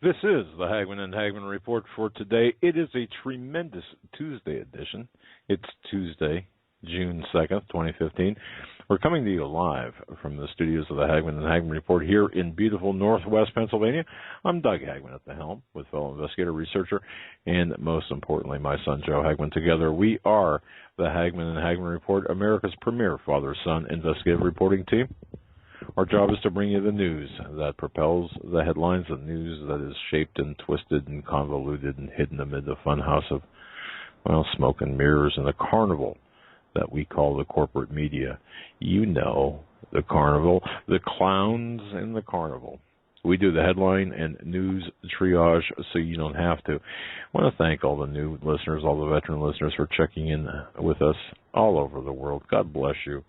This is the Hagmann and Hagmann Report for today. It is a tremendous Tuesday edition. It's Tuesday, June 2nd, 2015. We're coming to you live from the studios of the Hagmann and Hagmann Report here in beautiful Northwest Pennsylvania. I'm Doug Hagmann at the helm with fellow investigator, researcher, and most importantly, my son Joe Hagmann. Together we are the Hagmann and Hagmann Report, America's premier father-son investigative reporting team. Our job is to bring you the news that propels the headlines, the news that is shaped and twisted and convoluted and hidden amid the funhouse of, smoke and mirrors and the carnival that we call the corporate media. You know, the carnival, the clowns in the carnival. We do the headline and news triage so you don't have to. I want to thank all the new listeners, all the veteran listeners for checking in with us all over the world. God bless you.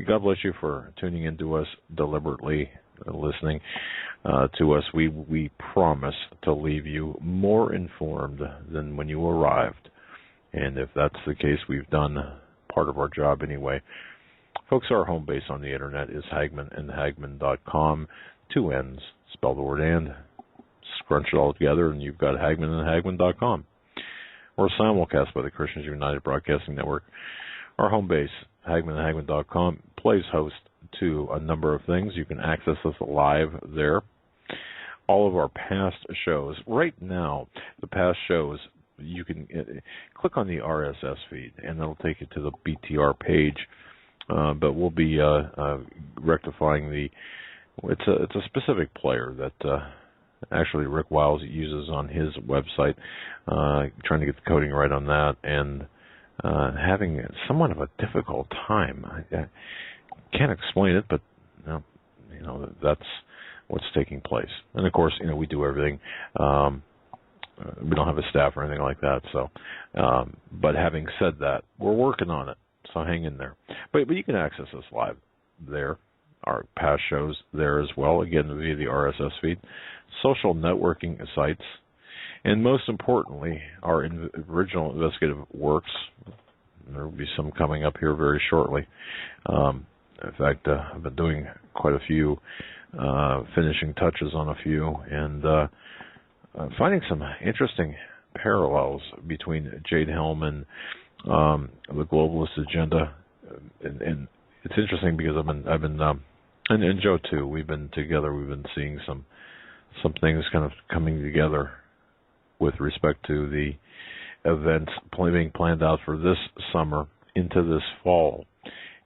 God bless you for tuning in to us deliberately, listening to us. We promise to leave you more informed than when you arrived. And if that's the case, we've done part of our job anyway. Folks, our home base on the internet is hagmannandhagmann.com. 2 N's, spell the word and, scrunch it all together, and you've got hagmannandhagmann.com. We're simulcast by the Christians United Broadcasting Network. Our home base, hagmannandhagmann.com, plays host to a number of things. You can access us live there. All of our past shows, right now, the past shows, you can click on the RSS feed, and that'll take you to the BTR page. But we'll be rectifying it's a specific player that actually Rick Wiles uses on his website, trying to get the coding right on that, and having somewhat of a difficult time. I can't explain it, but that's what's taking place. And of course, we do everything. We don't have a staff or anything like that. So, but having said that, we're working on it. So hang in there. But you can access us live there. Our past shows there as well. Again, via the RSS feed, social networking sites. And most importantly, our original investigative works. There will be some coming up here very shortly. In fact, I've been doing quite a few, finishing touches on a few, and finding some interesting parallels between Jade Helm and the globalist agenda. And it's interesting because I've been, and Joe too. We've been together. We've been seeing some things kind of coming together with respect to the events being planned out for this summer into this fall.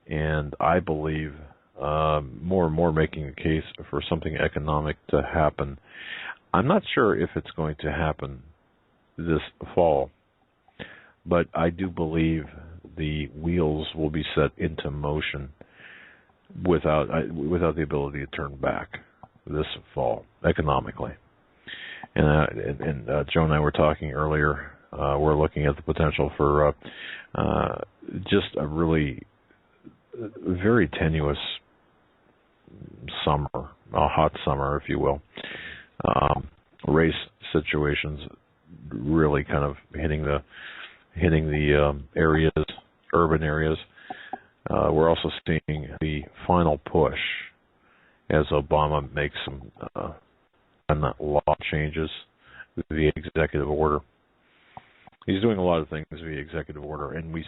And I believe more and more making the case for something economic to happen. I'm not sure if it's going to happen this fall, but I do believe the wheels will be set into motion without the ability to turn back this fall economically. And Joe and I were talking earlier. We're looking at the potential for just a really very tenuous summer, a hot summer, if you will. Race situations really kind of hitting the areas, urban areas. We're also seeing the final push as Obama makes some law changes via executive order. He's doing a lot of things via executive order, and we're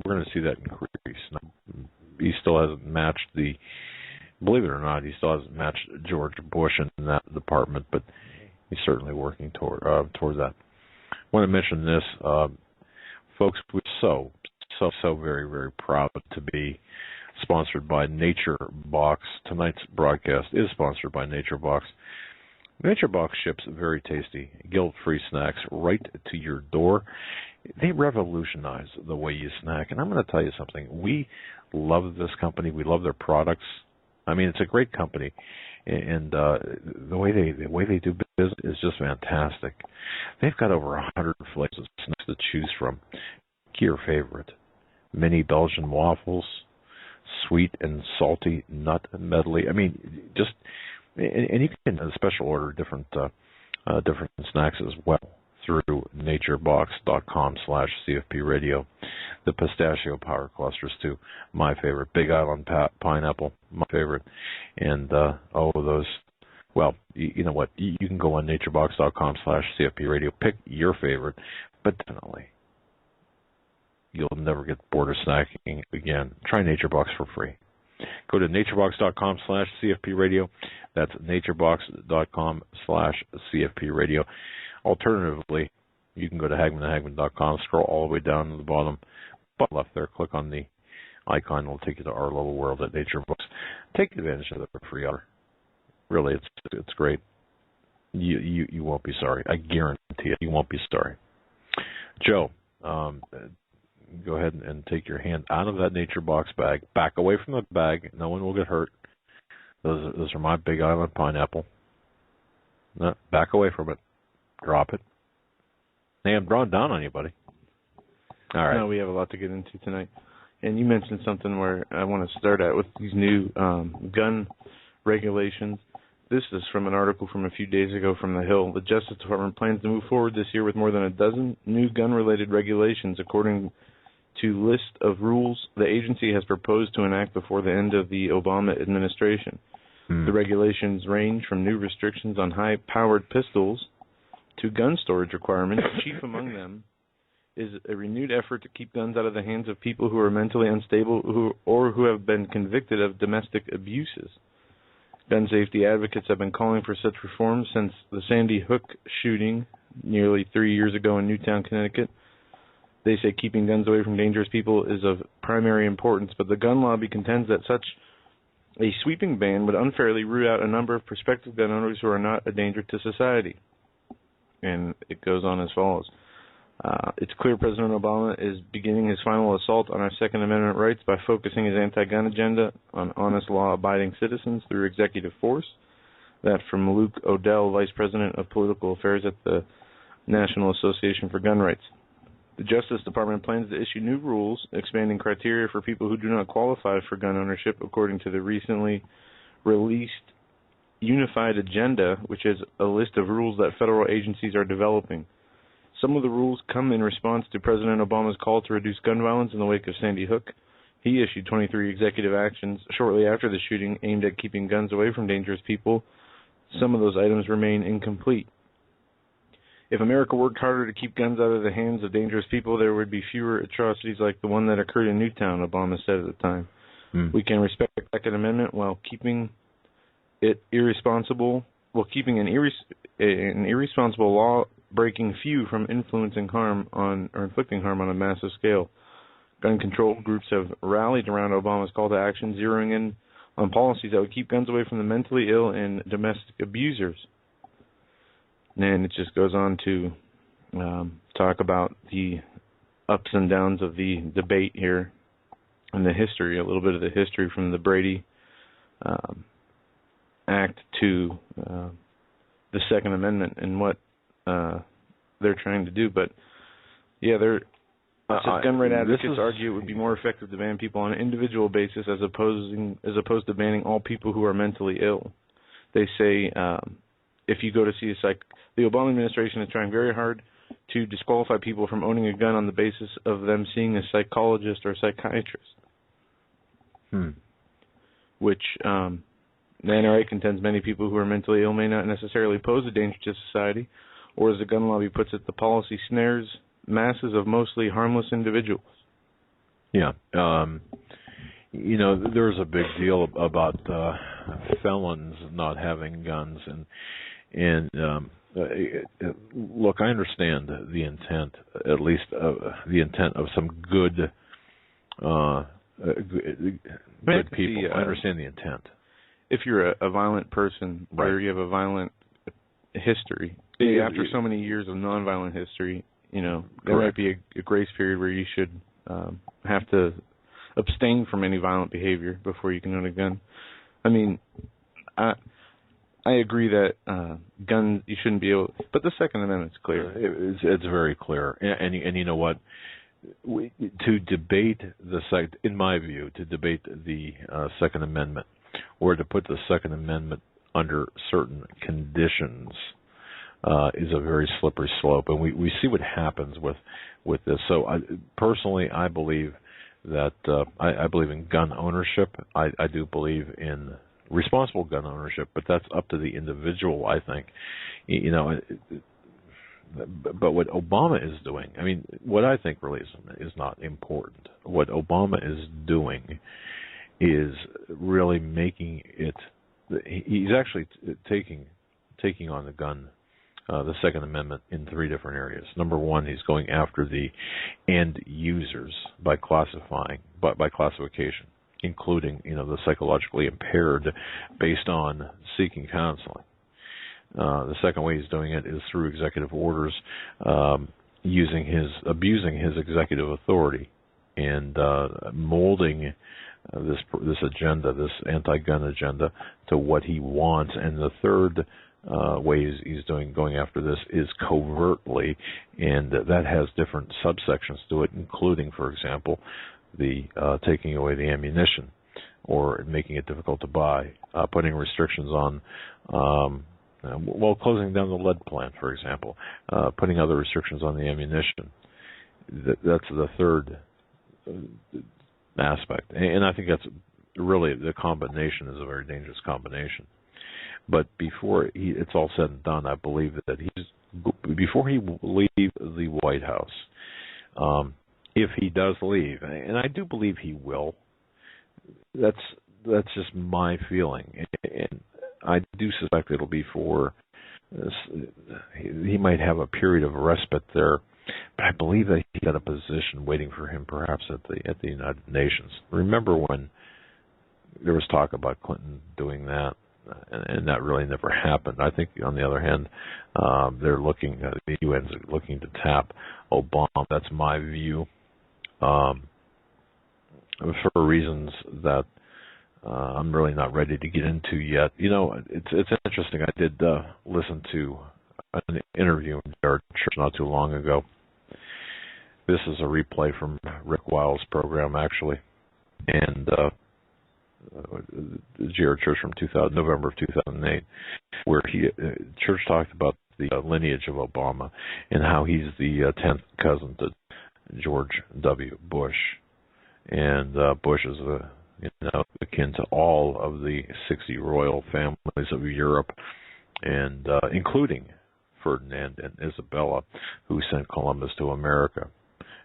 going to see that increase. Now, he still hasn't matched believe it or not, he still hasn't matched George Bush in that department, but he's certainly working toward that. I want to mention this, folks. We're so very, very proud to be sponsored by Nature Box. Tonight's broadcast is sponsored by Nature Box. Nature Box ships very tasty, guilt-free snacks right to your door. They revolutionize the way you snack, and I'm going to tell you something. We love this company. We love their products. I mean, it's a great company, and the way they do business is just fantastic. They've got over 100 flavors of snacks to choose from. Pick your favorite: mini Belgian waffles, sweet and salty nut medley. I mean, just. And you can special order different snacks as well through naturebox.com/CFP radio. The pistachio power clusters too, my favorite. Big Island pineapple, my favorite. And those Well, you know what? You can go on naturebox.com/CFP radio, pick your favorite, but definitely you'll never get bored of snacking again. Try NatureBox for free. Go to naturebox.com/CFP radio. That's naturebox.com/CFP radio. Alternatively, you can go to hagmannhagmann.com, scroll all the way down to the bottom left there, click on the icon, it'll take you to our little world at NatureBox. Take advantage of the free offer. Really, it's great. You won't be sorry. I guarantee it. You won't be sorry. Joe, go ahead and take your hand out of that NatureBox bag. Back away from the bag. No one will get hurt. Those are my Big Island pineapple. No, back away from it. Drop it. Hey, I'm drawing down on you, buddy. All right. No, we have a lot to get into tonight. And you mentioned something where I want to start at with these new gun regulations. This is from an article from a few days ago from The Hill. The Justice Department plans to move forward this year with more than a dozen new gun-related regulations, according to list of rules the agency has proposed to enact before the end of the Obama administration. The regulations range from new restrictions on high-powered pistols to gun storage requirements. Chief among them is a renewed effort to keep guns out of the hands of people who are mentally unstable or who have been convicted of domestic abuses. Gun safety advocates have been calling for such reforms since the Sandy Hook shooting nearly 3 years ago in Newtown, Connecticut. They say keeping guns away from dangerous people is of primary importance, but the gun lobby contends that such a sweeping ban would unfairly root out a number of prospective gun owners who are not a danger to society. And it goes on as follows. It's clear President Obama is beginning his final assault on our Second Amendment rights by focusing his anti-gun agenda on honest, law-abiding citizens through executive force. That from Luke Odell, Vice President of Political Affairs at the National Association for Gun Rights. The Justice Department plans to issue new rules expanding criteria for people who do not qualify for gun ownership, according to the recently released Unified Agenda, which is a list of rules that federal agencies are developing. Some of the rules come in response to President Obama's call to reduce gun violence in the wake of Sandy Hook. He issued 23 executive actions shortly after the shooting aimed at keeping guns away from dangerous people. Some of those items remain incomplete. If America worked harder to keep guns out of the hands of dangerous people, there would be fewer atrocities like the one that occurred in Newtown, Obama said at the time. We can respect the Second Amendment while keeping it irresponsible, keeping an irresponsible law-breaking few from influencing harm on or inflicting harm on a massive scale. Gun control groups have rallied around Obama's call to action, zeroing in on policies that would keep guns away from the mentally ill and domestic abusers. And it just goes on to talk about the ups and downs of the debate here and the history, a little bit of the history from the Brady Act to the Second Amendment and what they're trying to do. But, yeah, gun right advocates argue it would be more effective to ban people on an individual basis as opposed to banning all people who are mentally ill. They say if you go to see the Obama administration is trying very hard to disqualify people from owning a gun on the basis of them seeing a psychologist or a psychiatrist. Which the NRA contends many people who are mentally ill may not necessarily pose a danger to society, or as the gun lobby puts it, the policy snares masses of mostly harmless individuals. Yeah. There's a big deal about felons not having guns, and look, I understand the intent, at least the intent of some good people. I understand the intent. If you're a violent person, right, or you have a violent history, after so many years of nonviolent history, there might be a grace period where you should have to abstain from any violent behavior before you can own a gun. I mean, I agree that guns, you shouldn't be able, but the Second Amendment's clear. It's very clear, and you know what? To debate in my view, to debate the Second Amendment, or to put the Second Amendment under certain conditions, is a very slippery slope, and we see what happens with this. So, personally, I believe that I believe in gun ownership. I do believe in responsible gun ownership, but that's up to the individual, I think. You know, but what Obama is doing, I mean, what I think really is not important. What Obama is doing is really making it. He's actually taking on the gun, the Second Amendment, in three different areas. Number one, he's going after the end users by classification, including, you know, the psychologically impaired, based on seeking counseling. The second way he's doing it is through executive orders, abusing his executive authority, and molding this agenda, this anti-gun agenda, to what he wants. And the third way he's going after this is covertly, and that has different subsections to it, including, for example, the taking away the ammunition, or making it difficult to buy, putting restrictions on, closing down the lead plant, for example, putting other restrictions on the ammunition. That's the third aspect, and I think that's really, the combination is a very dangerous combination. But before it's all said and done, I believe that before he leaves the White House, if he does leave, and I do believe he will, that's just my feeling, and I do suspect it'll be he might have a period of respite there, but I believe that he got a position waiting for him, perhaps at the United Nations. Remember when there was talk about Clinton doing that, and that really never happened. I think, on the other hand, the UN's looking to tap Obama. That's my view, for reasons that I'm really not ready to get into yet. You know, it's interesting. I did listen to an interview in our church not too long ago. This is a replay from Rick Wiles' program, actually, and the GR Church from November of 2008, where church talked about the lineage of Obama and how he's the 10th cousin to George W. Bush, and Bush is akin to all of the 60 royal families of Europe, and including Ferdinand and Isabella, who sent Columbus to America,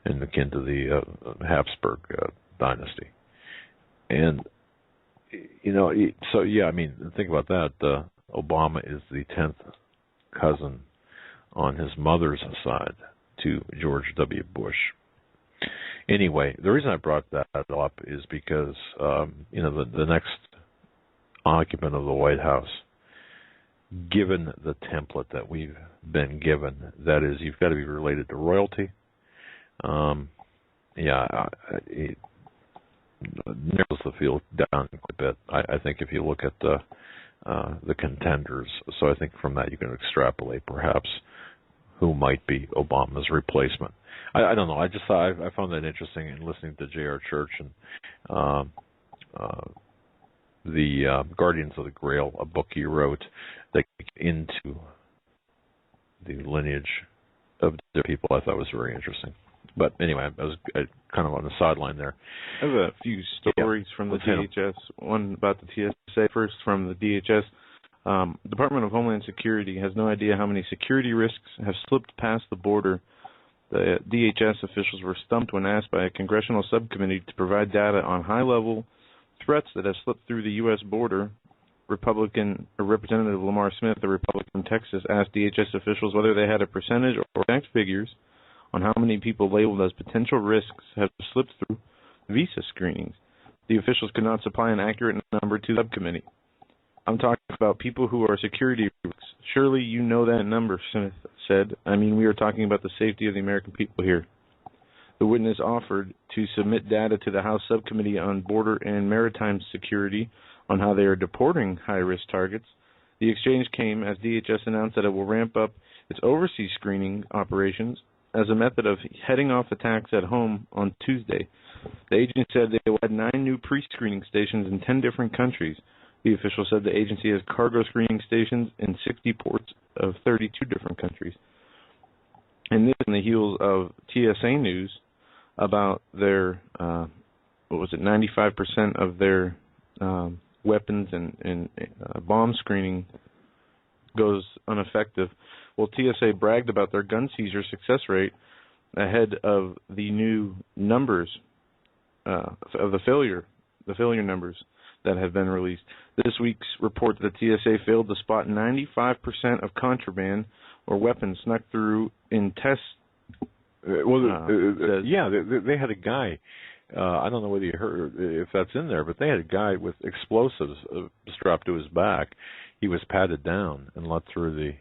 and akin to the Habsburg dynasty. And so yeah, I mean, think about that. Obama is the 10th cousin on his mother's side to George W. Bush. Anyway, the reason I brought that up is because the next occupant of the White House, given the template that we've been given, that is, you've got to be related to royalty. It narrows the field down quite a bit. I think if you look at the contenders, so I think from that you can extrapolate perhaps who might be Obama's replacement. I don't know. I just thought I found that interesting in listening to J.R. Church and the Guardians of the Grail, a book he wrote that gets into the lineage of the people. I thought was very interesting. But anyway, I was kind of on the sideline there. I have a few stories from the DHS. One about the TSA. First, from the DHS. Department of Homeland Security has no idea how many security risks have slipped past the border. The DHS officials were stumped when asked by a congressional subcommittee to provide data on high-level threats that have slipped through the U.S. border. Representative Lamar Smith, the Republican from Texas, asked DHS officials whether they had a percentage or exact figures on how many people labeled as potential risks have slipped through visa screenings. The officials could not supply an accurate number to the subcommittee. I'm talking about people who are security risks. Surely you know that number, Smith said. I mean, we are talking about the safety of the American people here. The witness offered to submit data to the House Subcommittee on Border and Maritime Security on how they are deporting high-risk targets. The exchange came as DHS announced that it will ramp up its overseas screening operations as a method of heading off attacks at home on Tuesday. The agency said they will add 9 new pre-screening stations in 10 different countries. The official said the agency has cargo screening stations in 60 ports of 32 different countries. And this in the heels of TSA news about their, 95% of their weapons and bomb screening goes ineffective. Well, TSA bragged about their gun seizure success rate ahead of the new numbers of the failure numbers that have been released. This week's report that the TSA failed to spot 95% of contraband or weapons snuck through in tests. They had a guy. I don't know whether you heard if that's in there, but they had a guy with explosives strapped to his back. He was patted down and let through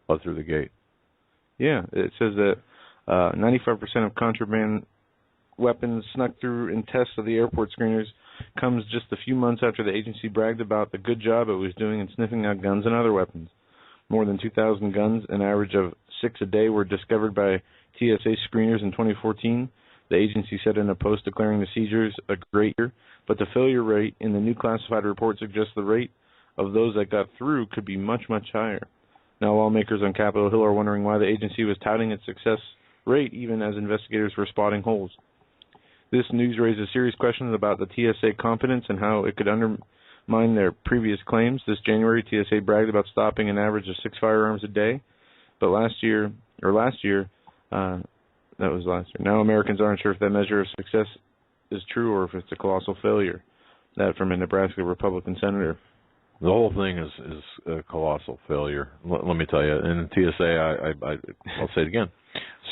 the gate. Yeah, it says that 95% of contraband weapons snuck through in tests of the airport screeners comes just a few months after the agency bragged about the good job it was doing in sniffing out guns and other weapons. More than 2,000 guns, an average of 6 a day, were discovered by TSA screeners in 2014. The agency said in a post declaring the seizures a great year, but the failure rate in the new classified report suggests the rate of those that got through could be much, much higher. Now lawmakers on Capitol Hill are wondering why the agency was touting its success rate even as investigators were spotting holes. This news raises serious questions about the TSA competence and how it could undermine their previous claims. This January, TSA bragged about stopping an average of 6 firearms a day, but last year, now Americans aren't sure if that measure of success is true or if it's a colossal failure. That from a Nebraska Republican senator. The whole thing is a colossal failure. Let me tell you. In TSA, I'll say it again,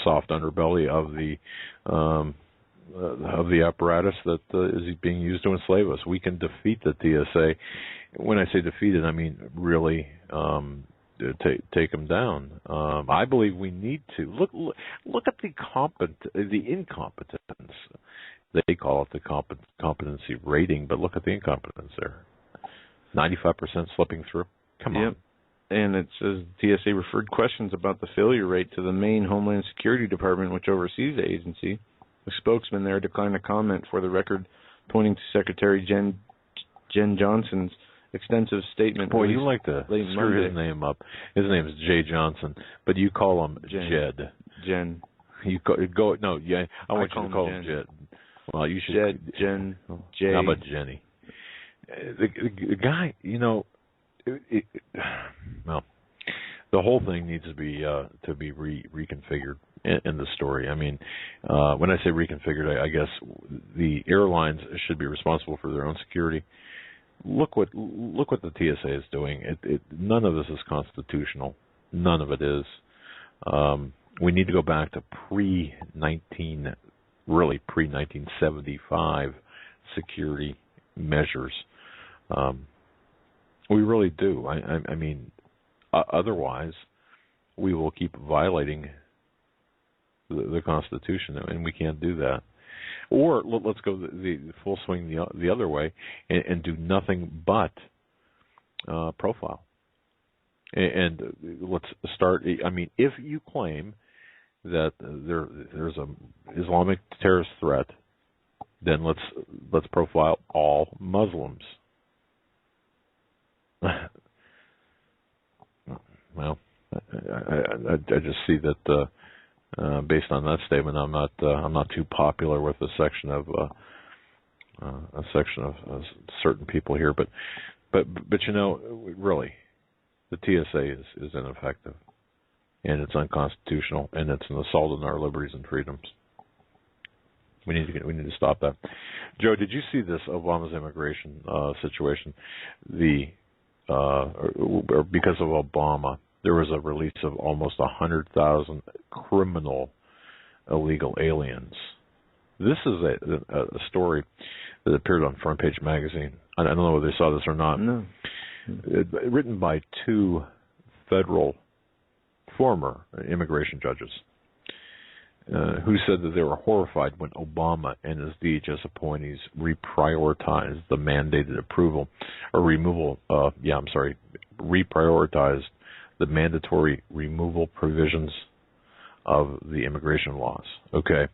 soft underbelly of the apparatus that is being used to enslave us. We can defeat the TSA. When I say defeat it, I mean really take them down. I believe we need to look at the incompetence. They call it the competency rating, but look at the incompetence there. 95% slipping through. Come on. Yep. And it says TSA referred questions about the failure rate to the Maine Homeland Security Department, which oversees the agency. The spokesman there declined to comment for the record, pointing to Secretary Jen Johnson's extensive statement. Boy, you like to screw his name up. His name is Jay Johnson, but you call him Jed. Jen. I want you to call him Jed. Well, you should. Jen, Jay. How about Jenny? The guy, the whole thing needs to be reconfigured in the story. I mean, when I say reconfigured, I guess the airlines should be responsible for their own security. Look what the TSA is doing. None of this is constitutional. None of it is. We need to go back to pre-1975 security measures. We really do. I mean, otherwise, we will keep violating the Constitution, and we can't do that. Or let's go the full swing the other way and do nothing but profile. And let's start. I mean, if you claim that there's a Islamic terrorist threat, then let's profile all Muslims. Well, I just see that based on that statement, I'm not too popular with a section of certain people here, but really, the TSA is ineffective, and it's unconstitutional, and it's an assault on our liberties and freedoms. We need to stop that. Joe, did you see this Obama's immigration situation? Because of Obama, there was a release of almost 100,000 criminal illegal aliens. This is a story that appeared on Front Page Magazine. I don't know whether they saw this or not. No. Written by two federal former immigration judges who said that they were horrified when Obama and his DHS appointees reprioritized the mandated approval or removal. Reprioritized the mandatory removal provisions of the immigration laws. Okay.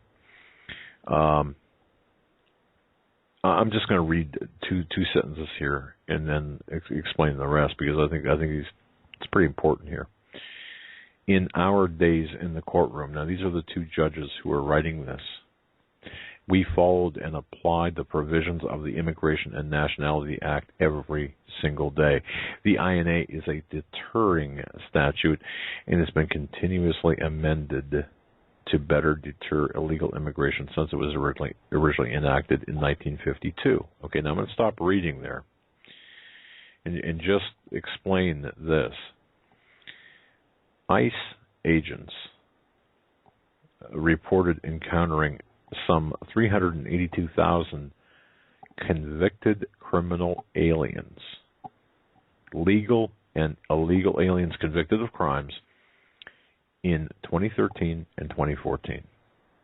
I'm just going to read two sentences here and then explain the rest, because I think it's pretty important here. In our days in the courtroom, now these are the two judges who are writing this. We followed and applied the provisions of the Immigration and Nationality Act every single day. The INA is a deterring statute and has been continuously amended to better deter illegal immigration since it was originally enacted in 1952. Okay, now I'm going to stop reading there and just explain this. ICE agents reported encountering some 382,000 convicted criminal aliens, legal and illegal aliens convicted of crimes, in 2013 and 2014.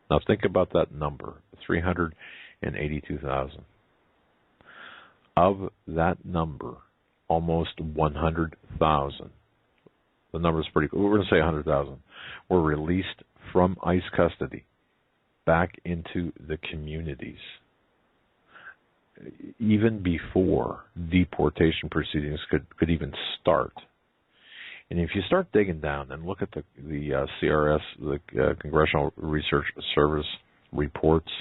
Now think about that number, 382,000. Of that number, almost 100,000. The number is pretty cool. We're going to say 100,000 were released from ICE custody back into the communities, even before deportation proceedings could even start. And if you start digging down and look at the CRS, the Congressional Research Service reports,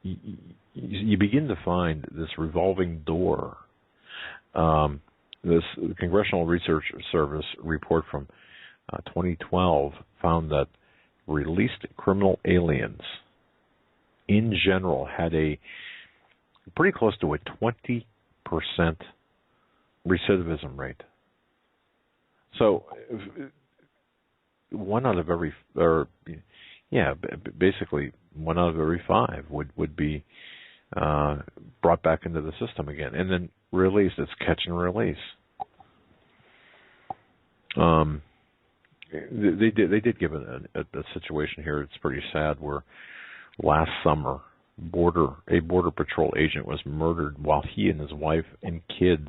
you begin to find this revolving door. This Congressional Research Service report from 2012 found that released criminal aliens in general had a pretty close to a 20% recidivism rate. So one out of every, basically 1 out of every 5 would be brought back into the system again, and then released. It's catch and release. They did give a situation here. It's pretty sad. Where last summer, a border patrol agent was murdered while he and his wife and kids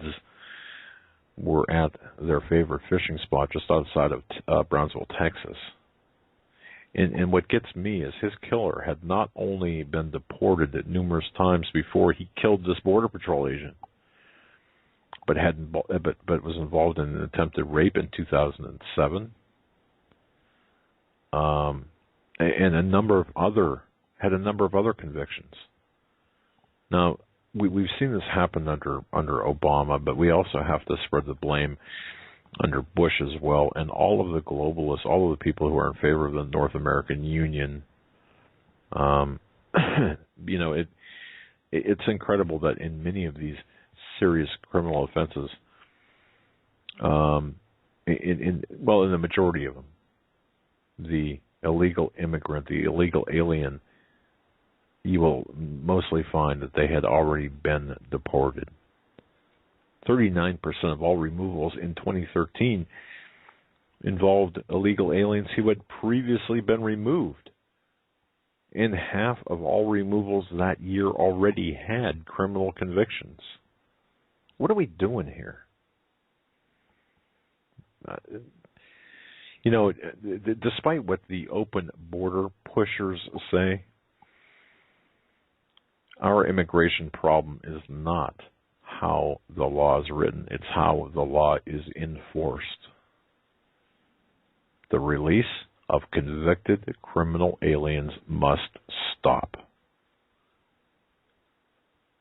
were at their favorite fishing spot just outside of Brownsville, Texas. And what gets me is his killer had not only been deported numerous times before he killed this border patrol agent, but was involved in an attempted rape in 2007, and a number of other convictions. Now, we've seen this happen under Obama, but we also have to spread the blame under Bush as well, and all of the globalists, all of the people who are in favor of the North American Union. It's incredible that in many of these serious criminal offenses, in the majority of them, the illegal immigrant, the illegal alien, you will mostly find that they had already been deported. 39% of all removals in 2013 involved illegal aliens who had previously been removed. And half of all removals that year already had criminal convictions. What are we doing here? Despite what the open border pushers say, our immigration problem is not how the law is written. It's how the law is enforced. The release of convicted criminal aliens must stop.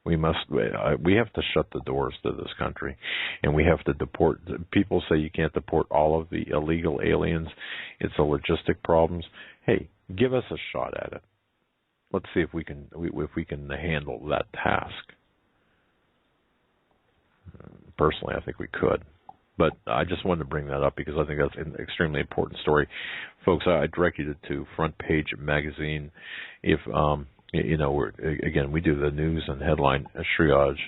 We have to shut the doors to this country, and we have to deport. People say you can't deport all of the illegal aliens. It's a logistic problems. Hey, give us a shot at it. Let's see if we can handle that task. Personally, I think we could. But I just wanted to bring that up because I think that's an extremely important story. Folks, I direct you to Front Page Magazine. If, we do the news and headline triage,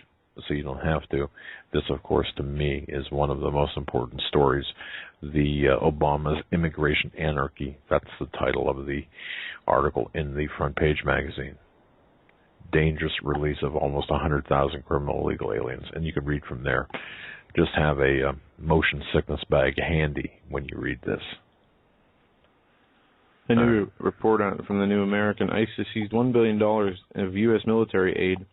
so you don't have to. This, of course, to me, is one of the most important stories. The Obama's Immigration Anarchy. That's the title of the article in the Front Page Magazine. Dangerous release of almost 100,000 criminal illegal aliens. And you can read from there. Just have a motion sickness bag handy when you read this. A new report from the New American: ISIS seized $1 billion of U.S. military aid.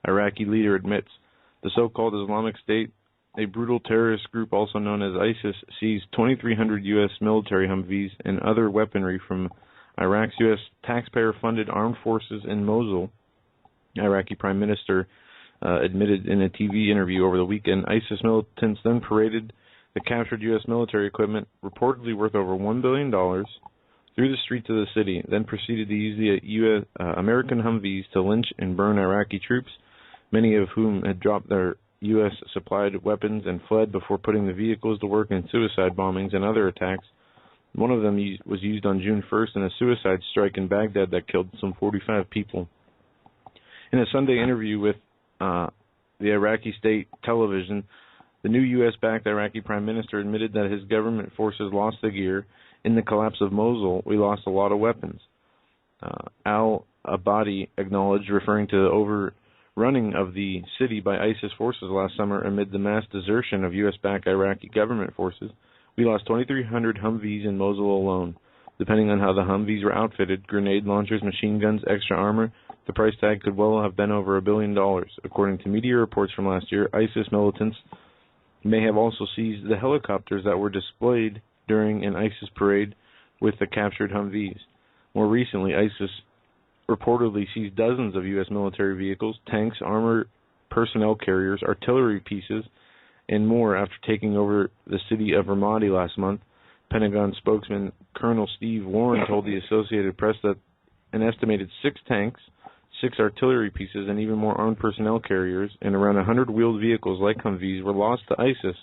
Iraqi leader admits the so-called Islamic State, a brutal terrorist group also known as ISIS, seized 2,300 U.S. military Humvees and other weaponry from Iraq's U.S. taxpayer-funded armed forces in Mosul. Iraqi Prime Minister admitted in a TV interview over the weekend ISIS militants then paraded the captured U.S. military equipment, reportedly worth over $1 billion, through the streets of the city, then proceeded to use the American Humvees to lynch and burn Iraqi troops, many of whom had dropped their U.S.-supplied weapons and fled before putting the vehicles to work in suicide bombings and other attacks. One of them was used on June 1st in a suicide strike in Baghdad that killed some 45 people. In a Sunday interview with the Iraqi state television, the new U.S.-backed Iraqi prime minister admitted that his government forces lost the gear. In the collapse of Mosul, we lost a lot of weapons. Al-Abadi acknowledged, referring to the overrunning of the city by ISIS forces last summer amid the mass desertion of U.S.-backed Iraqi government forces. We lost 2,300 Humvees in Mosul alone. Depending on how the Humvees were outfitted, grenade launchers, machine guns, extra armor, the price tag could well have been over $1 billion. According to media reports from last year, ISIS militants may have also seized the helicopters that were displayed during an ISIS parade with the captured Humvees. More recently, ISIS reportedly seized dozens of U.S. military vehicles, tanks, armored personnel carriers, artillery pieces, and more after taking over the city of Ramadi last month. Pentagon spokesman Colonel Steve Warren told the Associated Press that an estimated 6 tanks, 6 artillery pieces, and even more armed personnel carriers, and around 100 wheeled vehicles like Humvees were lost to ISIS.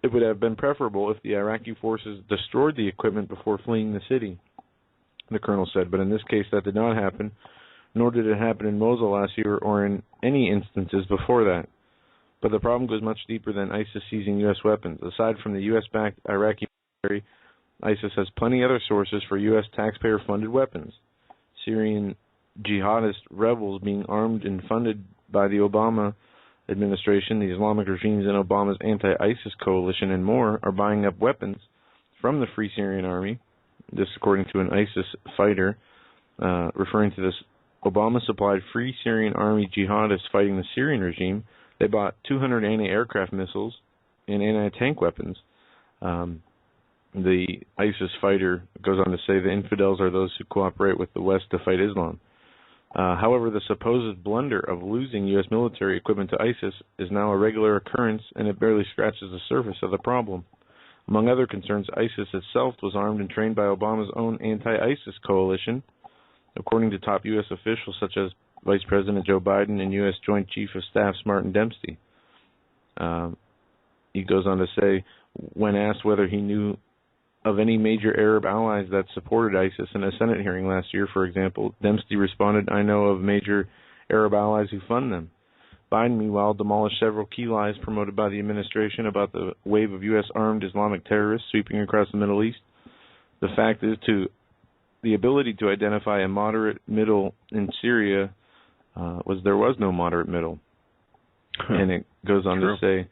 It would have been preferable if the Iraqi forces destroyed the equipment before fleeing the city, the colonel said, but in this case that did not happen, nor did it happen in Mosul last year or in any instances before that. But the problem goes much deeper than ISIS seizing U.S. weapons. Aside from the U.S.-backed Iraqi military, ISIS has plenty other sources for U.S. taxpayer-funded weapons. Syrian jihadist rebels being armed and funded by the Obama administration, the Islamic regimes in Obama's anti-ISIS coalition, and more are buying up weapons from the Free Syrian Army. This according to an ISIS fighter, referring to this Obama-supplied Free Syrian Army jihadists fighting the Syrian regime. They bought 200 anti-aircraft missiles and anti-tank weapons. The ISIS fighter goes on to say the infidels are those who cooperate with the West to fight Islam. However, the supposed blunder of losing U.S. military equipment to ISIS is now a regular occurrence, and it barely scratches the surface of the problem. Among other concerns, ISIS itself was armed and trained by Obama's own anti-ISIS coalition, according to top U.S. officials such as Vice President Joe Biden and U.S. Joint Chief of Staff Martin Dempsey. He goes on to say, when asked whether he knew of any major Arab allies that supported ISIS in a Senate hearing last year, for example, Dempsey responded, I know of major Arab allies who fund them. Biden, meanwhile, demolished several key lies promoted by the administration about the wave of U.S. armed Islamic terrorists sweeping across the Middle East. The fact is, the ability to identify a moderate middle in Syria there was no moderate middle. And it goes on to say,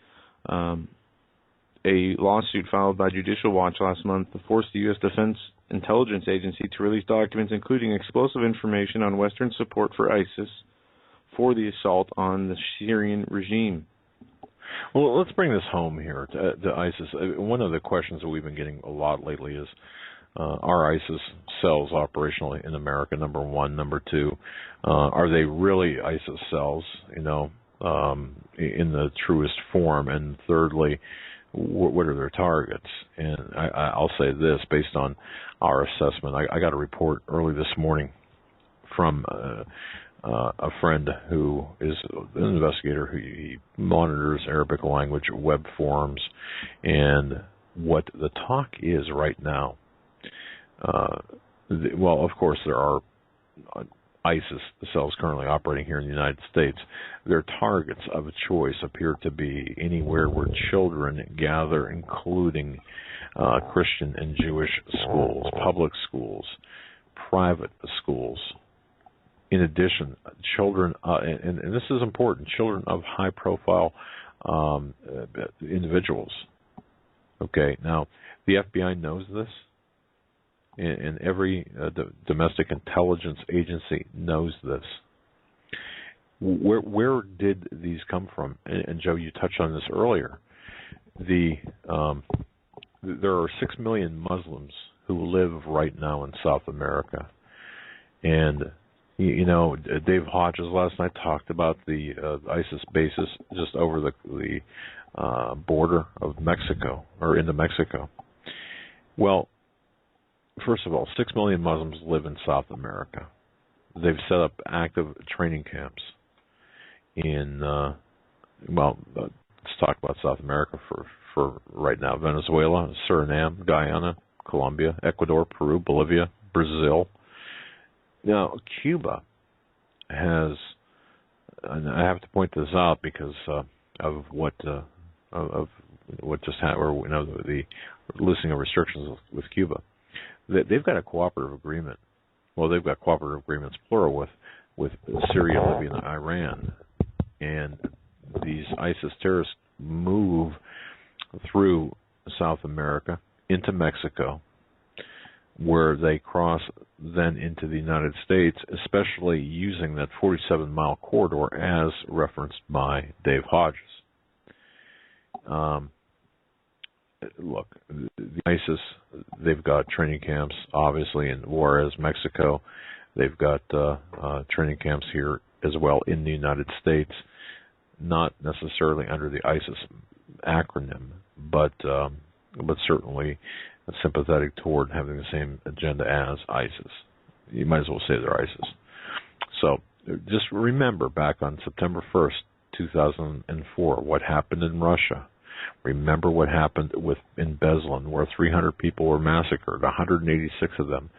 a lawsuit filed by Judicial Watch last month forced the U.S. Defense Intelligence Agency to release documents including explosive information on Western support for ISIS for the assault on the Syrian regime. Well, let's bring this home here to ISIS. One of the questions that we've been getting a lot lately is, are ISIS cells operational in America, number one? Number two, are they really ISIS cells, in the truest form? And thirdly, what are their targets? And I'll say this, based on our assessment. I got a report early this morning from a friend who is an investigator who he monitors Arabic language web forums, and what the talk is right now. Well, of course, there are ISIS cells currently operating here in the United States. Their targets of choice appear to be anywhere where children gather, including Christian and Jewish schools, public schools, private schools. In addition, children, and this is important, children of high-profile individuals. Okay, now, the FBI knows this, and every domestic intelligence agency knows this. Where did these come from? And Joe, you touched on this earlier. There are 6 million Muslims who live right now in South America. And, you know, Dave Hodges last night talked about the ISIS bases just over the border of Mexico, or into Mexico. Well, first of all, 6 million Muslims live in South America. They've set up active training camps in, let's talk about South America for right now. Venezuela, Suriname, Guyana, Colombia, Ecuador, Peru, Bolivia, Brazil. Now, Cuba has, and I have to point this out because of what just happened, or, you know, the loosening of restrictions with Cuba. They've got a cooperative agreement. Well, they've got cooperative agreements, plural, with Syria, Libya, and Iran. And these ISIS terrorists move through South America into Mexico, where they cross then into the United States, especially using that 47-mile corridor as referenced by Dave Hodges. Look, the ISIS, they've got training camps, obviously, in Juarez, Mexico. They've got training camps here as well in the United States, not necessarily under the ISIS acronym, but certainly sympathetic toward having the same agenda as ISIS. You might as well say they're ISIS. So just remember back on September 1st, 2004, what happened in Russia. Remember what happened in Beslan, where 300 people were massacred, 186 of them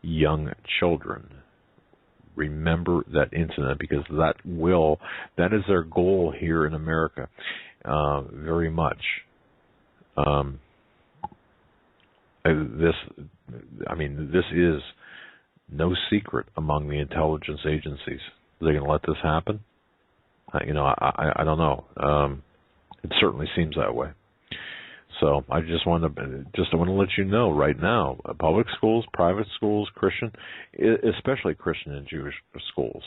young children. Remember that incident, because that is their goal here in America, very much. This is no secret among the intelligence agencies. Are they going to let this happen? I don't know. It certainly seems that way. So I just want to let you know right now, public schools, private schools, Christian, especially Christian and Jewish schools,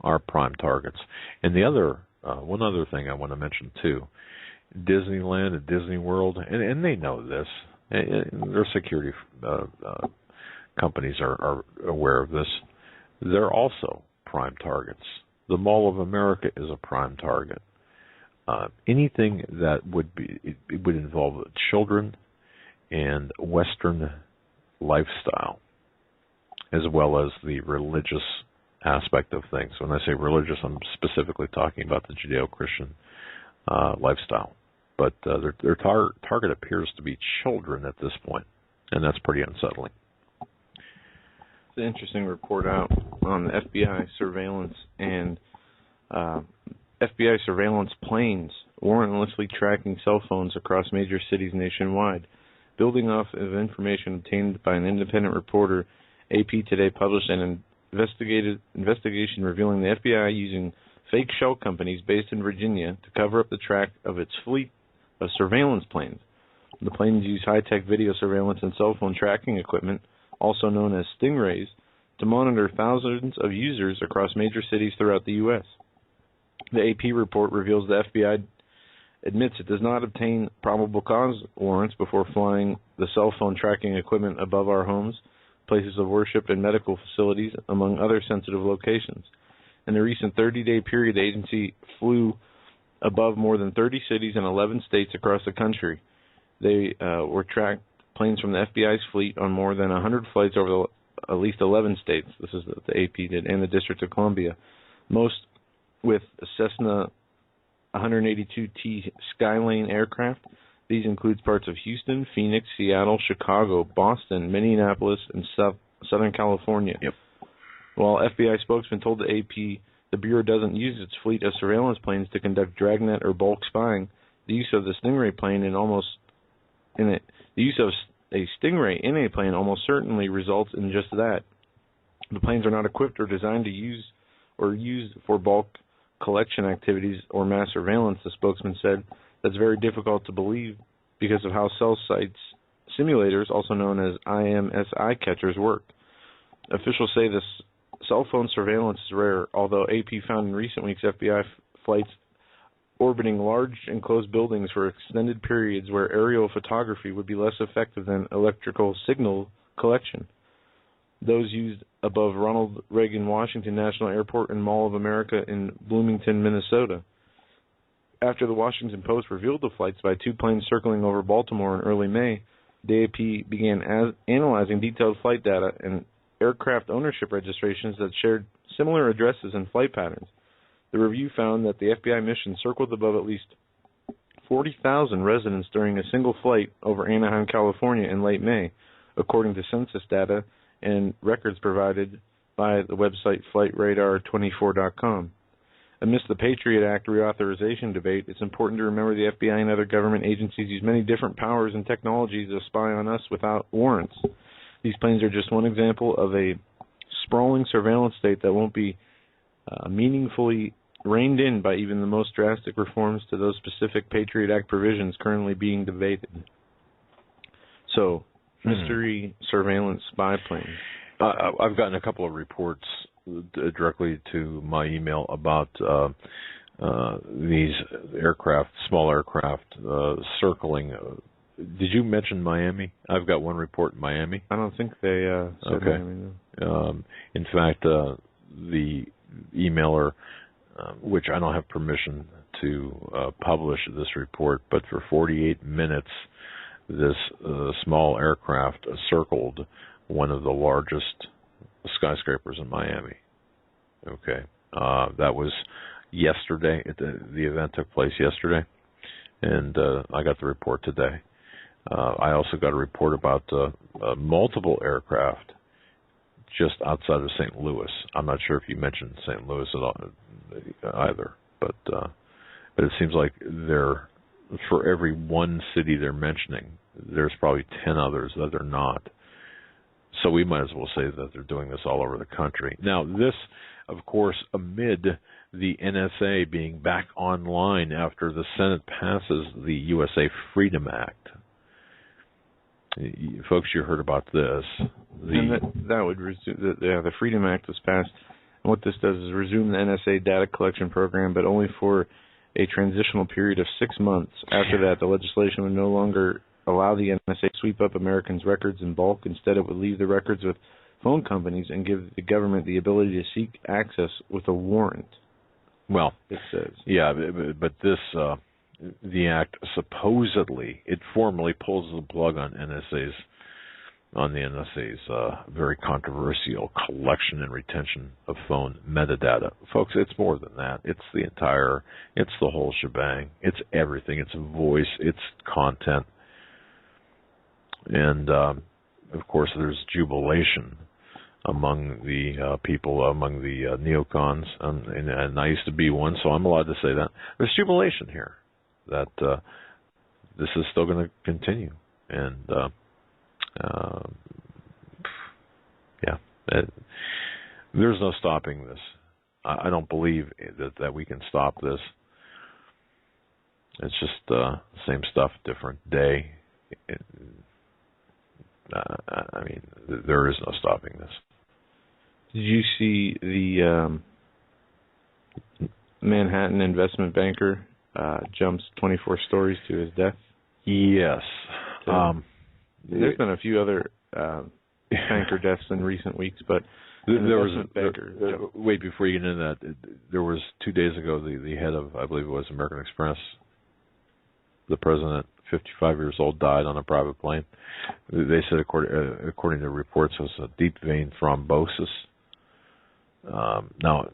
are prime targets. And the other one other thing I want to mention too, Disneyland and Disney World, and they know this. Their security companies are aware of this. They're also prime targets. The Mall of America is a prime target. Anything that would involve children and Western lifestyle, as well as the religious aspect of things. When I say religious, I'm specifically talking about the Judeo-Christian lifestyle. But their target appears to be children at this point, and that's pretty unsettling. It's an interesting report out on the FBI surveillance and FBI surveillance planes warrantlessly tracking cell phones across major cities nationwide. Building off of information obtained by an independent reporter, AP Today published an investigation revealing the FBI using fake shell companies based in Virginia to cover up the track of its fleet of surveillance planes. The planes use high-tech video surveillance and cell phone tracking equipment, also known as Stingrays, to monitor thousands of users across major cities throughout the U.S. The AP report reveals the FBI admits it does not obtain probable cause warrants before flying the cell phone tracking equipment above our homes, places of worship, and medical facilities, among other sensitive locations. In the recent 30-day period, the agency flew above more than 30 cities and 11 states across the country. They were tracked planes from the FBI's fleet on more than 100 flights over at least 11 states. This is what the AP did, and the District of Columbia. Most with Cessna 182T Skylane aircraft. These include parts of Houston, Phoenix, Seattle, Chicago, Boston, Minneapolis, and Southern California. Yep. While FBI spokesman told the AP the Bureau doesn't use its fleet of surveillance planes to conduct dragnet or bulk spying, the use of the Stingray plane the use of a Stingray in a plane almost certainly results in just that. The planes are not equipped or designed to use or used for bulk collection activities or mass surveillance, the spokesman said. That's very difficult to believe because of how cell sites simulators, also known as IMSI catchers, work. Officials say this cell phone surveillance is rare, although AP found in recent weeks FBI flights orbiting large enclosed buildings for extended periods where aerial photography would be less effective than electrical signal collection. Those used above Ronald Reagan Washington National Airport and Mall of America in Bloomington, Minnesota. After the Washington Post revealed the flights by 2 planes circling over Baltimore in early May, DAP began analyzing detailed flight data and aircraft ownership registrations that shared similar addresses and flight patterns. The review found that the FBI mission circled above at least 40,000 residents during a single flight over Anaheim, California in late May, according to census data and records provided by the website flightradar24.com. Amidst the Patriot Act reauthorization debate, it's important to remember the FBI and other government agencies use many different powers and technologies to spy on us without warrants. These planes are just one example of a sprawling surveillance state that won't be meaningfully reined in by even the most drastic reforms to those specific Patriot Act provisions currently being debated. So, mystery surveillance spy planes. I've gotten a couple of reports directly to my email about these aircraft, small aircraft, circling. Did you mention Miami? I've got one report in Miami. I don't think they said okay. Miami, no. In fact, the emailer, which I don't have permission to publish this report, but for 48 minutes, this small aircraft circled one of the largest skyscrapers in Miami. Okay. That was yesterday. The event took place yesterday, and I got the report today. I also got a report about multiple aircraft just outside of St. Louis. I'm not sure if you mentioned St. Louis at all, either, but it seems like for every one city they're mentioning, there's probably 10 others that are not. So we might as well say that they're doing this all over the country. Now, this, of course, amid the NSA being back online after the Senate passes the USA Freedom Act. Folks, you heard about this. That would resume. The Freedom Act was passed, and what this does is resume the NSA data collection program, but only for a transitional period of 6 months. After that, the legislation would no longer allow the NSA to sweep up Americans' records in bulk. Instead, it would leave the records with phone companies and give the government the ability to seek access with a warrant. Well, it says. Yeah, but this, the act supposedly, it formally pulls the plug on the NSA's very controversial collection and retention of phone metadata. Folks, it's more than that. It's the whole shebang. It's everything. It's voice. It's content. And, of course, there's jubilation among the people, among the neocons, and I used to be one, so I'm allowed to say that. There's jubilation here that this is still going to continue. And, there's no stopping this. I don't believe that we can stop this. It's just same stuff, different day. There is no stopping this. Did you see the Manhattan investment banker jumps 24 stories to his death? Yes. There's been a few other banker deaths in recent weeks, but wait, before you get into that, there was 2 days ago the head of, I believe it was American Express, the president, 55 years old, died on a private plane. They said, according to reports, it was a deep vein thrombosis. Now,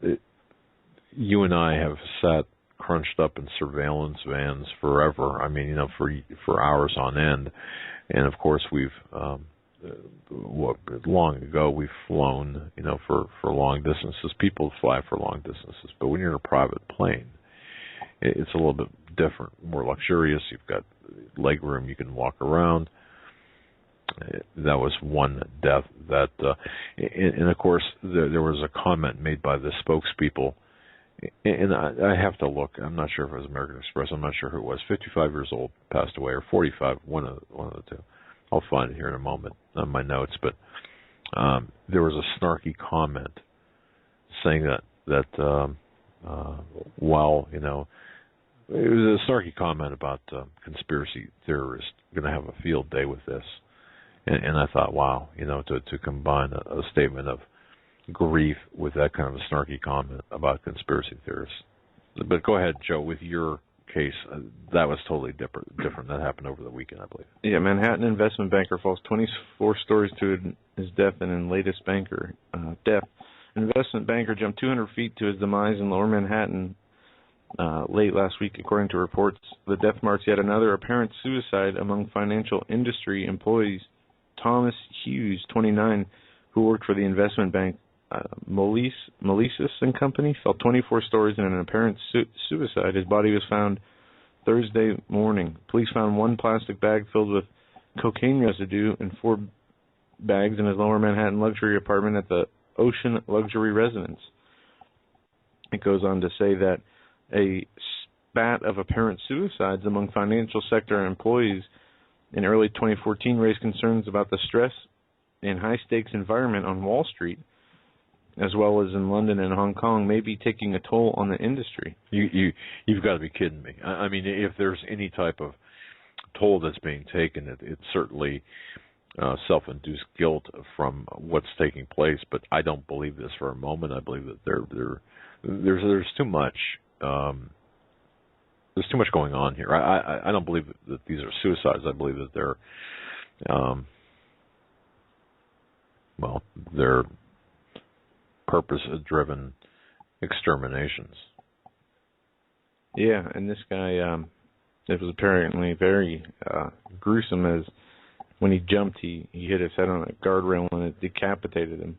you and I have sat crunched up in surveillance vans forever. I mean, for hours on end. And of course, we've long ago we've flown, for long distances. People fly for long distances, but when you're in a private plane, it's a little bit different, more luxurious. You've got leg room, you can walk around. That was one death. And of course, there was a comment made by the spokespeople, and I have to look. I'm not sure if it was American Express. I'm not sure who it was. 55 years old, passed away, or 45. One of the two. I'll find it here in a moment on my notes. But there was a snarky comment saying that while it was a snarky comment about conspiracy theorists going to have a field day with this, and I thought, wow, to combine a statement of grief with that kind of a snarky comment about conspiracy theorists. But go ahead, Joe, with your case. That was totally different. That happened over the weekend, I believe. Yeah, Manhattan investment banker falls 24 stories to his death in latest banker death. An investment banker jumped 200 feet to his demise in Lower Manhattan late last week, according to reports. The death marks yet another apparent suicide among financial industry employees. Thomas Hughes, 29, who worked for the investment bank Moelis and Company, fell 24 stories in an apparent suicide. His body was found Thursday morning. Police found one plastic bag filled with cocaine residue and 4 bags in his Lower Manhattan luxury apartment at the Ocean Luxury Residence. It goes on to say that a spat of apparent suicides among financial sector employees in early 2014 raised concerns about the stress and high-stakes environment on Wall Street, as well as in London and Hong Kong, may be taking a toll on the industry. You've got to be kidding me. I mean, if there's any type of toll that's being taken, it's certainly self-induced guilt from what's taking place. But I don't believe this for a moment. I believe that there's too much. There's too much going on here. I don't believe that these are suicides. I believe that they're purpose-driven exterminations. Yeah, and this guy, it was apparently very gruesome, as when he jumped, he hit his head on a guardrail and it decapitated him.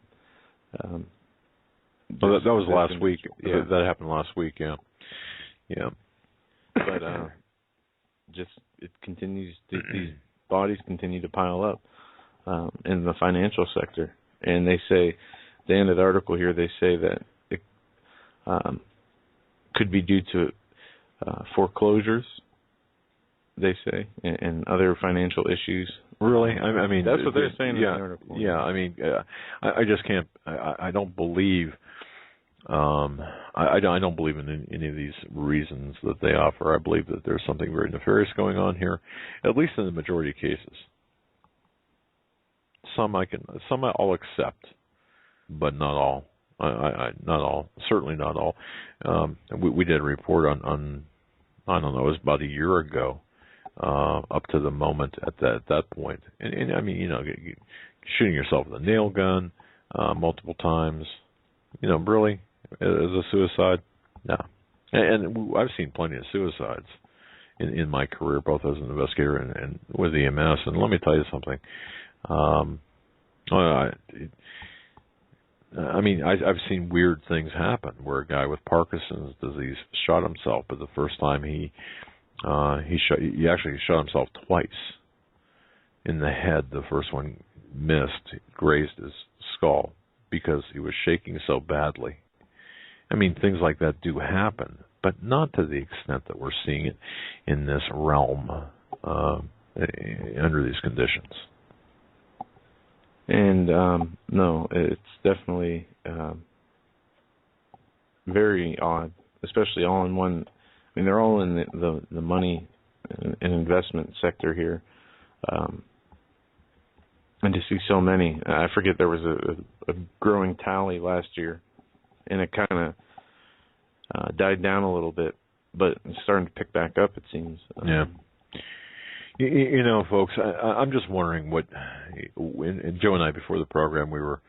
Well, that was last week. Yeah. That happened last week, yeah. But it continues, these bodies continue to pile up in the financial sector. And they say, at the end of the article here, they say that it could be due to foreclosures, they say, and other financial issues. Really? I mean, that's what they're saying in the article. Yeah, I mean, I just can't. I don't believe. I don't believe in any of these reasons that they offer. I believe that there's something very nefarious going on here, at least in the majority of cases. Some I'll accept, but not all. Not all. Certainly not all. We did a report on I don't know, it was about a year ago, up to the moment at that point. And I mean, shooting yourself with a nail gun multiple times, really, as a suicide? No. And I've seen plenty of suicides in my career, both as an investigator and with EMS. And let me tell you something. I mean, I've seen weird things happen where a guy with Parkinson's disease shot himself, but the first time he actually shot himself twice in the head. The first one missed, grazed his skull because he was shaking so badly. I mean, things like that do happen, but not to the extent that we're seeing it in this realm under these conditions. And no, it's definitely very odd, especially all in one. I mean, they're all in the money and investment sector here, and to see so many, I forget, there was a growing tally last year, and it kind of died down a little bit, but it's starting to pick back up, it seems. Yeah. Folks, I'm just wondering and Joe and I, before the program, we were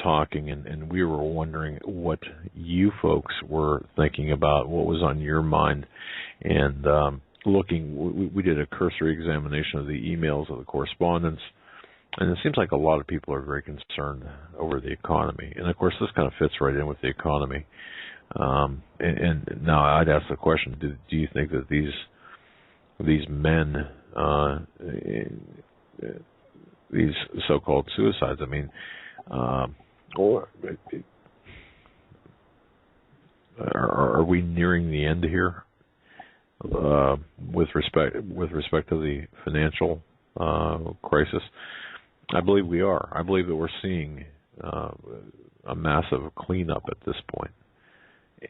talking, and we were wondering what you folks were thinking about, what was on your mind, and we did a cursory examination of the emails, of the correspondence, and it seems like a lot of people are very concerned over the economy. And, of course, this kind of fits right in with the economy. And now I'd ask the question, do you think that these men, these so-called suicides, I mean, are we nearing the end here with respect to the financial crisis? I believe we are. I believe that we're seeing a massive cleanup at this point.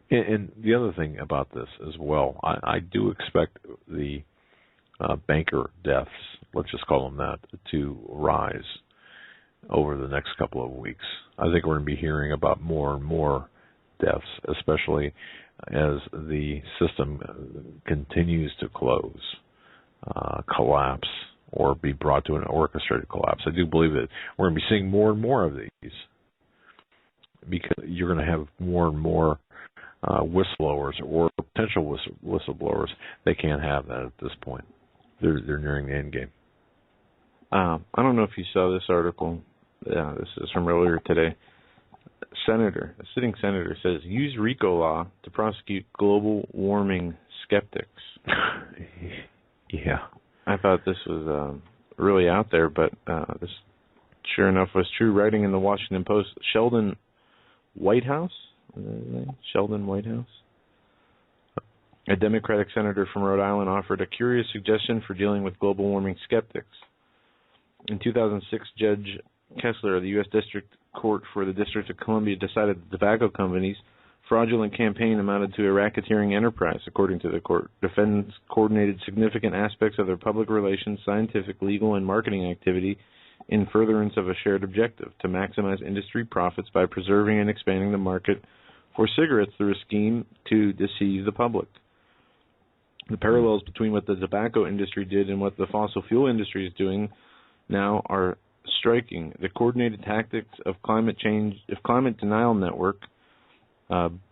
And the other thing about this as well, I do expect the banker deaths, let's just call them that, to rise over the next couple of weeks. I think we're going to be hearing about more and more deaths, especially as the system continues to close, collapse, or be brought to an orchestrated collapse. I do believe that we're going to be seeing more and more of these because you're going to have more and more whistleblowers or potential whistleblowers. They can't have that at this point. They're nearing the end game. I don't know if you saw this article. Yeah, this is from earlier today. A sitting senator says, use RICO law to prosecute global warming skeptics. Yeah. I thought this was really out there, but this, sure enough, was true. Writing in the Washington Post, Sheldon Whitehouse, a Democratic senator from Rhode Island, offered a curious suggestion for dealing with global warming skeptics. In 2006, Judge Kessler of the U.S. District Court for the District of Columbia decided the tobacco companies' fraudulent campaign amounted to a racketeering enterprise. According to the court, defendants coordinated significant aspects of their public relations, scientific, legal, and marketing activity in furtherance of a shared objective to maximize industry profits by preserving and expanding the market for cigarettes through a scheme to deceive the public. The parallels between what the tobacco industry did and what the fossil fuel industry is doing now are striking. The coordinated tactics of climate denial network,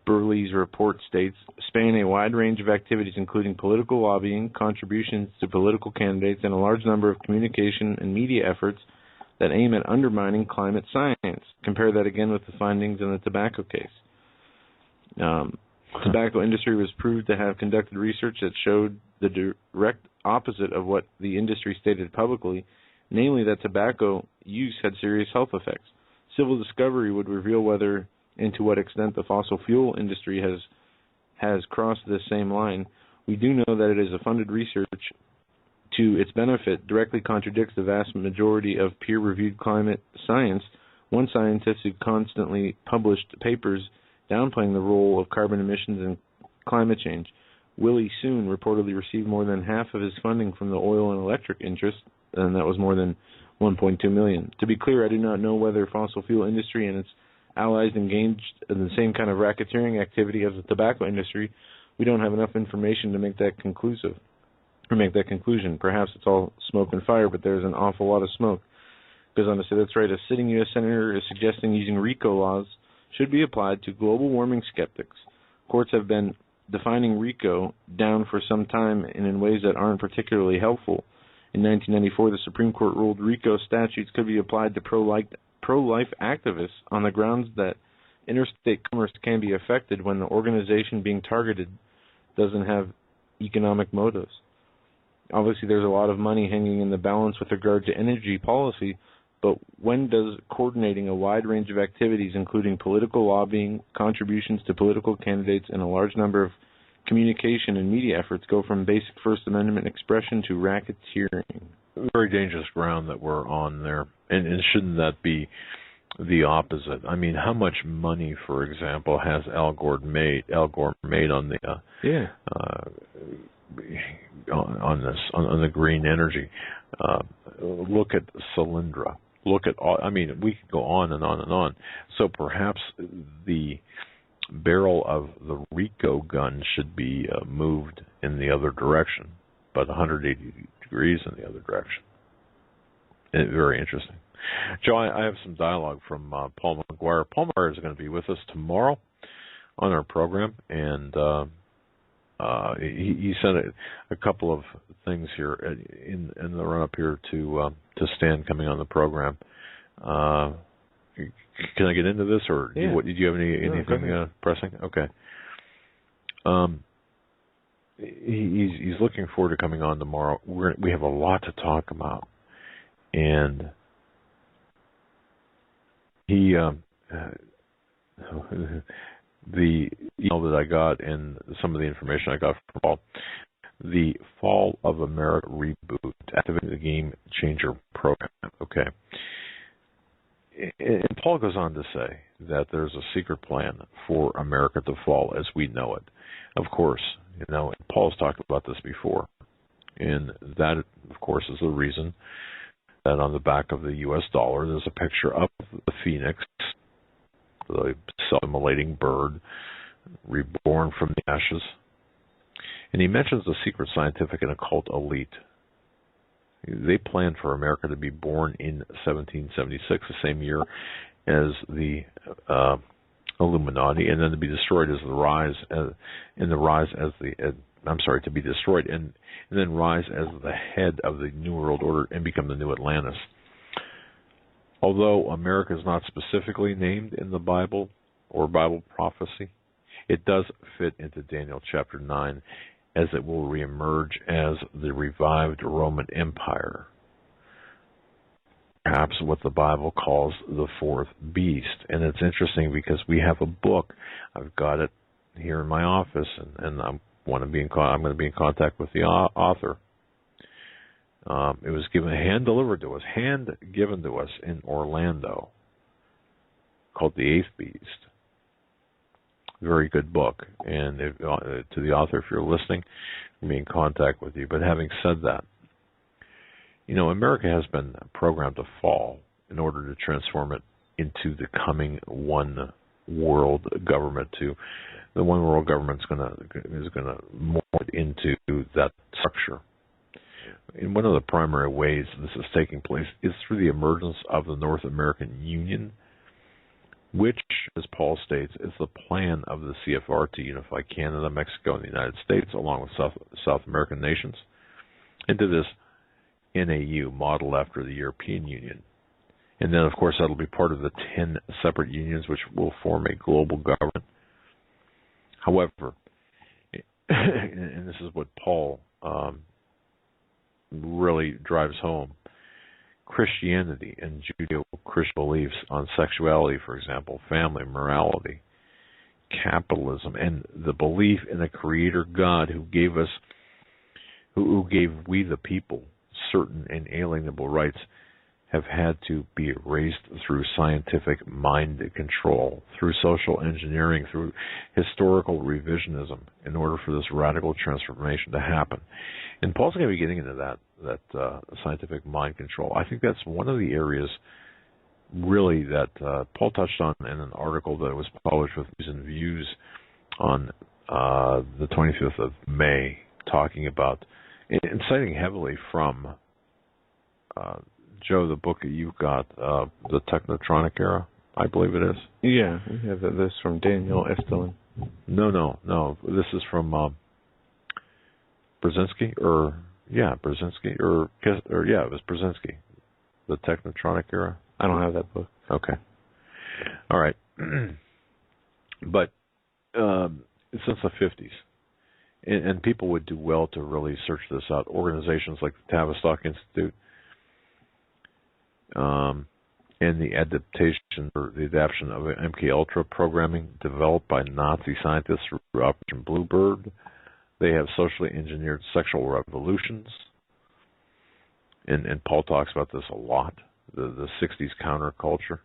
Burley's report states, span a wide range of activities including political lobbying, contributions to political candidates, and a large number of communication and media efforts that aim at undermining climate science. Compare that again with the findings in the tobacco case. Tobacco industry was proved to have conducted research that showed the direct opposite of what the industry stated publicly, namely that tobacco use had serious health effects. Civil discovery would reveal whether and to what extent the fossil fuel industry has crossed this same line. We do know that it is a funded research to its benefit directly contradicts the vast majority of peer-reviewed climate science. One scientist who constantly published papers downplaying the role of carbon emissions in climate change, Willie Soon, reportedly received more than half of his funding from the oil and electric interest, and that was more than $1.2 million. To be clear, I do not know whether fossil fuel industry and its allies engaged in the same kind of racketeering activity as the tobacco industry. We don't have enough information to make that conclusion. Perhaps it's all smoke and fire, but there's an awful lot of smoke. Goes on to say, that's right, a sitting U.S. senator is suggesting using RICO laws should be applied to global warming skeptics. Courts have been defining RICO down for some time and in ways that aren't particularly helpful. In 1994, the Supreme Court ruled RICO statutes could be applied to pro-life activists on the grounds that interstate commerce can be affected when the organization being targeted doesn't have economic motives. Obviously, there's a lot of money hanging in the balance with regard to energy policy, but when does coordinating a wide range of activities, including political lobbying, contributions to political candidates, and a large number of communication and media efforts, go from basic First Amendment expression to racketeering? Very dangerous ground that we're on there. And shouldn't that be the opposite? I mean, how much money, for example, has Al Gore made on the on the green energy? Look at Solyndra. Look at all. I mean, we could go on and on and on. So perhaps the barrel of the RICO gun should be moved in the other direction, but 180 degrees in the other direction. Very interesting. Joe, I have some dialogue from Paul McGuire. Paul McGuire is going to be with us tomorrow on our program, and he sent a couple of things here in the run-up here to Stan coming on the program. Can I get into this, or did you have anything pressing? Okay. He's looking forward to coming on tomorrow. We have a lot to talk about, and he the email that I got and some of the information I got from Paul, the Fall of America reboot, activating the Game Changer program. Okay. And Paul goes on to say that there's a secret plan for America to fall as we know it. Of course, Paul's talked about this before. And that, of course, is the reason that on the back of the U.S. dollar there's a picture of the phoenix, the self-immolating bird, reborn from the ashes. And he mentions the secret scientific and occult elite. They planned for America to be born in 1776, the same year as the Illuminati, and then to be destroyed as to be destroyed and then rise as the head of the New World Order and become the new Atlantis. Although America is not specifically named in the Bible or Bible prophecy, it does fit into Daniel chapter 9, as it will reemerge as the revived Roman Empire. Perhaps what the Bible calls the fourth beast. And it's interesting because we have a book. I've got it here in my office, and I'm going to be in contact with the author. It was hand given to us in Orlando, called The Eighth Beast. Very good book, and to the author, if you're listening, I'll be in contact with you. But having said that, America has been programmed to fall in order to transform it into the coming one world government. The one world government is going to morph into that structure. And one of the primary ways this is taking place is through the emergence of the North American Union, which, as Paul states, is the plan of the CFR to unify Canada, Mexico, and the United States, along with South American nations, into this NAU modeled after the European Union. And then, of course, that'll be part of the 10 separate unions, which will form a global government. However, and this is what Paul really drives home, Christianity and Judeo-Christian beliefs on sexuality, for example, family, morality, capitalism, and the belief in a creator God who gave we the people certain inalienable rights, have had to be erased through scientific mind control, through social engineering, through historical revisionism, in order for this radical transformation to happen. And Paul's going to be getting into that scientific mind control. I think that's one of the areas really that Paul touched on in an article that was published with Views on the 25th of May, talking about, and citing heavily from Joe, the book that you've got, the Technotronic Era, I believe it is. Yeah, we have this from Daniel Estelin. No. This is from Brzezinski, it was Brzezinski, the Technotronic Era. I don't have that book. Okay. All right. But since the 50s, and people would do well to really search this out. Organizations like the Tavistock Institute, and the adaptation of MKUltra programming developed by Nazi scientists through Operation Bluebird. They have socially engineered sexual revolutions, and Paul talks about this a lot. The 60s counterculture,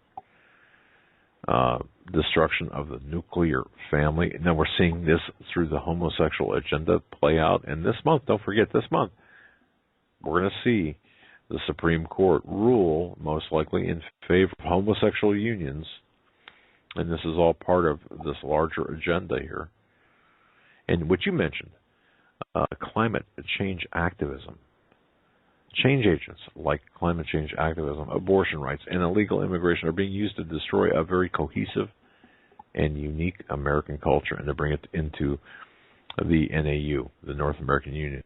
destruction of the nuclear family. Now we're seeing this through the homosexual agenda play out. And this month, don't forget, we're going to see the Supreme Court rule, most likely in favor of homosexual unions. And this is all part of this larger agenda here. And what you mentioned, climate change activism. Change agents like climate change activism, abortion rights, and illegal immigration are being used to destroy a very cohesive and unique American culture and to bring it into the NAU, the North American Union.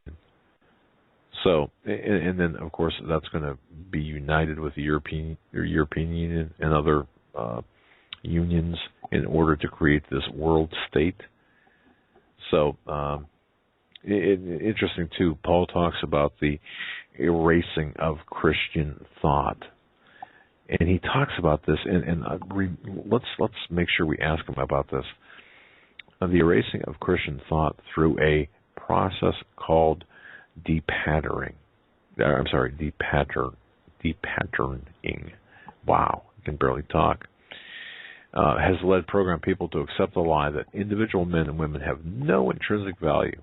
So, and then, of course, that's going to be united with the European Union and other unions in order to create this world state. So, interesting, too, Paul talks about the erasing of Christian thought. And he talks about this, and let's make sure we ask him about this. The erasing of Christian thought through a process called depatterning. Depatterning. Wow, can barely talk, has led program people to accept the lie that individual men and women have no intrinsic value.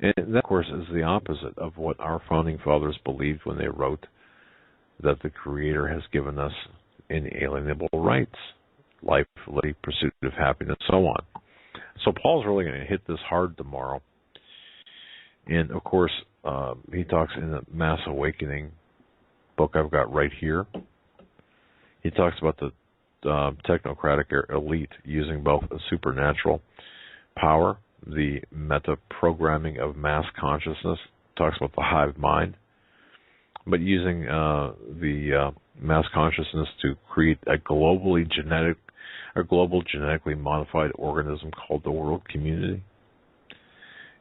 And that, of course, is the opposite of what our founding fathers believed when they wrote that the Creator has given us inalienable rights, life, liberty, pursuit of happiness, so on. So Paul's really going to hit this hard tomorrow. And, of course, he talks in the Mass Awakening book I've got right here. He talks about the technocratic elite using both a supernatural power, the meta-programming of mass consciousness, talks about the hive mind, but using the mass consciousness to create a global genetically modified organism called the world community.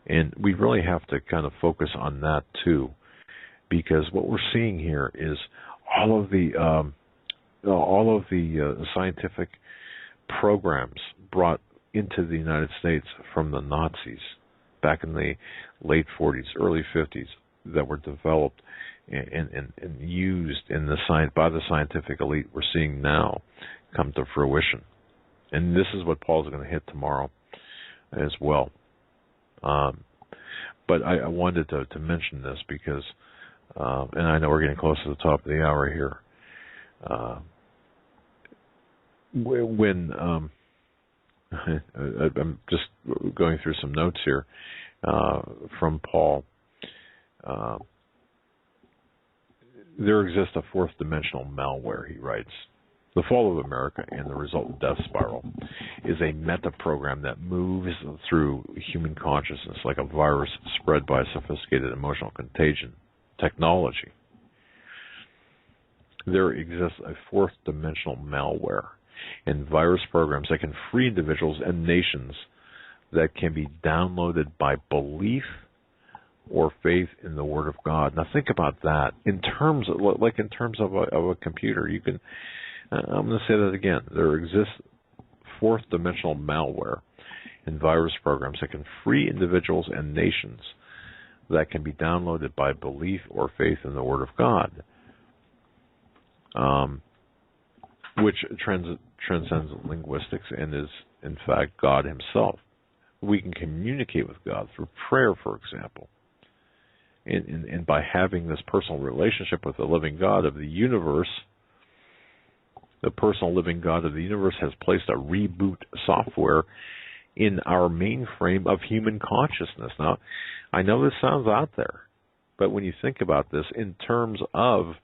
And we really have to kind of focus on that too, because what we're seeing here is all of the scientific programs brought into the United States from the Nazis back in the late 40s, early 50s, that were developed and used by the scientific elite, we're seeing now come to fruition. And this is what Paul's going to hit tomorrow as well. But I wanted to mention this because, and I know we're getting close to the top of the hour here, when I'm just going through some notes here from Paul. There exists a fourth dimensional malware, he writes. The fall of America and the resultant death spiral is a meta-program that moves through human consciousness like a virus spread by sophisticated emotional contagion technology. There exists a fourth dimensional malware and virus programs that can free individuals and nations that can be downloaded by belief or faith in the Word of God. Now think about that in terms of a computer. You can. I'm going to say that again. There exists fourth dimensional malware and virus programs that can free individuals and nations that can be downloaded by belief or faith in the Word of God, which transcends linguistics and is, in fact, God Himself. We can communicate with God through prayer, for example. And by having this personal relationship with the living God of the universe, the personal living God of the universe has placed a reboot software in our mainframe of human consciousness. Now, I know this sounds out there, but when you think about this in terms of,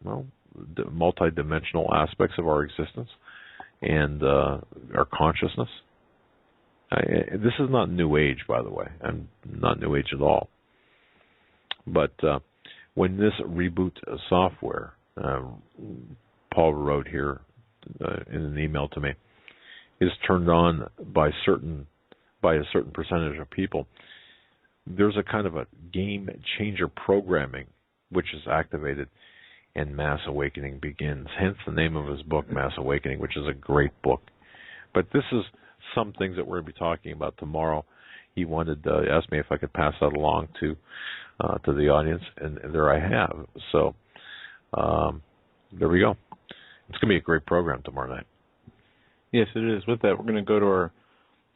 well, the multidimensional aspects of our existence and our consciousness, this is not New Age, by the way. I'm not New Age at all. But when this reboot software, Paul wrote here in an email to me, is turned on by a certain percentage of people, there's a kind of a game changer programming which is activated and Mass Awakening begins. Hence the name of his book, Mass Awakening, which is a great book. But this is some things that we're going to be talking about tomorrow. He wanted to ask me if I could pass that along to the audience, and there I have. So there we go. It's going to be a great program tomorrow night. Yes, it is. With that, we're going to go to our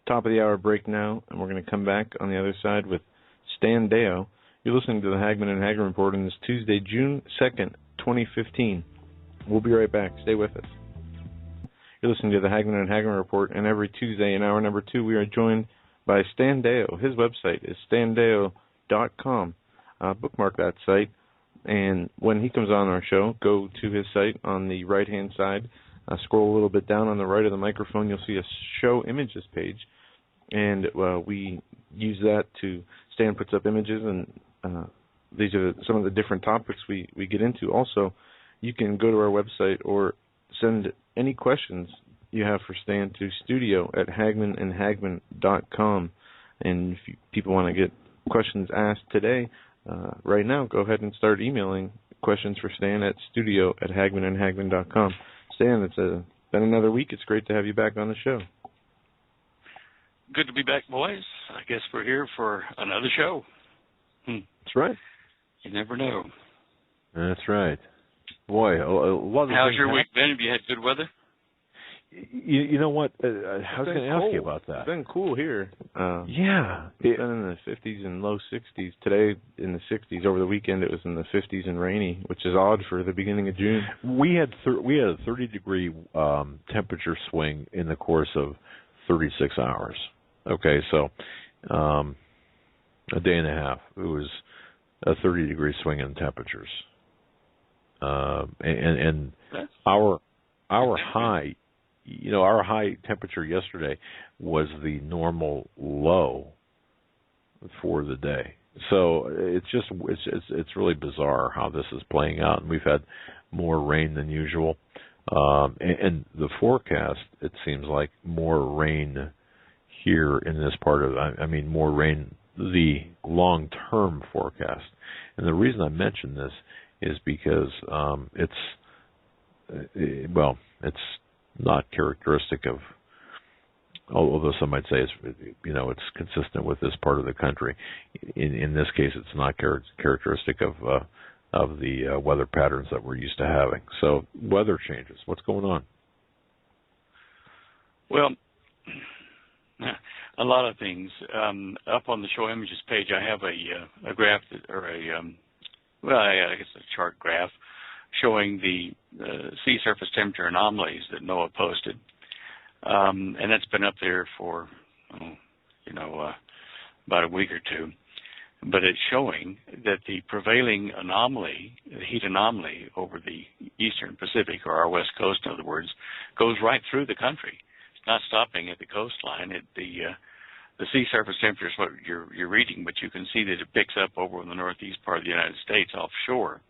top of the hour break now, and we're going to come back on the other side with Stan Deyo. You're listening to the Hagmann and Hagmann Report on this Tuesday, June 2nd, 2015. We'll be right back. Stay with us. You're listening to the Hagmann and Hagmann Report, and every Tuesday in hour number 2, we are joined by Stan Deyo. His website is standeyo.com. Bookmark that site, and when he comes on our show, go to his site on the right-hand side. Scroll a little bit down on the right of the microphone. You'll see a show images page, and we use that to Stan puts up images, and these are some of the different topics we get into. Also, you can go to our website or send any questions you have for Stan to studio@hagmanandhagmann.com. And if people want to get questions asked today, right now, go ahead and start emailing questions for Stan at studio@hagmanandhagmann.com. Stan, it's been another week. It's great to have you back on the show. Good to be back, boys. I guess we're here for another show. That's right. You never know. That's right. Boy, a lot of How's things your week been? Have you had good weather? You know what? I was going to ask you about that. It's been cool here. Yeah. It's been in the 50s and low 60s. Today in the 60s. Over the weekend it was in the 50s and rainy, which is odd for the beginning of June. We had a 30-degree temperature swing in the course of 36 hours. Okay, so a day and a half. It was a 30-degree swing in temperatures. And our high, our high temperature yesterday was the normal low for the day. So it's really bizarre how this is playing out. And we've had more rain than usual. And the forecast, it seems like more rain here in this part of, more rain, the long-term forecast. And the reason I mention this is because it's not characteristic of, although some might say it's consistent with this part of the country. In this case, it's not characteristic of the weather patterns that we're used to having. So weather changes. What's going on? Well, a lot of things. Up on the show images page, I have a graph I guess a chart graph showing the sea surface temperature anomalies that NOAA posted. And that's been up there for, about a week or two. But it's showing that the prevailing anomaly, the heat anomaly over the eastern Pacific, or our west coast, in other words, goes right through the country. It's not stopping at the coastline. The sea surface temperature is what you're reading, but you can see that it picks up over in the northeast part of the United States offshore.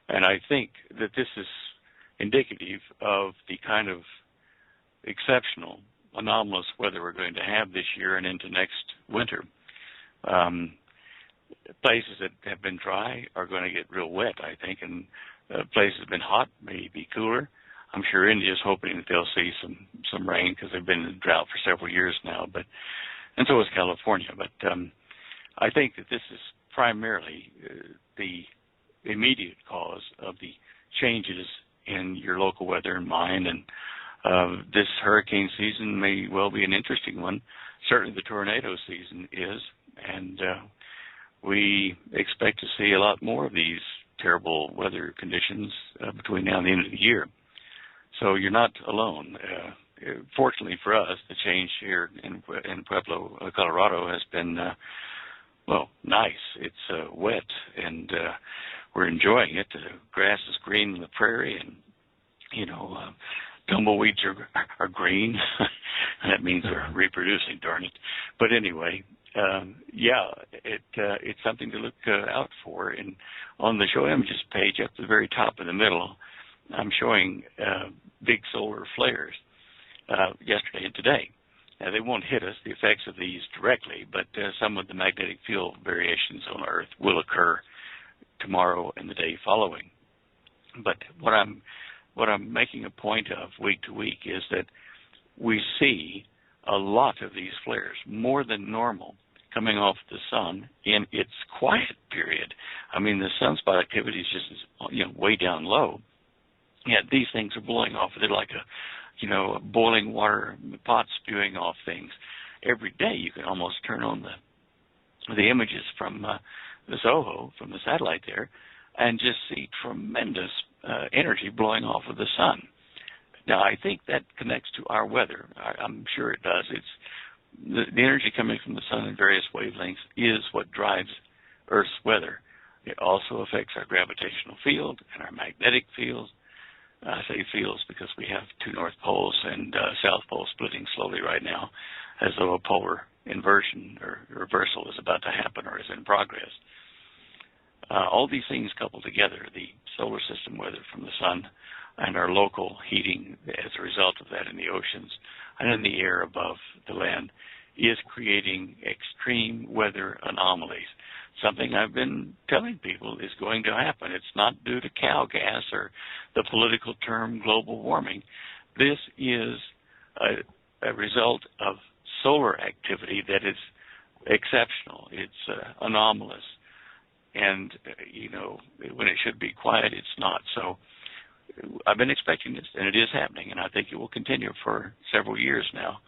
And I think that this is indicative of the kind of exceptional, anomalous weather we're going to have this year and into next winter. Places that have been dry are going to get real wet, I think, and places that have been hot may be cooler. I'm sure India's hoping that they'll see some rain because they've been in drought for several years now, and so is California. But I think that this is primarily the immediate cause of the changes in your local weather and mine, and this hurricane season may well be an interesting one. Certainly the tornado season is, and we expect to see a lot more of these terrible weather conditions between now and the end of the year. So you're not alone. Fortunately for us, the change here in Pueblo, Colorado, has been, nice. It's wet, and we're enjoying it. The grass is green in the prairie, and, tumbleweeds are green. That means they're reproducing, darn it. But anyway, it's something to look out for. And on the show images page, up to the very top in the middle, I'm showing big solar flares yesterday and today. Now, they won't hit us, the effects of these directly, but some of the magnetic field variations on Earth will occur tomorrow and the day following. But what I'm making a point of week to week is that we see a lot of these flares, more than normal, coming off the sun in its quiet period. I mean, the sunspot activity is just way down low. Yet these things are blowing off. They're like a boiling water pot spewing off things. Every day you can almost turn on the images from the Zoho, from the satellite there, and just see tremendous energy blowing off of the sun. Now, I think that connects to our weather. I'm sure it does. It's the energy coming from the sun in various wavelengths is what drives Earth's weather. It also affects our gravitational field and our magnetic fields. I say fields because we have two north poles and south poles splitting slowly right now, as though a polar inversion or reversal is about to happen or is in progress. All these things coupled together, the solar system weather from the sun and our local heating as a result of that in the oceans and in the air above the land, is creating extreme weather anomalies. Something I've been telling people is going to happen. It's not due to cow gas or the political term global warming. This is a result of solar activity that is exceptional. It's anomalous. And, when it should be quiet, it's not. So I've been expecting this, and it is happening, and I think it will continue for several years now,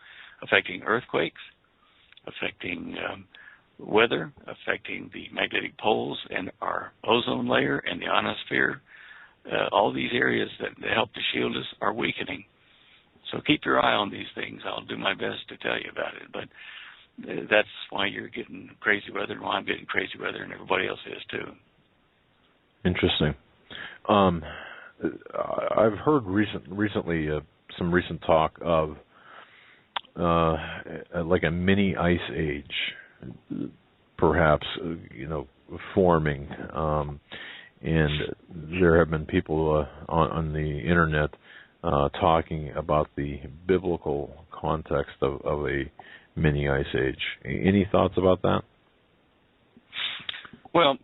affecting earthquakes, affecting weather, affecting the magnetic poles and our ozone layer and the ionosphere. All these areas that help to shield us are weakening. So keep your eye on these things. I'll do my best to tell you about it. But that's why you're getting crazy weather and why I'm getting crazy weather and everybody else is too. Interesting. I've heard recently some recent talk of like a mini ice age, perhaps, forming. And there have been people on the internet talking about the biblical context of a mini ice age. Any thoughts about that? Well,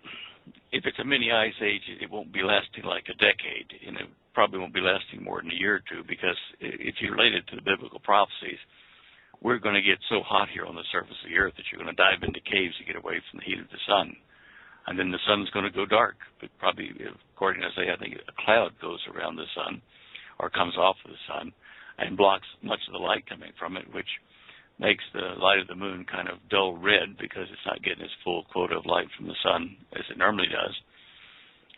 if it's a mini ice age, it won't be lasting like a decade, and it probably won't be lasting more than a year or two, because if you relate it to the biblical prophecies, we're going to get so hot here on the surface of the earth that you're going to dive into caves to get away from the heat of the sun. And then the sun's going to go dark. But probably, according to Isaiah, I think a cloud goes around the sun or comes off of the sun and blocks much of the light coming from it, which makes the light of the moon kind of dull red because it's not getting its full quota of light from the sun as it normally does.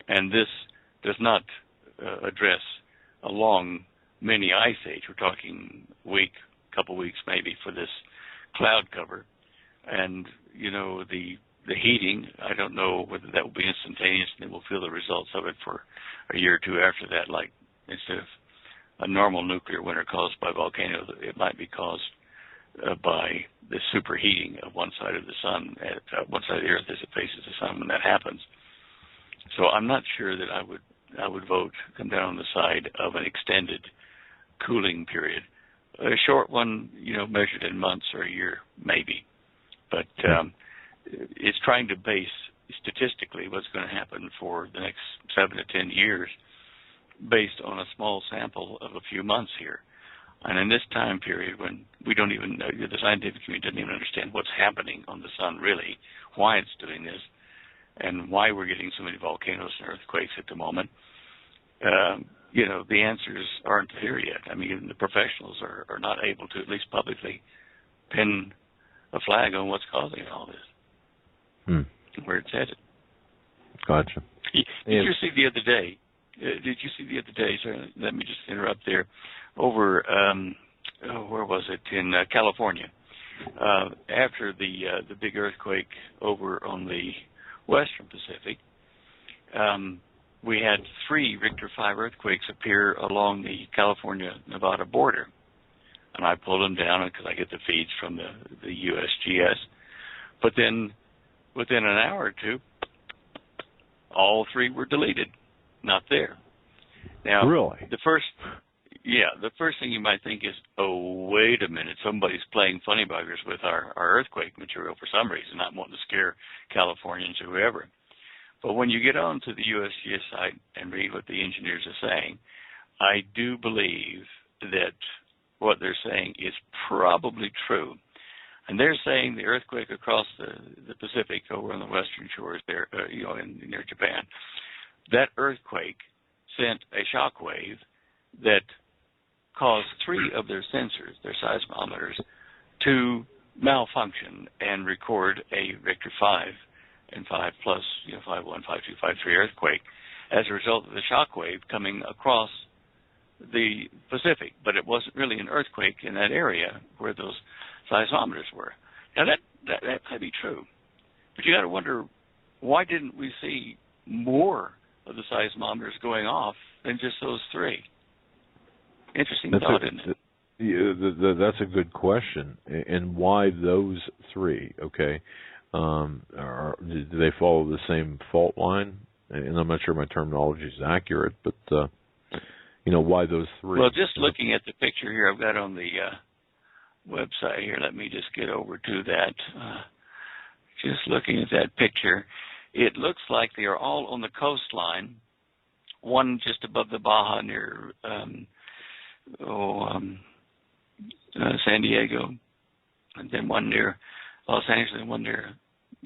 And this does not address a long mini ice age. We're talking couple weeks maybe for this cloud cover. And, the heating, I don't know whether that will be instantaneous and then we'll feel the results of it for a year or two after that. Like instead of a normal nuclear winter caused by volcanoes, it might be caused by the superheating of one side of the sun, at one side of the earth as it faces the sun when that happens. So I'm not sure that I would come down on the side of an extended cooling period. A short one, measured in months or a year, maybe. But it's trying to base statistically what's going to happen for the next 7 to 10 years based on a small sample of a few months here. And in this time period when we don't even, the scientific community doesn't even understand what's happening on the sun really, why it's doing this, and why we're getting so many volcanoes and earthquakes at the moment, the answers aren't there yet. I mean, even the professionals are not able to, at least publicly, pin a flag on what's causing all this, where it's headed. Gotcha. Did you see the other day? Sorry, let me just interrupt there. Over, where was it? In California. After the big earthquake over on the Western Pacific, we had 3 Richter 5 earthquakes appear along the California-Nevada border. And I pulled them down because I get the feeds from the USGS. But then within an hour or two, all 3 were deleted, not there. Now, really? The first thing you might think is, oh, wait a minute, somebody's playing funny buggers with our earthquake material for some reason, not wanting to scare Californians or whoever. But when you get on to the USGS site and read what the engineers are saying, I do believe that what they're saying is probably true. And they're saying the earthquake across the Pacific over on the western shores there, near Japan, that earthquake sent a shock wave that caused 3 of their sensors, their seismometers, to malfunction and record a Richter 5 and 5+, 5.1, 5.2, 5.3 earthquake as a result of the shock wave coming across the Pacific. But it wasn't really an earthquake in that area where those seismometers were. Now, that might be true. But you got to wonder, why didn't we see more of the seismometers going off than just those 3? Interesting thought, isn't it? That's a good question. And why those 3? Okay. Do they follow the same fault line? And I'm not sure my terminology is accurate, but why those 3? Well, just looking at the picture here I've got on the website here, let me just get over to that. Just looking at that picture, it looks like they are all on the coastline. One just above the Baja near San Diego, and then one near Los Angeles, and one near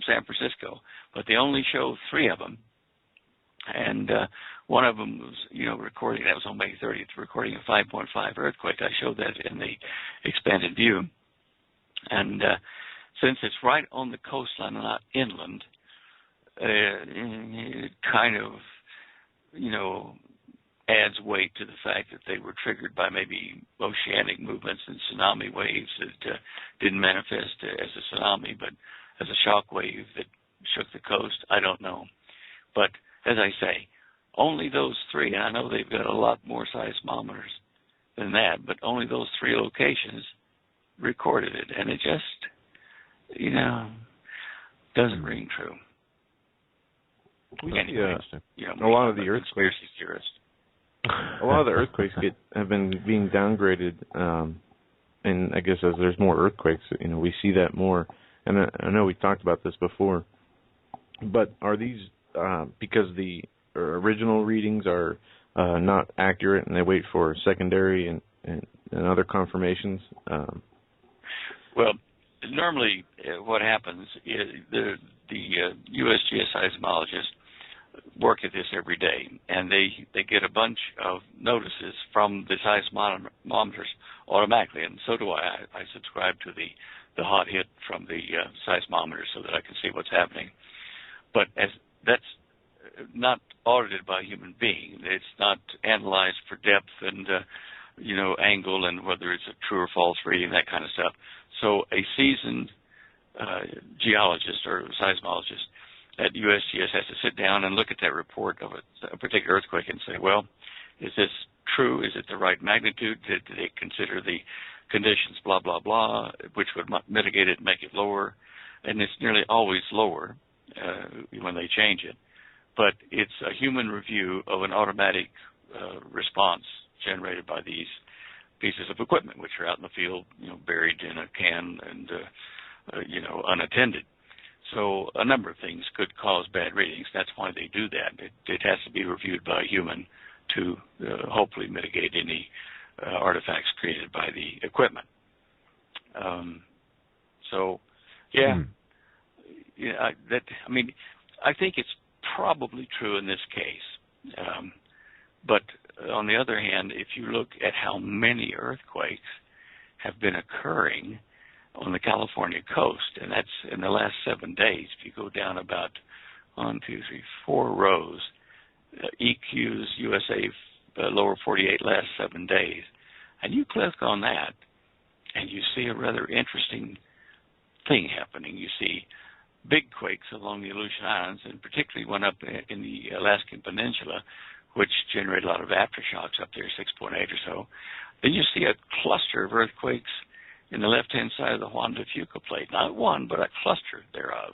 San Francisco. But they only show 3 of them. And one of them was, recording, that was on May 30th, recording a 5.5 earthquake. I showed that in the expanded view. And since it's right on the coastline and not inland, it kind of, adds weight to the fact that they were triggered by maybe oceanic movements and tsunami waves that didn't manifest as a tsunami, but as a shock wave that shook the coast. I don't know. But as I say, only those three, and I know they've got a lot more seismometers than that, but only those three locations recorded it. And it just, doesn't ring true. Anyway, a lot of the earthquakes, theorists. A lot of the earthquakes have been being downgraded, and I guess as there's more earthquakes, we see that more. And I know we talked about this before, but are these because the original readings are not accurate, and they wait for secondary and other confirmations? Well, normally what happens is the USGS seismologists work at this every day, and they get a bunch of notices from the seismometers automatically, and so do I. I subscribe to the hot hit from the seismometer so that I can see what's happening. But as that's not audited by a human being, it's not analyzed for depth and angle and whether it's a true or false reading, that kind of stuff. So a seasoned geologist or seismologist at USGS has to sit down and look at that report of a particular earthquake and say, well, is this true? Is it the right magnitude? Did they consider the conditions, blah, blah, blah, which would mitigate it and make it lower? And it's nearly always lower when they change it. But it's a human review of an automatic response generated by these pieces of equipment, which are out in the field, buried in a can and, unattended. So a number of things could cause bad readings. That's why they do that. It has to be reviewed by a human to hopefully mitigate any artifacts created by the equipment. I think it's probably true in this case. But on the other hand, if you look at how many earthquakes have been occurring on the California coast, and that's in the last 7 days, if you go down about 4 rows, EQs, USA, lower 48 last 7 days, and you click on that, and you see a rather interesting thing happening. You see big quakes along the Aleutian Islands, and particularly one up in the Alaskan Peninsula, which generate a lot of aftershocks up there, 6.8 or so. Then you see a cluster of earthquakes in the left-hand side of the Juan de Fuca plate. Not one, but a cluster thereof.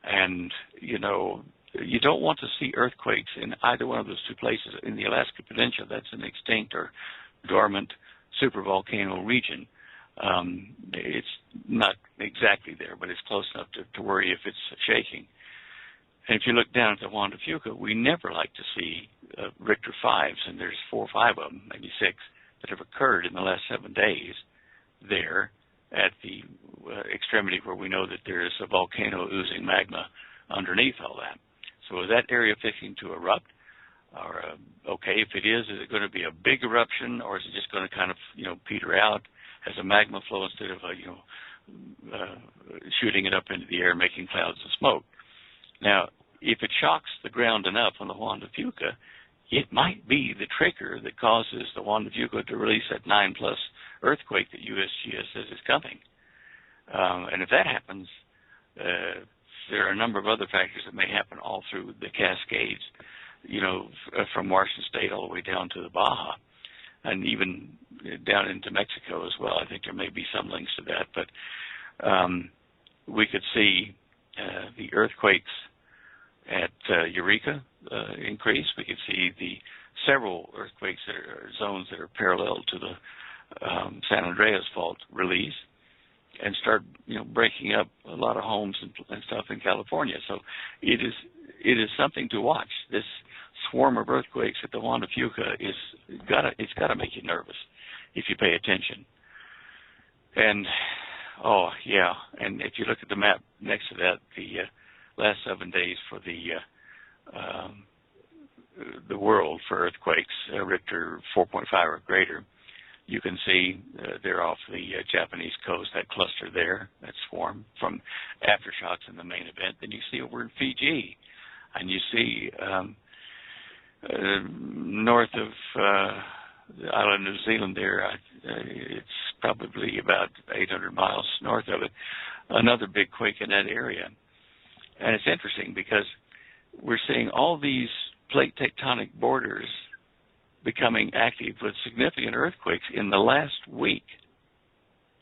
And, you don't want to see earthquakes in either one of those two places. In the Alaskan Peninsula, that's an extinct or dormant supervolcano region. It's not exactly there, but it's close enough to worry if it's shaking. And if you look down at the Juan de Fuca, we never like to see Richter 5s, and there's 4 or 5 of them, maybe 6, that have occurred in the last 7 days there at the extremity where we know that there is a volcano oozing magma underneath all that. So is that area fixing to erupt? Or, if it is it going to be a big eruption, or is it just going to kind of, peter out as a magma flow instead of, shooting it up into the air, making clouds of smoke? Now, if it shocks the ground enough on the Juan de Fuca, it might be the trigger that causes the Juan de Fuca to release that 9+ earthquake that USGS says is coming. And if that happens, there are a number of other factors that may happen all through the Cascades, from Washington State all the way down to the Baja, and even down into Mexico as well. I think there may be some links to that. But we could see the earthquakes at Eureka increase. We could see the several earthquakes that are zones that are parallel to the San Andreas fault release and start, breaking up a lot of homes and stuff in California. So it is something to watch. This swarm of earthquakes at the Juan de Fuca it's got to make you nervous if you pay attention. And and if you look at the map next to that, the last 7 days for the the world for earthquakes, Richter 4.5 or greater. You can see they're off the Japanese coast, that cluster there, that swarm from aftershocks in the main event. Then you see over in Fiji, and you see north of the island of New Zealand there, it's probably about 800 miles north of it, another big quake in that area. And it's interesting because we're seeing all these plate tectonic borders becoming active with significant earthquakes in the last week.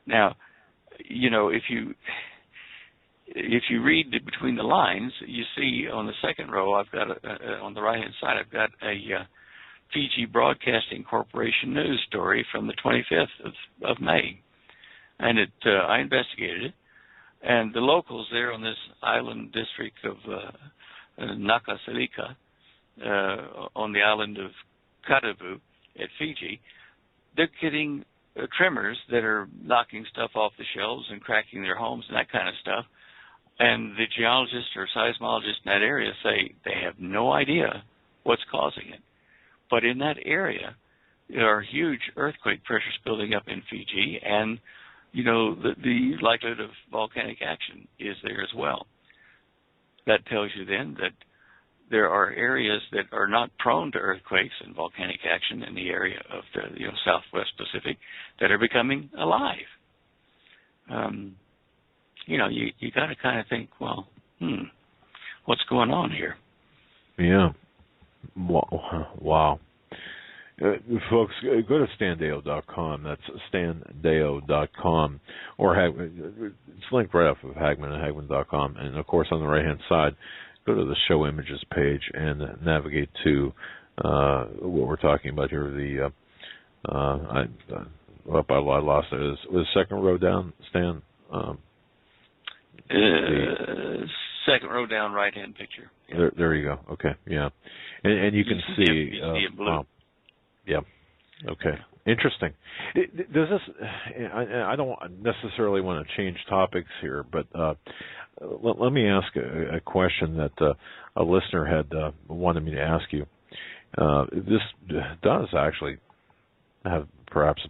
Now, if you read between the lines, you see on the second row, I've got on the right-hand side, I've got a Fiji Broadcasting Corporation news story from the 25th of May, and I investigated it, and the locals there on this island district of Nakasalika, on the island of Kadavu at Fiji, they're getting tremors that are knocking stuff off the shelves and cracking their homes and that kind of stuff. And the geologists or seismologists in that area say they have no idea what's causing it. But in that area, there are huge earthquake pressures building up in Fiji, and, the likelihood of volcanic action is there as well. That tells you then that there are areas that are not prone to earthquakes and volcanic action in the area of the Southwest Pacific that are becoming alive. You got to kind of think, well, what's going on here? Yeah. Wow. Folks, go to standeyo.com. That's standeyo.com. Or it's linked right off of Hagmann and Hagmann.com. And, of course, on the right-hand side, go to the show images page and navigate to what we're talking about here. I lost it. Was the second row down, Stan? Second row down, right-hand picture. Yeah. There you go. Okay, yeah. And you can see. You see it blue. Yeah. Okay. Interesting. Does this? I don't necessarily want to change topics here, but let me ask a question that a listener had wanted me to ask you. This does actually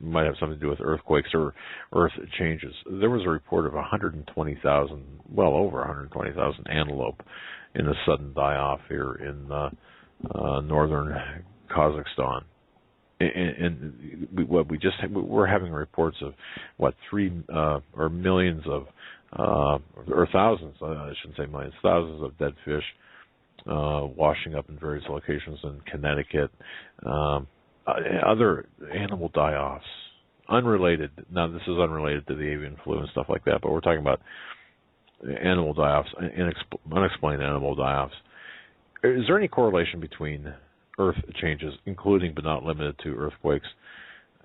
might have something to do with earthquakes or earth changes. There was a report of well over 120,000 antelope in a sudden die-off here in northern Kazakhstan. And we're having reports of or millions of or thousands, I shouldn't say millions, thousands of dead fish washing up in various locations in Connecticut. Other animal die-offs, unrelated. Now, this is unrelated to the avian flu and stuff like that, but we're talking about animal die-offs, unexplained animal die-offs. Is there any correlation between earth changes, including but not limited to earthquakes,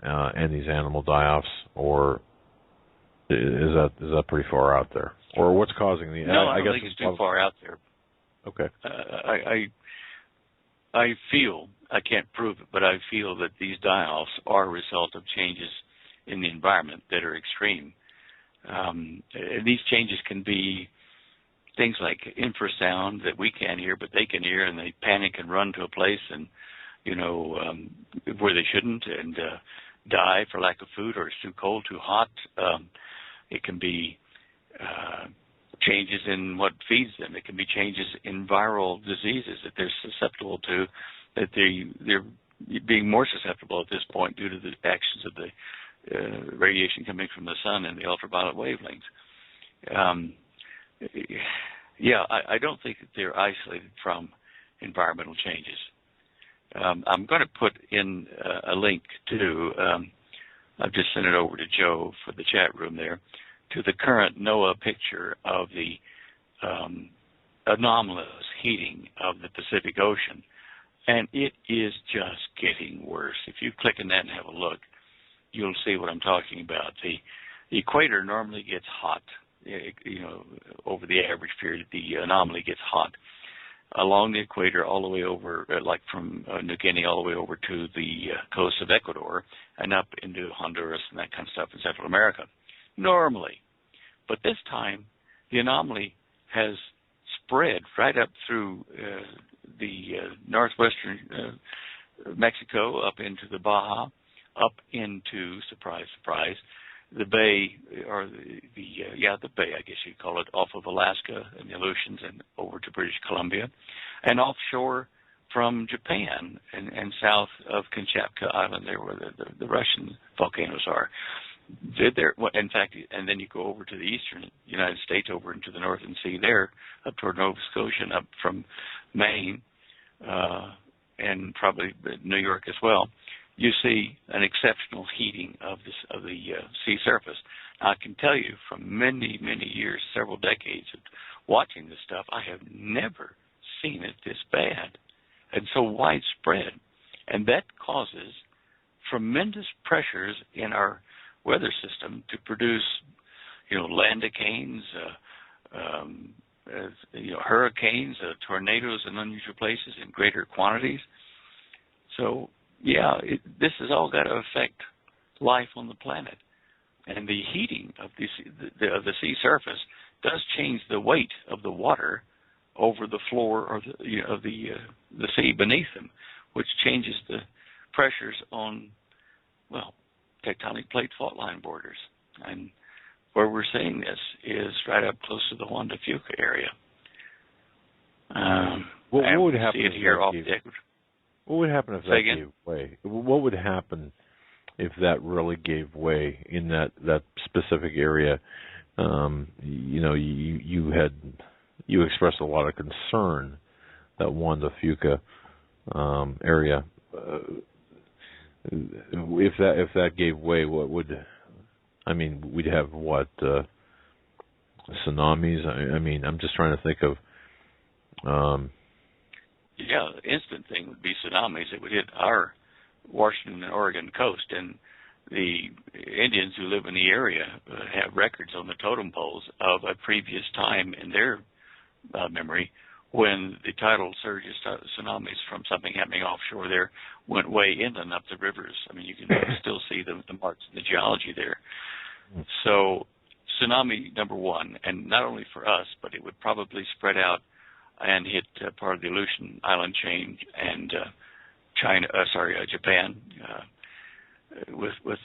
and these animal die-offs, or is that pretty far out there? Or what's causing the? No, I don't think it's too far out there. Okay. I feel, I can't prove it, but I feel that these die-offs are a result of changes in the environment that are extreme. These changes can be things like infrasound that we can't hear, but they can hear, and they panic and run to a place and, where they shouldn't, and die for lack of food, or it's too cold, too hot. It can be changes in what feeds them. It can be changes in viral diseases that they're susceptible to, that they're being more susceptible at this point due to the actions of the radiation coming from the sun and the ultraviolet wavelengths. I don't think that they're isolated from environmental changes. I'm going to put in a link to, I've just sent it over to Joe for the chat room there, to the current NOAA picture of the anomalous heating of the Pacific Ocean. And it is just getting worse. If you click on that and have a look, you'll see what I'm talking about. The equator normally gets hot, over the average period. The anomaly gets hot along the equator all the way over, like from New Guinea all the way over to the coast of Ecuador and up into Honduras and that kind of stuff in Central America, normally. But this time, the anomaly has spread right up through the northwestern Mexico up into the Baja, up into, surprise, surprise, the bay, or the bay, I guess you'd call it, off of Alaska and the Aleutians and over to British Columbia, and offshore from Japan and south of Kamchatka Island, there where the Russian volcanoes are. In fact, and then you go over to the eastern United States, over into the Northern Sea there, up toward Nova Scotia and up from Maine, and probably New York as well. You see an exceptional heating of the sea surface. Now, I can tell you from many, many years, several decades of watching this stuff, I have never seen it this bad and so widespread. And that causes tremendous pressures in our weather system to produce, landicanes, hurricanes, tornadoes in unusual places in greater quantities. So, this has all got to affect life on the planet. And the heating of the sea surface does change the weight of the water over the floor or of the sea beneath them, which changes the pressures on, tectonic plate fault line borders. And where we're seeing this is right up close to the Juan de Fuca area. What would happen if here off the Ecuador? What would happen if that gave way? What would happen if that really gave way in that specific area? You expressed a lot of concern that Juan de Fuca area. If that gave way, what would? We'd have what? Tsunamis. I'm just trying to think of. The instant thing would be tsunamis. It would hit our Washington and Oregon coast, and the Indians who live in the area have records on the totem poles of a previous time in their memory when the tidal surges, tsunamis from something happening offshore there went way inland up the rivers. You can still see the marks in the geology there. So tsunami number one, and not only for us, but it would probably spread out and hit part of the Aleutian island chain and Japan with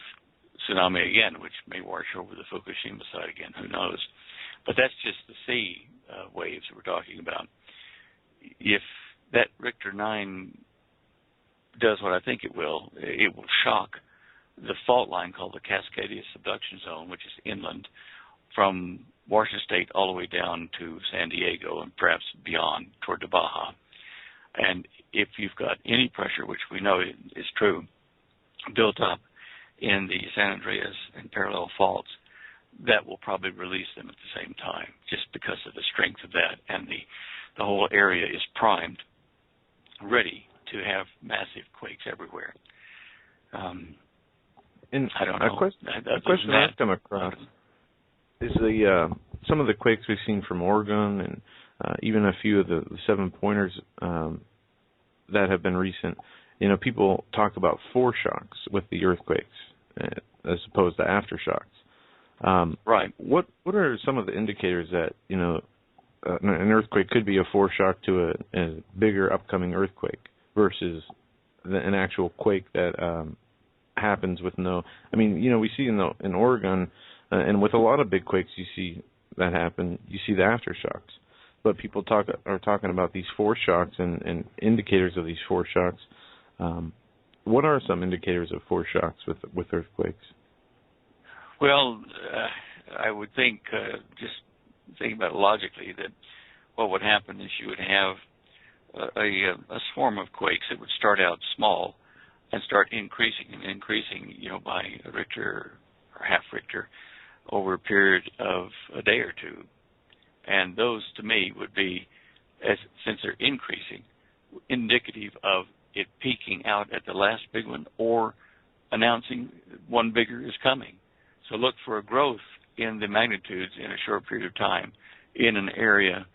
tsunami again, which may wash over the Fukushima side again. Who knows? But that's just the sea waves that we're talking about. If that Richter 9 does what I think it will shock the fault line called the Cascadia subduction zone, which is inland from Washington State all the way down to San Diego and perhaps beyond toward the Baja. And if you've got any pressure, which we know is true, built up in the San Andreas and parallel faults, that will probably release them at the same time, just because of the strength of that. And the whole area is primed, ready to have massive quakes everywhere. And I don't know. A question I've come across is some of the quakes we've seen from Oregon and even a few of the 7-pointers that have been recent. People talk about foreshocks with the earthquakes as opposed to aftershocks. Right. What are some of the indicators that an earthquake could be a foreshock to a bigger upcoming earthquake versus an actual quake that happens with no? We see in Oregon and with a lot of big quakes, you see that happen. You see the aftershocks, but people are talking about these foreshocks and indicators of these foreshocks. What are some indicators of foreshocks with earthquakes? Well, I would think, just thinking about it logically, that what would happen is you would have a swarm of quakes that would start out small and start increasing and increasing, by a Richter or half Richter over a period of a day or two. And those, to me, would be, since they're increasing, indicative of it peaking out at the last big one or announcing one bigger is coming. So look for a growth in the magnitudes in a short period of time in an area,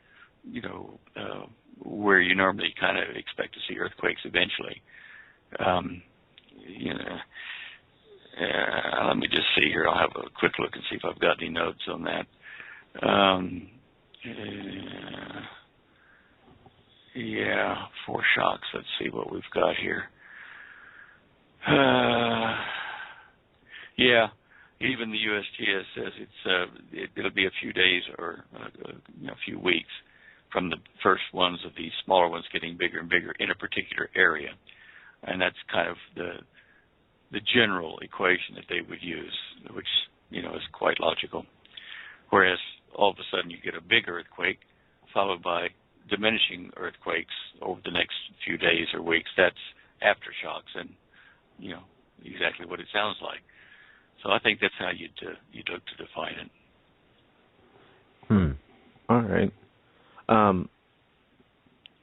where you normally kind of expect to see earthquakes eventually. Let me just see here. I'll have a quick look and see if I've got any notes on that. Yeah, foreshocks. Let's see what we've got here. Yeah, even the USGS says it'll be a few days or a few weeks from the first ones of these smaller ones getting bigger and bigger in a particular area, and that's kind of the general equation that they would use, which is quite logical. Whereas all of a sudden you get a big earthquake followed by diminishing earthquakes over the next few days or weeks. That's aftershocks, and exactly what it sounds like. So I think that's how you'd look to define it. All right.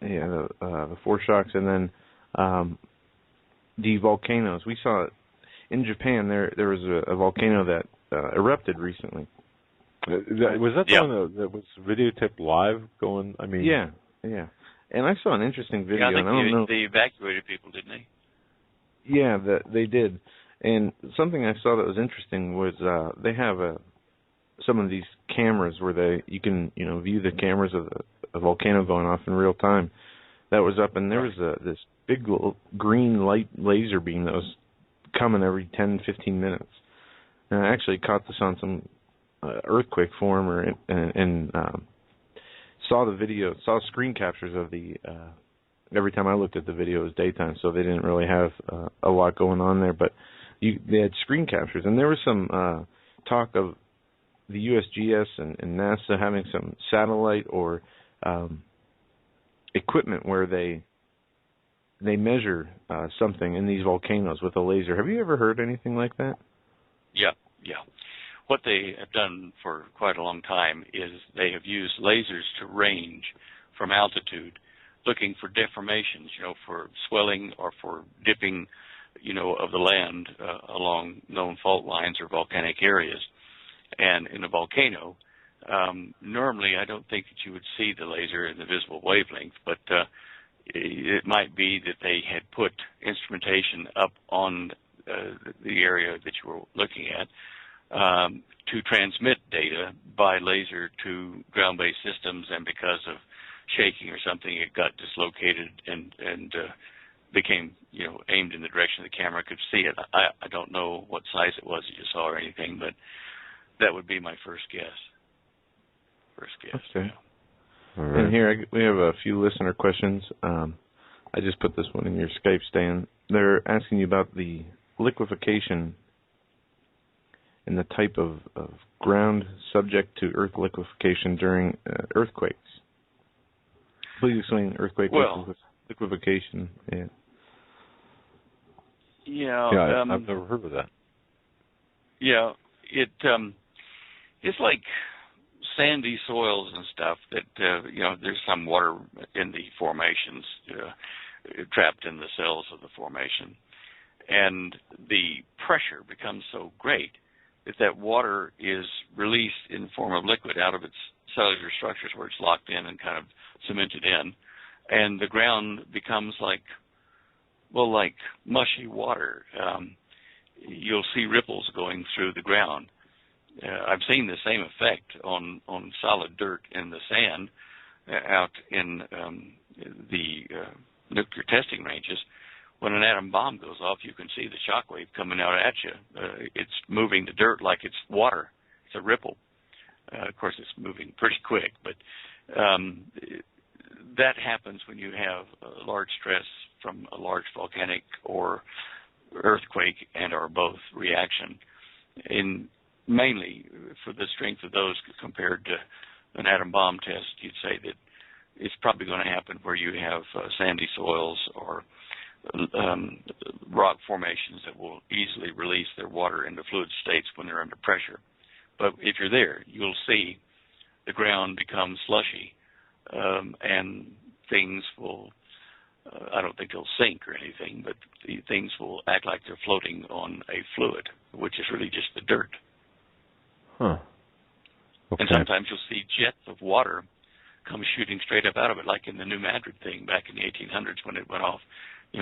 The foreshocks, and then the volcanoes. We saw it in Japan. There was a volcano that erupted recently. Was that the one that was videotaped live going? I mean, yeah. And I saw an interesting video. Yeah, I think and I don't know. they evacuated people, didn't they? Yeah, they did. And something I saw that was interesting was they have some of these cameras where you can view the cameras of a volcano going off in real time. That was up, and there was this big green light laser beam that was coming every 10, 15 minutes. And I actually caught this on some earthquake forum and saw the video, saw screen captures of the. Every time I looked at the video, it was daytime, so they didn't really have a lot going on there. But they had screen captures, and there was some talk of the USGS and NASA having some satellite or equipment where they measure something in these volcanoes with a laser. Have you ever heard anything like that? Yeah. What they have done for quite a long time is they have used lasers to range from altitude, looking for deformations, for swelling or for dipping, of the land along known fault lines or volcanic areas. And in a volcano, normally I don't think that you would see the laser in the visible wavelength, but it might be that they had put instrumentation up on the area that you were looking at to transmit data by laser to ground-based systems, and because of shaking or something, it got dislocated and became, aimed in the direction the camera could see it. I don't know what size it was that you saw or anything, but that would be my first guess. Okay. Yeah. Right. And here we have a few listener questions. I just put this one in your Skype, Stan. They're asking you about the liquefaction and the type of ground subject to earth liquefaction during earthquakes. Please explain earthquake liquefaction. Yeah, I've never heard of that. Yeah, it's like sandy soils and stuff that there's some water in the formations trapped in the cells of the formation, and the pressure becomes so great that water is released in the form of liquid out of its cellular structures where it's locked in and kind of cemented in, and the ground becomes like mushy water. You'll see ripples going through the ground. I've seen the same effect on solid dirt in the sand out in the nuclear testing ranges. When an atom bomb goes off, you can see the shock wave coming out at you. It's moving the dirt like it's water. It's a ripple. Of course, it's moving pretty quick, but that happens when you have a large stress from a large volcanic or earthquake and or both reaction. Mainly for the strength of those compared to an atom bomb test, you'd say that it's probably going to happen where you have sandy soils or rock formations that will easily release their water into fluid states when they're under pressure. But if you're there, you'll see the ground become slushy, and things will, I don't think they'll sink or anything, but things will act like they're floating on a fluid, which is really just the dirt. Huh. Okay. And sometimes you'll see jets of water come shooting straight up out of it, like in the New Madrid thing back in the 1800s when it went off, the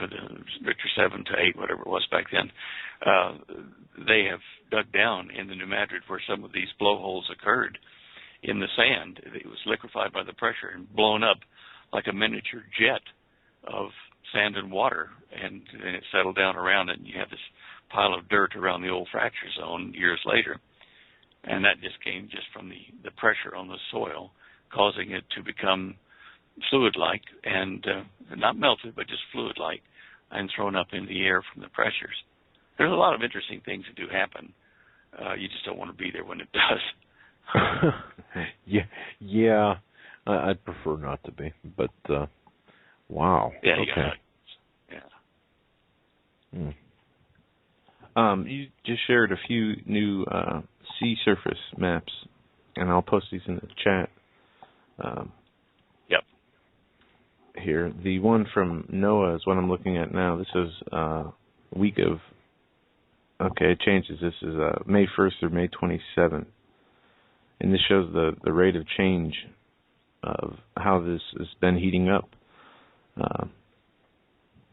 Richter 7 to 8, whatever it was back then. They have dug down in the New Madrid where some of these blowholes occurred in the sand. It was liquefied by the pressure and blown up like a miniature jet of sand and water, and then it settled down around it, and you have this pile of dirt around the old fracture zone years later. And that just came just from the pressure on the soil, causing it to become fluid-like and not melted, but just fluid-like and thrown up in the air from the pressures. There's a lot of interesting things that do happen. You just don't want to be there when it does. Yeah. I'd prefer not to be, but wow. Yeah. Okay. You just shared a few new sea surface maps, and I'll post these in the chat. Yep. Here, the one from NOAA is what I'm looking at now. This is week of. Okay, it changes. This is May 1st through May 27th, and this shows the rate of change of how this has been heating up.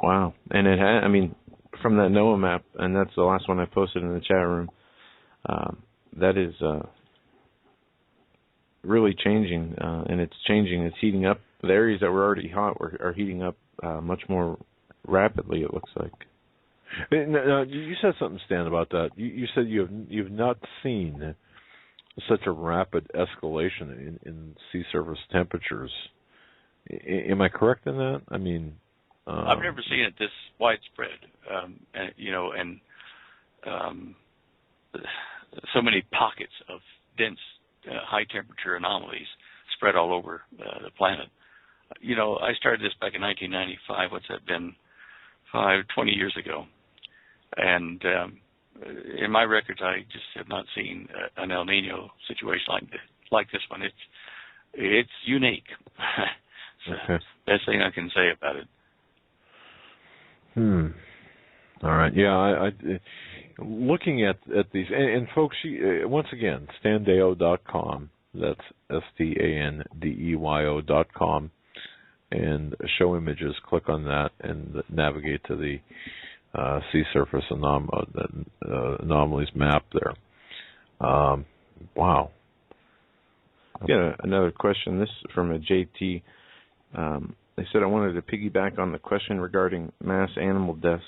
Wow, and it had. I mean, from that NOAA map, and that's the last one I posted in the chat room. That is really changing, and it's changing. It's heating up. The areas that were already hot are heating up much more rapidly, it looks like. Now, you said something, Stan, about that. You said you've not seen such a rapid escalation in sea surface temperatures. Am I correct in that? I mean, I've never seen it this widespread, and so many pockets of dense, high temperature anomalies spread all over the planet. I started this back in 1995. What's that been? 20 years ago. And in my records, I just have not seen an El Nino situation like this one. It's unique. Okay. Best thing I can say about it. All right. Yeah. I looking at these, and folks, once again, standeyo.com. That's STANDEYO.com, and show images. Click on that and navigate to the sea surface anomalies map there. Wow. Yeah, another question. This is from a JT. They said, I wanted to piggyback on the question regarding mass animal deaths.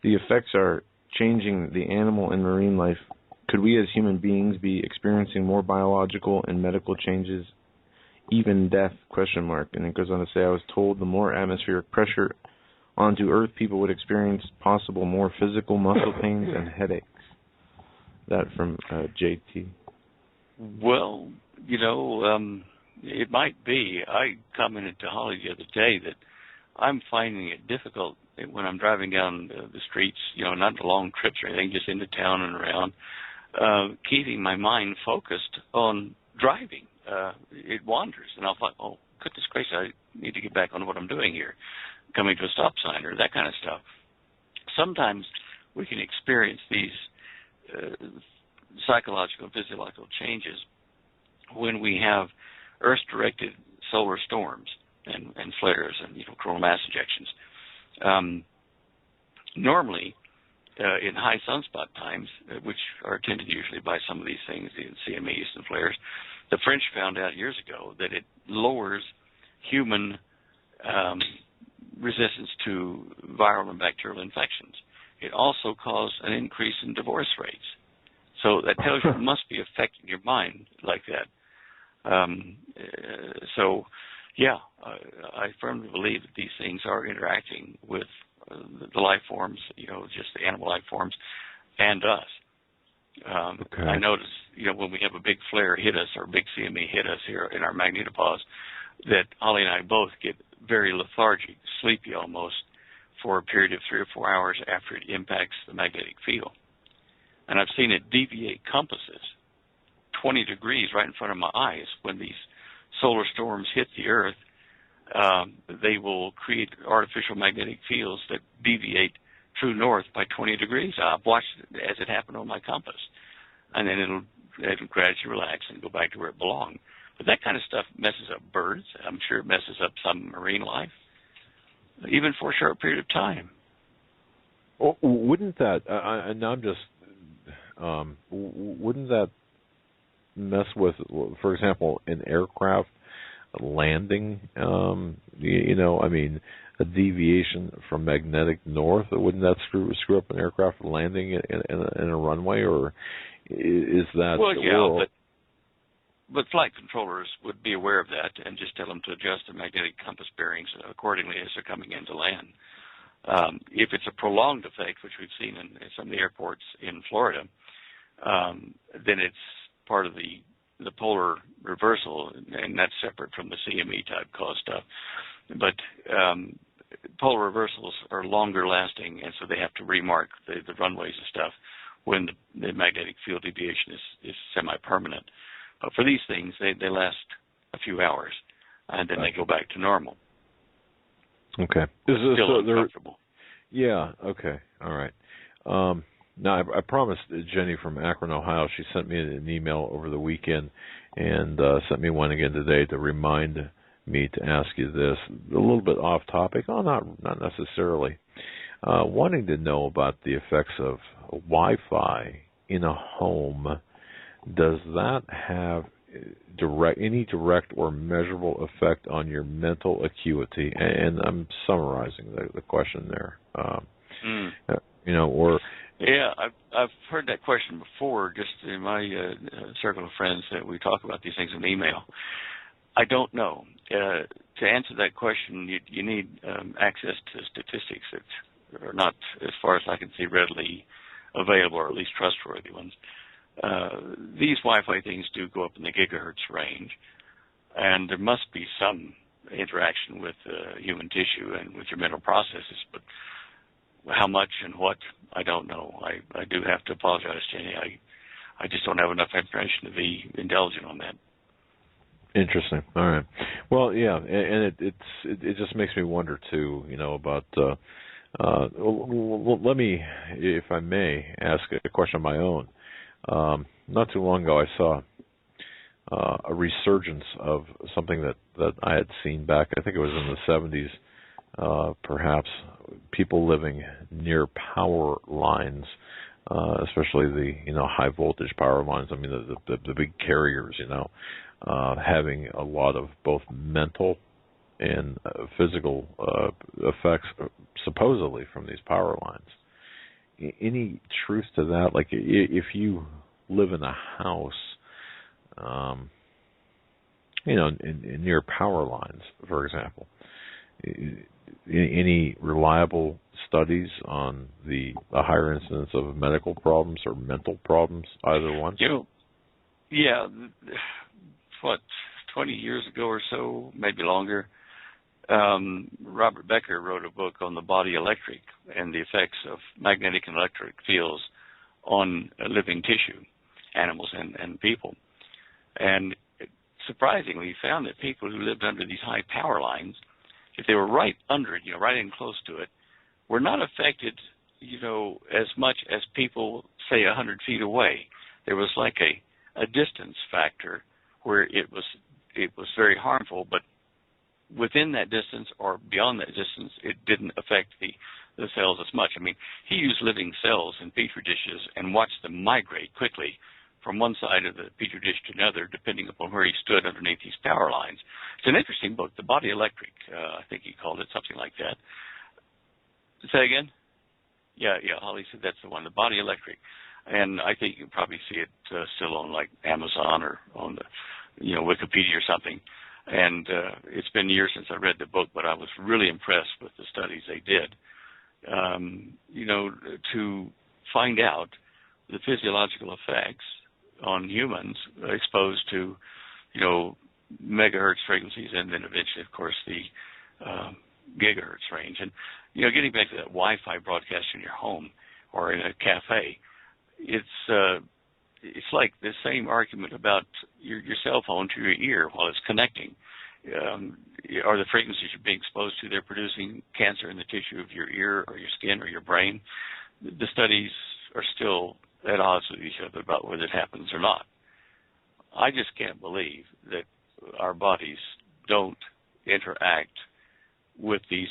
The effects are changing the animal and marine life. Could we as human beings be experiencing more biological and medical changes, even death, ? And it goes on to say, I was told the more atmospheric pressure onto Earth, people would experience possible more physical muscle pains and headaches. That from JT. Well, it might be. I commented to Holly the other day that I'm finding it difficult when I'm driving down the streets, not long trips or anything, just into town and around, keeping my mind focused on driving. It wanders, and I'll think, oh, goodness gracious, I need to get back on what I'm doing here, coming to a stop sign or that kind of stuff. Sometimes we can experience these psychological and physiological changes when we have Earth-directed solar storms and flares and coronal mass ejections. Normally, in high sunspot times, which are attended usually by some of these things, the CMEs and flares, the French found out years ago that it lowers human resistance to viral and bacterial infections. It also caused an increase in divorce rates. So that tells you it must be affecting your mind like that. I firmly believe that these things are interacting with the life forms, just the animal life forms, and us. Okay. I notice, when we have a big flare hit us or a big CME hit us here in our magnetopause, that Holly and I both get very lethargic, sleepy almost, for a period of 3 or 4 hours after it impacts the magnetic field. And I've seen it deviate compasses 20 degrees right in front of my eyes. When these solar storms hit the Earth, they will create artificial magnetic fields that deviate true north by 20 degrees. I've watched it as it happened on my compass. And then it'll gradually relax and go back to where it belonged. But that kind of stuff messes up birds. I'm sure it messes up some marine life, even for a short period of time. Well, wouldn't that, wouldn't that mess with, for example, an aircraft? landing? I mean, a deviation from magnetic north, wouldn't that screw up an aircraft landing in a runway, or is that? Well, yeah, but flight controllers would be aware of that and just tell them to adjust the magnetic compass bearings accordingly as they're coming in to land. If it's a prolonged effect, which we've seen in some of the airports in Florida, then it's part of the polar reversal, and that's separate from the CME type cause stuff. But polar reversals are longer lasting, and so they have to remark the runways and stuff when the magnetic field deviation is semi-permanent. But for these things, they last a few hours, and then they go back to normal. Okay. Still uncomfortable. Yeah, okay. All right. Now, I promised Jenny from Akron, Ohio, she sent me an email over the weekend and sent me one again today to remind me to ask you this. A little bit off topic. Oh, not necessarily. Wanting to know about the effects of Wi-Fi in a home. Does that have any direct or measurable effect on your mental acuity? And I'm summarizing the question there. Yeah, I've heard that question before, just in my circle of friends that we talk about these things in email. I don't know. To answer that question, you need access to statistics that are not, as far as I can see, readily available, or at least trustworthy ones. These Wi-Fi things do go up in the gigahertz range, and there must be some interaction with human tissue and with your mental processes, but how much and what, I don't know. I do have to apologize, Jenny. I just don't have enough information to be intelligent on that. Interesting. All right. Well, yeah, and it just makes me wonder too, about. Let me, if I may, ask a question of my own. Not too long ago, I saw a resurgence of something that I had seen back. I think it was in the 70s, perhaps. People living near power lines, especially the high voltage power lines. I mean the big carriers. Having a lot of both mental and physical effects, supposedly from these power lines. Any truth to that? Like if you live in a house, near power lines, for example, any reliable studies on the higher incidence of medical problems or mental problems, either one? Yeah, 20 years ago or so, maybe longer, Robert Becker wrote a book on the body electric and the effects of magnetic and electric fields on living tissue, animals and people. And surprisingly, he found that people who lived under these high power lines, if they were right under it, right in close to it, were not affected, as much as people, say, 100 feet away. There was like a distance factor where it was very harmful, but within that distance or beyond that distance, it didn't affect the cells as much. I mean, he used living cells in petri dishes and watched them migrate quickly from one side of the petri dish to another, depending upon where he stood underneath these power lines. It's an interesting book, The Body Electric. I think he called it something like that. Say again? Yeah, Holly said that's the one, The Body Electric. And I think you can probably see it still on like Amazon or on the, Wikipedia or something. And it's been years since I read the book, but I was really impressed with the studies they did. To find out the physiological effects on humans exposed to, megahertz frequencies, and then eventually, of course, the gigahertz range. And, getting back to that Wi-Fi broadcast in your home or in a cafe, it's like the same argument about your cell phone to your ear while it's connecting. Are the frequencies you're being exposed to, they're producing cancer in the tissue of your ear or your skin or your brain? The studies are still at odds with each other about whether it happens or not. I just can't believe that our bodies don't interact with these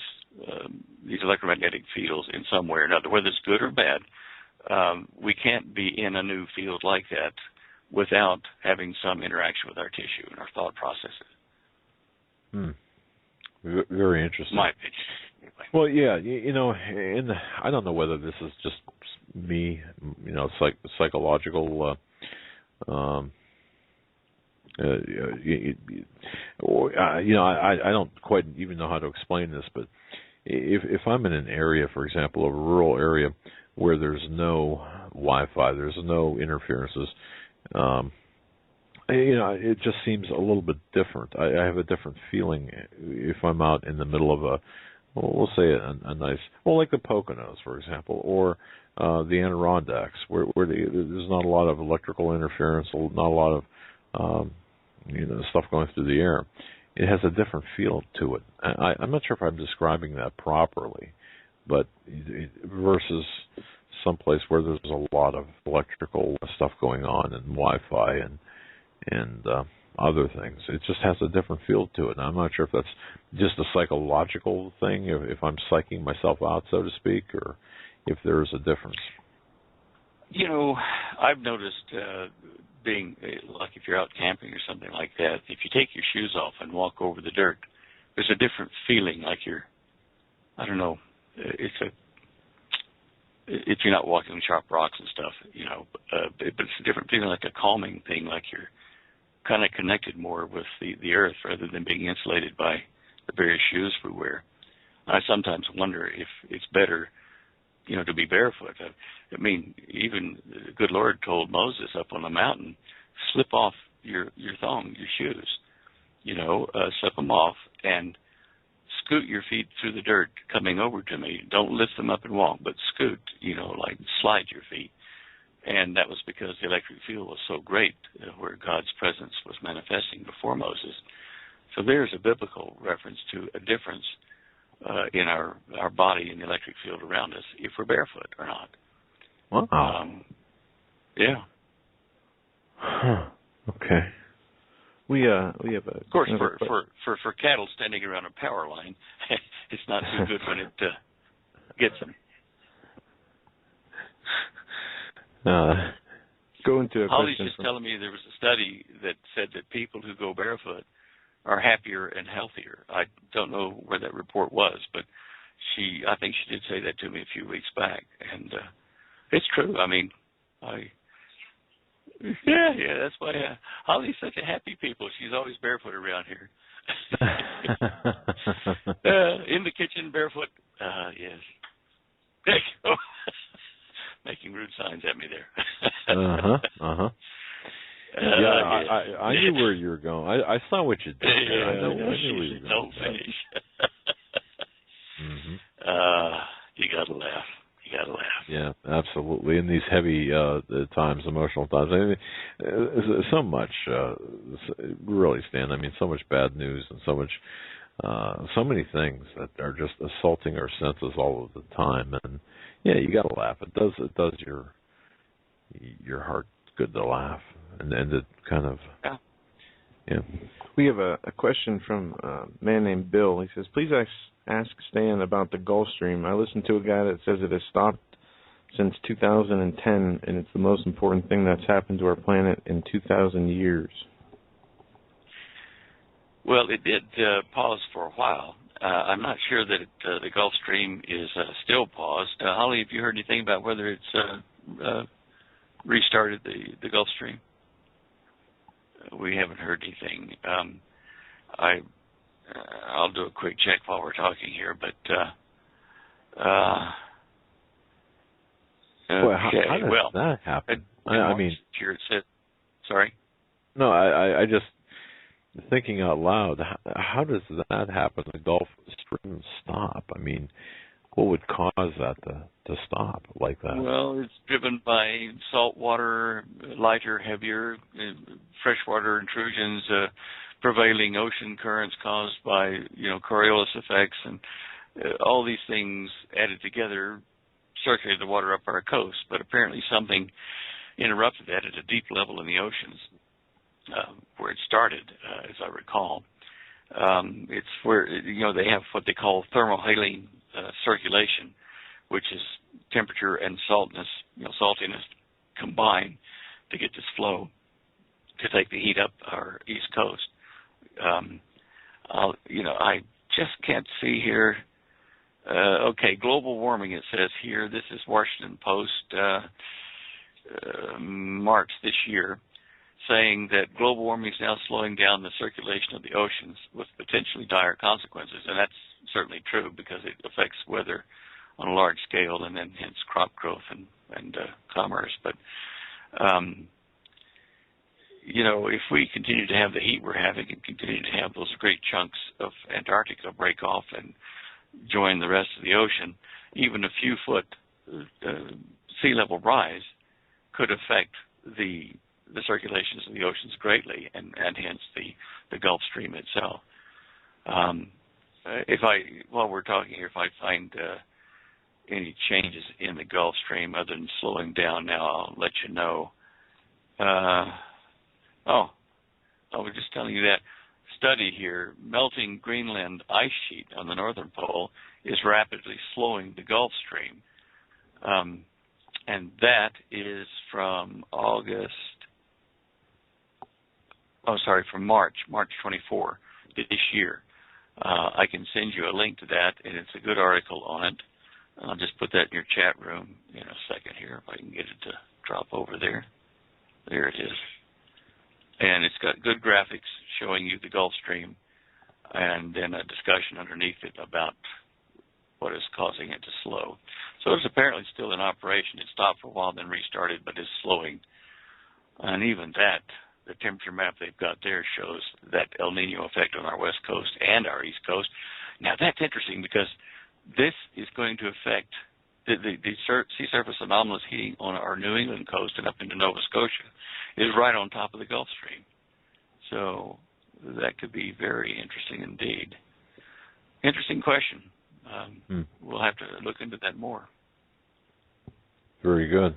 electromagnetic fields in some way or another, whether it's good or bad. We can't be in a new field like that without having some interaction with our tissue and our thought processes. Very interesting. My opinion. Anyway. Well, yeah, I don't know whether this is just me, psychological. I don't quite even know how to explain this, but if I'm in an area, for example, a rural area where there's no Wi-Fi, there's no interferences, it just seems a little bit different. I have a different feeling if I'm out in the middle of we'll say a nice, like the Poconos, for example, or the Adirondacks, where there's not a lot of electrical interference, not a lot of stuff going through the air. It has a different feel to it. I'm not sure if I'm describing that properly, but versus someplace where there's a lot of electrical stuff going on and Wi-Fi and other things, it just has a different feel to it. And I'm not sure if that's just a psychological thing, if I'm psyching myself out, so to speak, or if there is a difference. I've noticed being like if you're out camping or something like that, if you take your shoes off and walk over the dirt, there's a different feeling, like I don't know, if you're not walking on sharp rocks and stuff, but it's a different feeling, like a calming thing, like you're kind of connected more with the earth rather than being insulated by the various shoes we wear. I sometimes wonder if it's better, to be barefoot. I mean, even the good Lord told Moses up on the mountain, slip off your thong, your shoes, slip them off and scoot your feet through the dirt coming over to me. Don't lift them up and walk, but scoot, like slide your feet. And that was because the electric field was so great where God's presence was manifesting before Moses. So there's a biblical reference to a difference in our body and the electric field around us if we're barefoot or not. Wow. Yeah. Huh. Okay. We have of course for cattle standing around a power line, it's not too good when it gets them. Go into a Holly's question. just telling me there was a study that said that people who go barefoot are happier and healthier. I don't know where that report was, but I think she did say that to me a few weeks back, and it's true. I mean, that's why Holly's such a happy people. She's always barefoot around here. In the kitchen, barefoot. Yes. There you go. Making rude signs at me there. I knew where you were going. I saw what you did there. I knew where you were going. Don't finish. You gotta laugh. Yeah, absolutely. In these heavy times, emotional times, I mean, so much. Really, Stan. I mean, so much bad news and so many things that are just assaulting our senses all of the time. And yeah, you got to laugh. It does your heart good to laugh, and it kind of yeah. We have a question from a man named Bill. He says, please ask Stan about the Gulf Stream. I listened to a guy that says it has stopped since 2010, and it's the most important thing that's happened to our planet in 2,000 years. Well, it did pause for a while. I'm not sure that the Gulf Stream is still paused. Holly, have you heard anything about whether it's restarted the Gulf Stream? We haven't heard anything. I'll do a quick check while we're talking here, but how does that happen? I mean, sorry. No, I just thinking out loud. How does that happen? The Gulf Stream stop? I mean, what would cause that to stop like that? Well, it's driven by salt water, lighter, heavier, freshwater intrusions, prevailing ocean currents caused by, Coriolis effects, and all these things added together circulated the water up our coast. But apparently something interrupted that at a deep level in the oceans, where it started, as I recall. It's where, they have what they call thermohaline circulation, which is temperature and saltiness combined to get this flow to take the heat up our east coast. I just can't see here. Okay, global warming, it says here. This is Washington Post, March this year, saying that global warming is now slowing down the circulation of the oceans with potentially dire consequences. And that's certainly true because it affects weather on a large scale and then hence crop growth and commerce. But, if we continue to have the heat we're having and continue to have those great chunks of Antarctica break off and join the rest of the ocean, even a few foot sea level rise could affect the circulations of the oceans greatly, and hence the Gulf Stream itself. While we're talking here, if I find any changes in the Gulf Stream other than slowing down now, I'll let you know. I was just telling you that study here, melting Greenland ice sheet on the northern pole is rapidly slowing the Gulf Stream. And that is from from March 24 this year. I can send you a link to that, and it's a good article on it. I'll just put that in your chat room in a second here, if I can get it to drop over there. There it is. And it's got good graphics showing you the Gulf Stream, and then a discussion underneath it about what is causing it to slow. So it's apparently still in operation. It stopped for a while, then restarted, but is slowing. And even that, the temperature map they've got there shows that El Nino effect on our west coast and our east coast. Now, that's interesting because this is going to affect the sea surface anomalous heating on our New England coast and up into Nova Scotia is right on top of the Gulf Stream. So that could be very interesting indeed. Interesting question. We'll have to look into that more. Very good.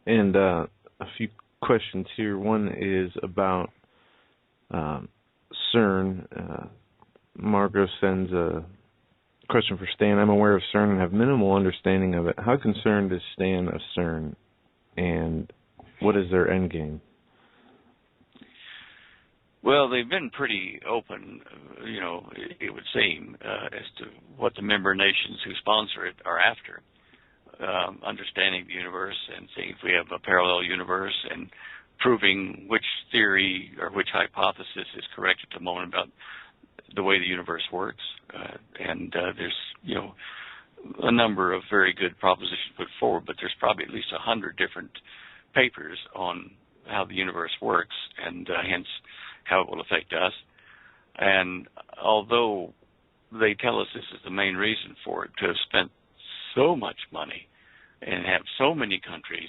And a few questions here. One is about CERN. Margot sends a question for Stan. I'm aware of CERN and have minimal understanding of it. How concerned is Stan of CERN, and what is their end game? Well, they've been pretty open, it would seem, as to what the member nations who sponsor it are after. Understanding the universe and seeing if we have a parallel universe and proving which theory or which hypothesis is correct at the moment about the way the universe works. And there's, a number of very good propositions put forward, but there's probably at least 100 different papers on how the universe works and hence how it will affect us. And although they tell us this is the main reason for it, to have spent so much money and have so many countries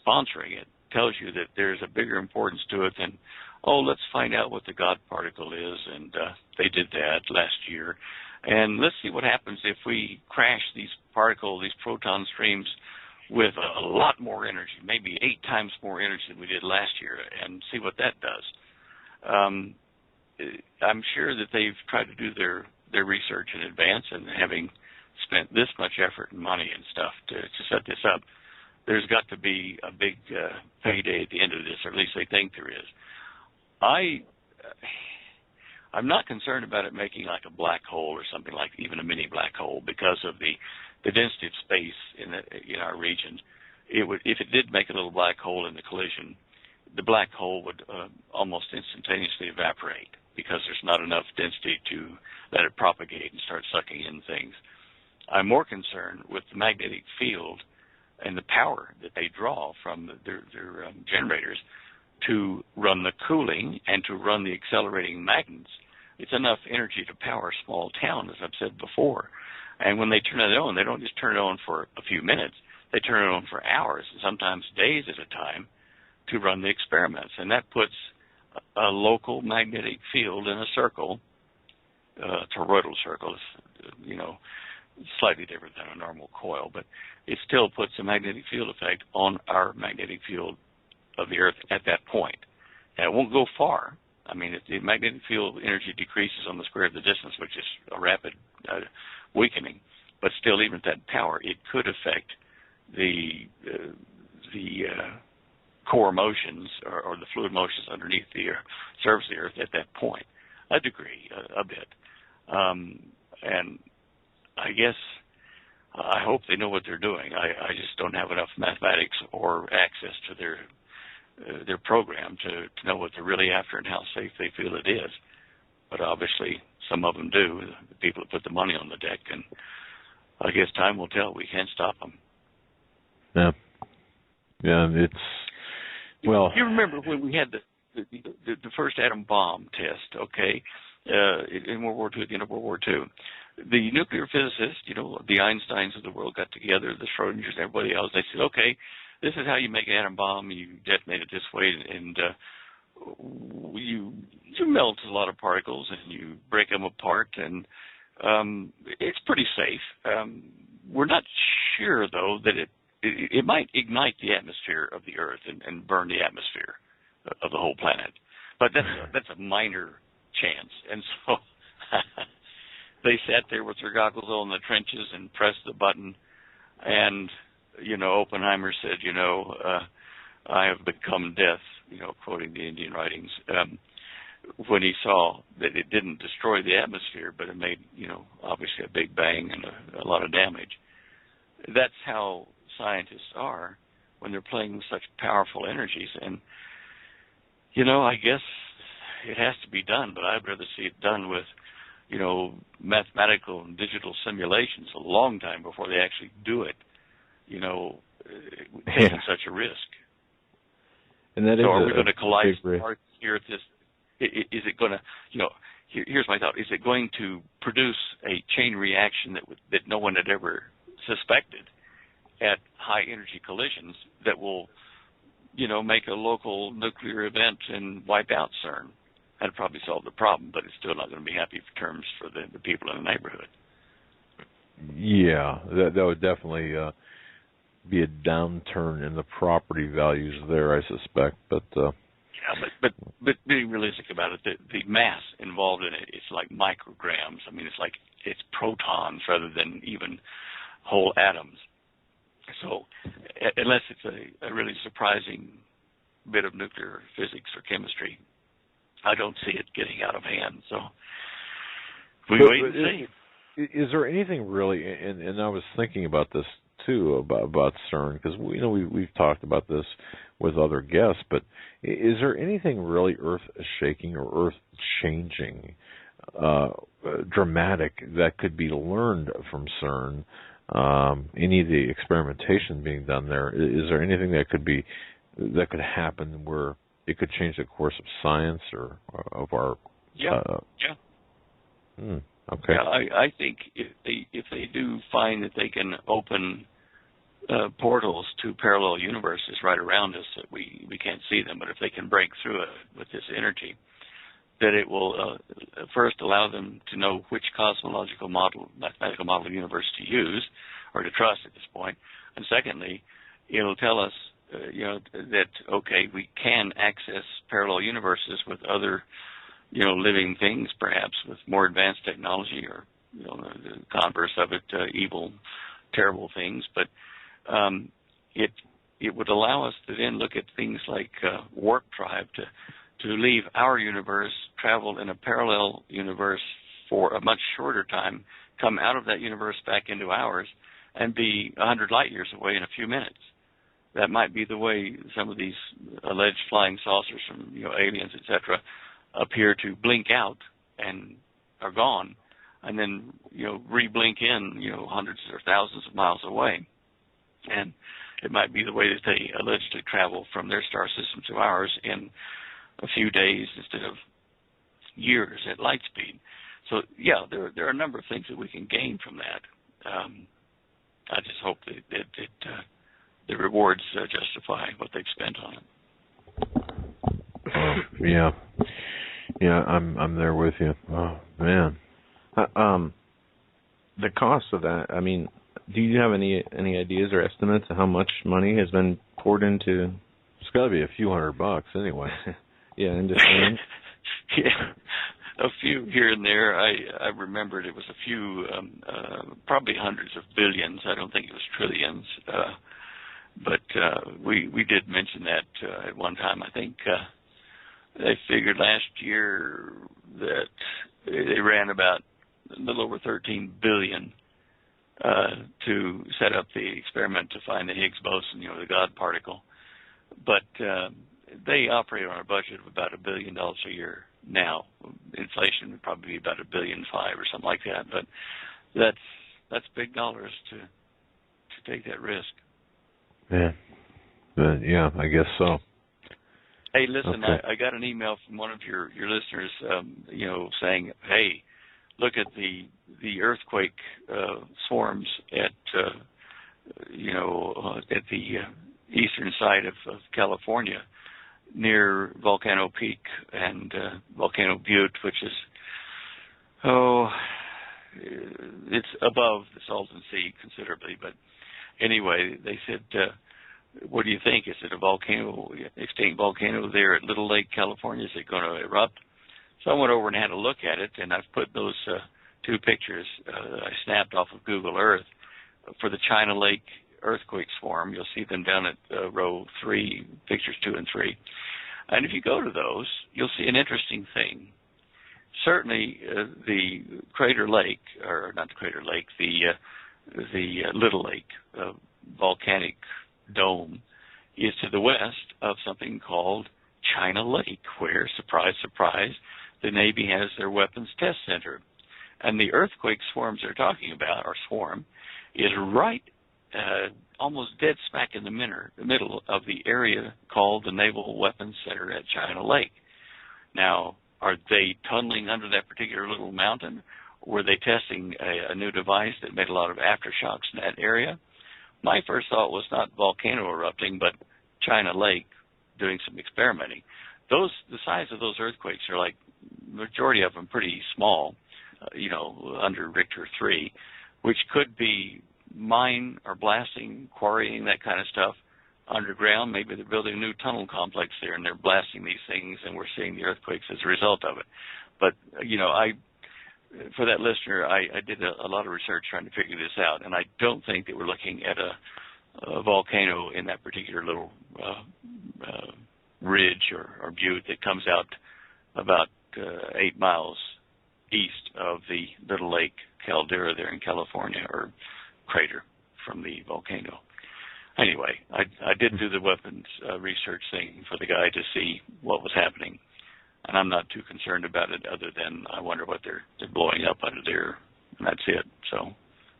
sponsoring it tells you that there's a bigger importance to it than, let's find out what the God particle is, and they did that last year. And let's see what happens if we crash these proton streams with a lot more energy, maybe 8 times more energy than we did last year, and see what that does. I'm sure that they've tried to do their research in advance, and having spent this much effort and money and stuff to set this up, there's got to be a big payday at the end of this, or at least they think there is. I'm not concerned about it making like a black hole or something like even a mini black hole because of the density of space in our region. If it did make a little black hole in the collision, the black hole would almost instantaneously evaporate because there's not enough density to let it propagate and start sucking in things. I'm more concerned with the magnetic field and the power that they draw from their generators to run the cooling and to run the accelerating magnets. It's enough energy to power a small town, as I've said before. And when they turn it on, they don't just turn it on for a few minutes. They turn it on for hours, and sometimes days at a time, to run the experiments. And that puts a local magnetic field in a circle, a toroidal circle, slightly different than a normal coil, but it still puts a magnetic field effect on our magnetic field of the Earth at that point. And it won't go far. I mean, the magnetic field energy decreases on the square of the distance, which is a rapid weakening. But still, even at that power, it could affect the core motions or the fluid motions underneath the surface of the Earth at that point. a degree, a bit. And I guess I hope they know what they're doing. I just don't have enough mathematics or access to their program to know what they're really after and how safe they feel it is. But obviously, some of them do, the people that put the money on the deck, and I guess time will tell. We can't stop them. Yeah. Yeah, it's, well... You remember when we had the first atom bomb test, okay, in World War II, at the end of World War II. The nuclear physicists, the Einsteins of the world got together, the Schrodingers and everybody else. They said, okay, this is how you make an atom bomb. You detonate it this way, and you melt a lot of particles, and you break them apart, and it's pretty safe. We're not sure, though, that it might ignite the atmosphere of the Earth and burn the atmosphere of the whole planet. But that's a minor chance. And so they sat there with their goggles on in the trenches and pressed the button. And, Oppenheimer said, I have become death, quoting the Indian writings, when he saw that it didn't destroy the atmosphere, but it made, obviously a big bang and a lot of damage. That's how scientists are when they're playing with such powerful energies. And, I guess it has to be done, but I'd rather see it done with, mathematical and digital simulations a long time before they actually do it, taking such a risk. And that so is are we going to collide risk here at this? Is it going to, here's my thought, is it going to produce a chain reaction that no one had ever suspected at high energy collisions that will, make a local nuclear event and wipe out CERN? That'd probably solve the problem, but it's still not going to be happy terms for the people in the neighborhood. Yeah, that would definitely be a downturn in the property values there, I suspect. But but being realistic about it, the mass involved in it, it's like micrograms. I mean, it's protons rather than even whole atoms. So unless it's a really surprising bit of nuclear physics or chemistry, I don't see it getting out of hand. So we wait and see. Is there anything really, and I was thinking about this too, about CERN, because we've talked about this with other guests, but is there anything really earth-shaking or earth-changing, dramatic that could be learned from CERN? Any of the experimentation being done there, is there anything that could happen where it could change the course of science or of our? Yeah. Okay. Yeah, I think if they do find that they can open portals to parallel universes right around us that we can't see them, but if they can break through it with this energy, that it will first allow them to know which mathematical model of the universe to use or to trust at this point. And secondly, it'll tell us, that, okay, we can access parallel universes with other, living things, perhaps with more advanced technology or, the converse of it, evil, terrible things. But it would allow us to then look at things like warp drive to leave our universe, travel in a parallel universe for a much shorter time, come out of that universe back into ours, and be 100 light years away in a few minutes. That might be the way some of these alleged flying saucers from aliens, etc., appear to blink out and are gone, and then re-blink in hundreds or thousands of miles away. And it might be the way that they allegedly travel from their star system to ours in a few days instead of years at light speed. So, yeah, there are a number of things that we can gain from that. I just hope that the rewards justify what they've spent on it. Yeah, I'm there with you. Oh man, the cost of that. I mean, do you have any ideas or estimates of how much money has been poured into? It's got to be a few $100 anyway. Yeah, into CERN. Yeah, a few here and there. I remembered it was a few, probably hundreds of billions. I don't think it was trillions. But we did mention that at one time. I think They figured last year that they ran about a little over $13 billion to set up the experiment to find the Higgs boson, the God particle. But they operate on a budget of about $1 billion a year now. Inflation would probably be about $1.5 billion or something like that. But that's big dollars to take that risk. Yeah, I guess so. Hey, listen, okay. I got an email from one of your listeners, saying, hey, look at the earthquake swarms at the eastern side of California near Volcano Peak and Volcano Butte, which is, it's above the Salton Sea considerably. But anyway, they said, what do you think? Is it a volcano, extinct volcano there at Little Lake, California? Is it going to erupt? So I went over and had a look at it, and I've put those two pictures I snapped off of Google Earth for the China Lake earthquake swarm. You'll see them down at row 3, pictures 2 and 3. And if you go to those, you'll see an interesting thing. Certainly the Crater Lake, or not the Crater Lake, the Little Lake volcanic dome is to the west of something called China Lake, where, surprise, surprise, the Navy has their weapons test center. And the earthquake swarms they're talking about, or swarm, is right almost dead smack in the middle of the area called the Naval Weapons Center at China Lake. Now, are they tunneling under that particular little mountain? Were they testing a new device that made a lot of aftershocks in that area? My first thought was not volcano erupting, but China Lake doing some experimenting. The size of those earthquakes are like, majority of them pretty small, under Richter 3, which could be mine or blasting, quarrying, that kind of stuff underground. Maybe they're building a new tunnel complex there and they're blasting these things and we're seeing the earthquakes as a result of it. But, for that listener, I did a lot of research trying to figure this out, and I don't think that we're looking at a volcano in that particular little ridge or butte that comes out about 8 miles east of the Little Lake caldera there in California, or crater from the volcano. Anyway, I did do the weapons research thing for the guy to see what was happening. And I'm not too concerned about it, other than I wonder what they're blowing up under there, and that's it. So,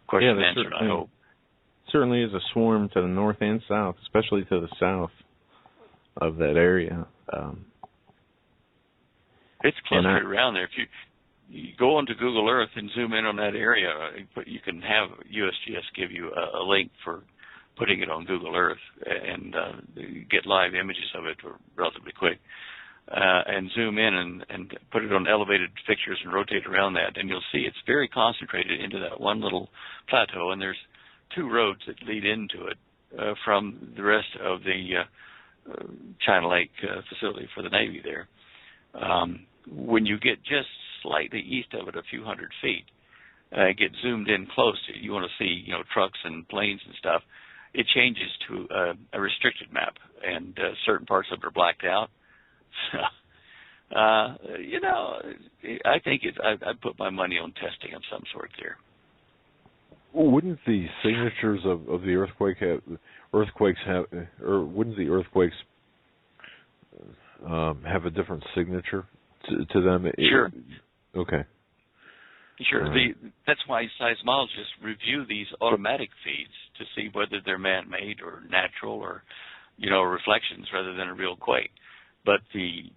question answered, I hope. Certainly is a swarm to the north and south, especially to the south of that area. It's clustered around there. If you go onto Google Earth and zoom in on that area, you can have USGS give you a link for putting it on Google Earth and get live images of it relatively quick. And zoom in and put it on elevated pictures and rotate around that, and you'll see it's very concentrated into that one little plateau, and there's 2 roads that lead into it from the rest of the China Lake facility for the Navy there. When you get just slightly east of it, a few hundred feet, get zoomed in close, you want to see trucks and planes and stuff, it changes to a restricted map, and certain parts of it are blacked out. I think I'd put my money on testing of some sort there. Wouldn't the signatures of the wouldn't the earthquakes have a different signature to them? Sure. Okay. Sure. That's why seismologists review these automatic feeds to see whether they're man-made or natural or, reflections rather than a real quake. But the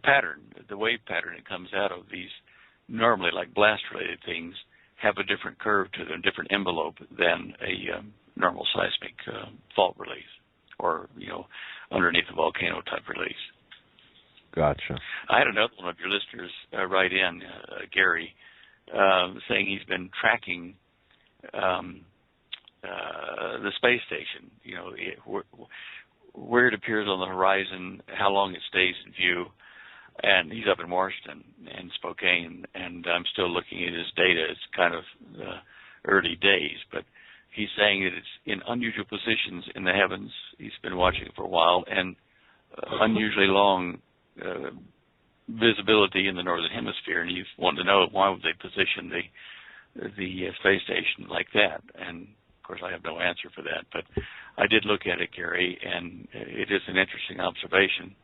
pattern, the wave pattern that comes out of these, normally like blast-related things, have a different curve to them, different envelope than a normal seismic fault release or, underneath a volcano type release. Gotcha. I had another one of your listeners write in, Gary, saying he's been tracking the space station, where it appears on the horizon, how long it stays in view, and he's up in Washington and Spokane, and I'm still looking at his data. It's kind of early days, but he's saying that it's in unusual positions in the heavens. He's been watching it for a while, and unusually long visibility in the northern hemisphere, and you want to know why would they position the space station like that. And of course, I have no answer for that, but I did look at it, Gary, and it is an interesting observation.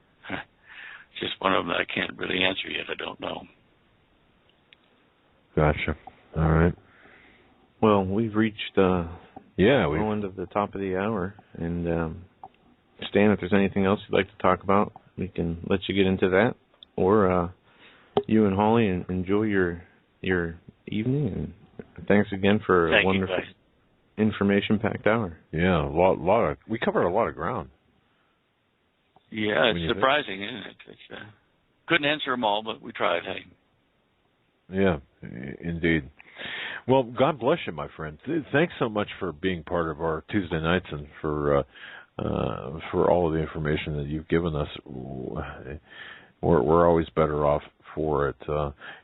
Just one of them that I can't really answer yet. I don't know. Gotcha. All right. Well, we've reached the end of the top of the hour, and Stan, if there's anything else you'd like to talk about, we can let you get into that, or you and Holly enjoy your evening. And thanks again for a wonderful, information-packed hour. Yeah, we covered a lot of ground. Yeah, it's surprising, isn't it? It's, couldn't answer them all, but we tried. Hey. Yeah, indeed. Well, God bless you, my friend. Thanks so much for being part of our Tuesday nights and for all of the information that you've given us. We're always better off for it,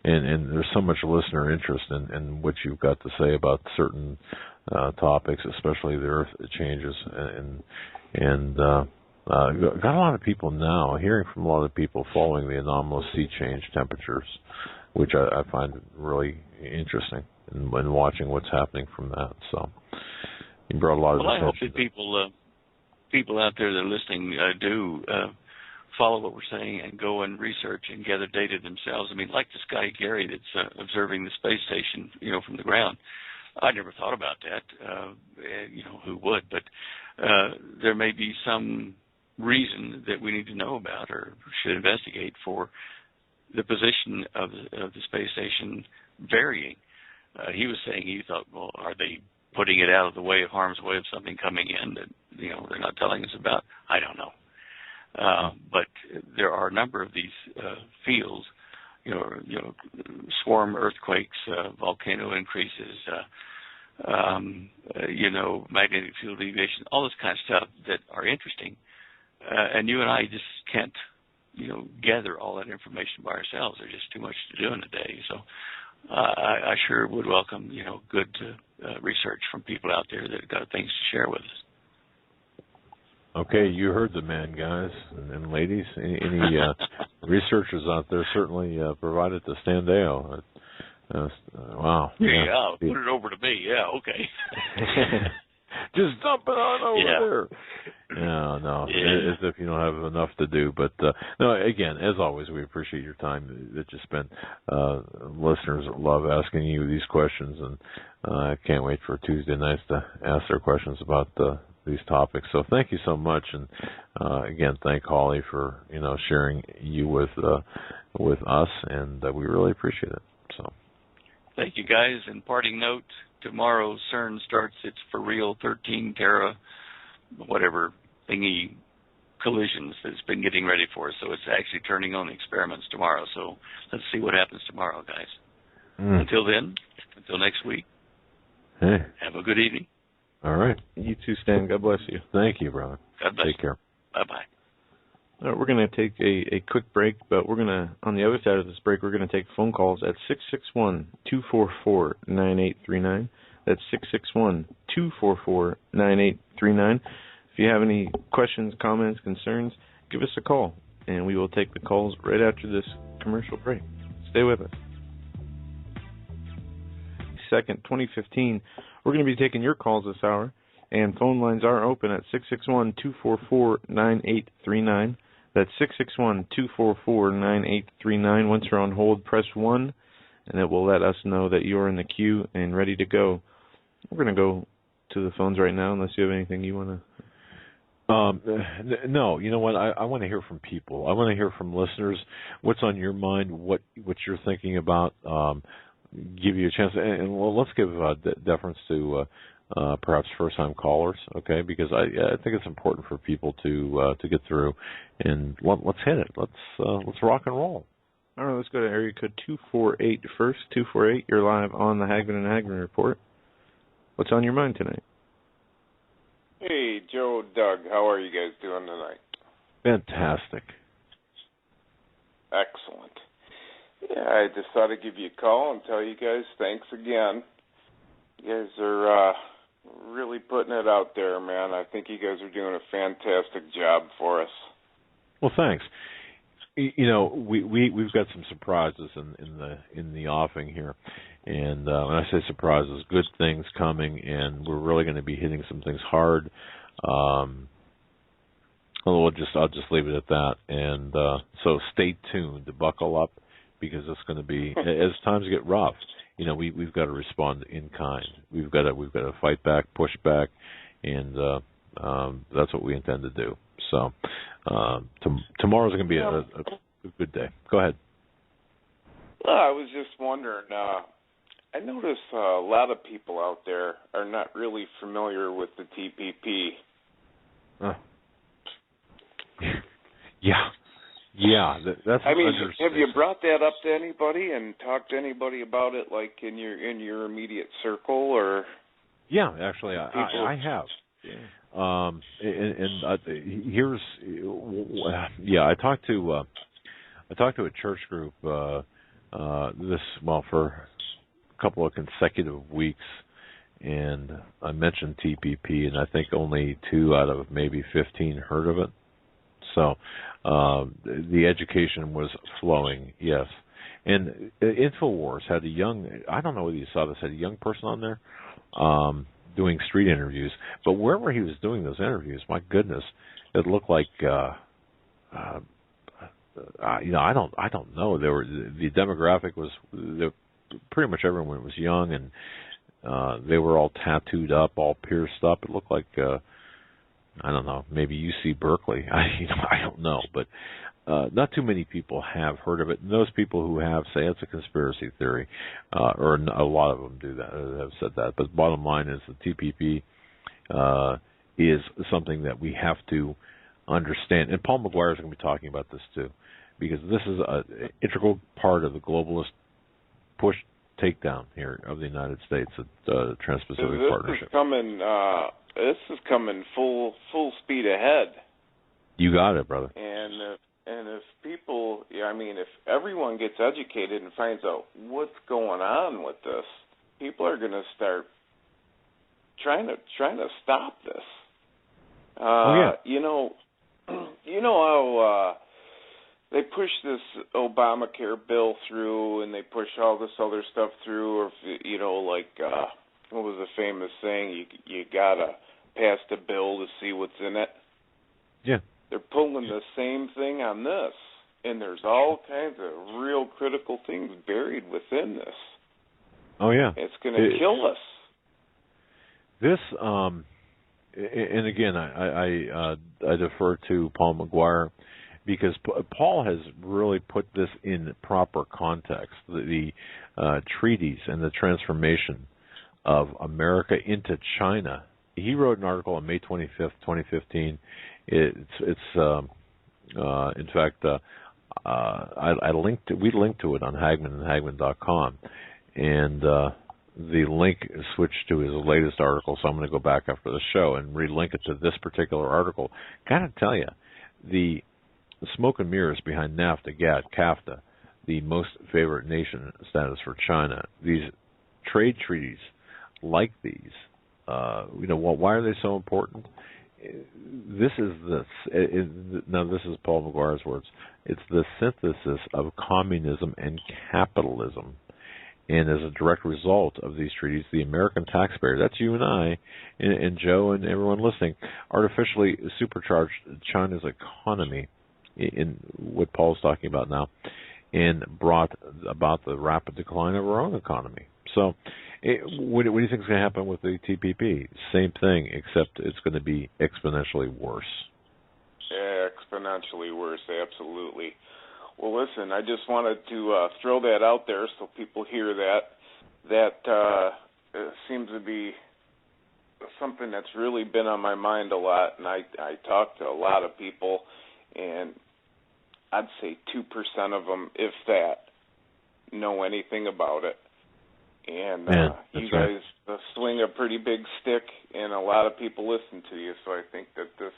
and there's so much listener interest in what you've got to say about certain topics, especially the Earth changes, and got a lot of people now hearing from a lot of people following the anomalous sea change temperatures, which I find really interesting, and watching what's happening from that. So you brought a lot of attention. I hope that people out there that are listening do follow what we're saying and go and research and gather data themselves. I mean, like this guy Gary that's observing the space station, from the ground. I never thought about that. Who would? But there may be some reason that we need to know about or should investigate for the position of the space station varying. He was saying he thought, well, are they putting it out of the way of harm's way of something coming in that they're not telling us about? I don't know. But there are a number of these fields, swarm earthquakes, volcano increases, magnetic field deviation, all this kind of stuff that are interesting. And you and I just can't, gather all that information by ourselves. There's just too much to do in a day. So I sure would welcome, good research from people out there that have got things to share with us. Okay, you heard the man, guys and ladies. Any researchers out there, certainly provide it to Stan Deyo. Wow. Yeah, put it over to me. Yeah, okay. Just dump it on over there. No, as if you don't have enough to do. But, no, again, as always, we appreciate your time that you spend. Listeners love asking you these questions, and I can't wait for Tuesday nights to ask their questions about these topics. So thank you so much, and again, thank Holly for sharing you with us, and we really appreciate it. So, thank you, guys. And parting note: tomorrow CERN starts its for real 13 tera, whatever thingy collisions that it's been getting ready for. So it's actually turning on the experiments tomorrow. So let's see what happens tomorrow, guys. Until then, until next week. Hey, have a good evening. All right. You too, Stan. God bless you. Thank you, brother. God bless. Take care. Bye-bye. All right, we're going to take a quick break, but we're going to, on the other side of this break, we're going to take phone calls at 661-244-9839. That's 661-244-9839. If you have any questions, comments, concerns, give us a call, and we will take the calls right after this commercial break. Stay with us. 2nd, 2015. We're going to be taking your calls this hour, and phone lines are open at 661-244-9839. That's 661-244-9839. Once you're on hold, press 1, and it will let us know that you're in the queue and ready to go. We're going to go to the phones right now, unless you have anything you want to... No, you know what? I want to hear from people. I want to hear from listeners. What's on your mind? What you're thinking about? Give you a chance, and well, let's give deference to perhaps first-time callers, okay? Because I think it's important for people to get through, and let's hit it. Let's rock and roll. All right, let's go to area code 248 first. 248, you're live on the Hagmann Hagmann Report. What's on your mind tonight? Hey, Joe, Doug, how are you guys doing tonight? Fantastic. Excellent. Yeah, I just thought I'd give you a call and tell you guys thanks again. You guys are really putting it out there, man. I think you guys are doing a fantastic job for us. Well, thanks. You know, we've got some surprises in the offing here, and when I say surprises, good things coming, and we're really going to be hitting some things hard. I'll just leave it at that, and so stay tuned, buckle up, because it's going to be, as times get rough. You know, we've got to respond in kind. We've got to fight back, push back, and that's what we intend to do. So tomorrow's going to be a good day. Go ahead. Well, I was just wondering. I notice a lot of people out there are not really familiar with the TPP. Yeah. That's. I mean, have you brought that up to anybody and talked to anybody about it, like in your immediate circle, or? Yeah, actually, I have. Here's, I talked to a church group for a couple of consecutive weeks, and I mentioned TPP, and I think only 2 out of maybe 15 heard of it. So the education was flowing, yes. And InfoWars had I don't know whether you saw this, had a young person on there doing street interviews. But wherever he was doing those interviews, my goodness, it looked like, I don't know. The demographic was, pretty much everyone was young, and they were all tattooed up, all pierced up. It looked like, I don't know, maybe UC Berkeley. I don't know, but not too many people have heard of it. And those people who have say it's a conspiracy theory, or a lot of them do that, have said that. But the bottom line is the TPP is something that we have to understand. And Paul McGuire is going to be talking about this too, because this is an integral part of the globalist push takedown here of the United States, the Trans-Pacific Partnership. This is coming full speed ahead. You got it, brother. And if people, if everyone gets educated and finds out what's going on with this, people are going to start trying to stop this. You know how they push this Obamacare bill through, and they push all this other stuff through, or what was the famous saying? You gotta pass the bill to see what's in it. Yeah. They're pulling the same thing on this, and there's all kinds of real critical things buried within this. Oh yeah. It's going to kill us. This, and again, I defer to Paul McGuire, because Paul has really put this in proper context. The treaties and the transformation of America into China. He wrote an article on May 25th, 2015. In fact, we linked to it on Hagmann and the link switched to his latest article, so I'm going to go back after the show and relink it to this particular article. Gotta tell you, the smoke and mirrors behind NAFTA, GATT, CAFTA, the most favored nation status for China, these trade treaties like these, why are they so important? This is Paul McGuire's words. It's the synthesis of communism and capitalism. And as a direct result of these treaties, the American taxpayer, that's you and I, and Joe and everyone listening, artificially supercharged China's economy in what Paul's talking about now, and brought about the rapid decline of our own economy. So what do you think is going to happen with the TPP? Same thing, except it's going to be exponentially worse. Yeah, exponentially worse, absolutely. Well, listen, I just wanted to throw that out there so people hear that. That seems to be something that's really been on my mind a lot, and I talk to a lot of people, and I'd say 2% of them, if that, know anything about it. And you guys swing a pretty big stick, and a lot of people listen to you, so I think that this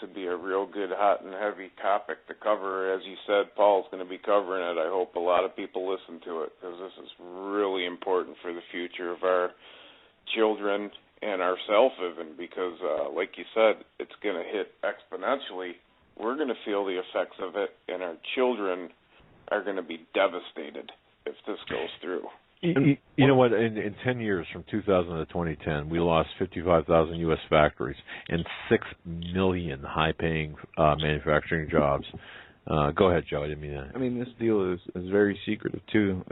would be a real good, hot and heavy topic to cover. As you said, Paul's going to be covering it. I hope a lot of people listen to it, because this is really important for the future of our children and ourselves even, because like you said, it's going to hit exponentially we're going to feel the effects of it, and our children are going to be devastated if this goes through. You know what? In 10 years, from 2000 to 2010, we lost 55,000 U.S. factories and 6 million high-paying manufacturing jobs. Go ahead, Joe. I didn't mean that. I mean, this deal is very secretive, too.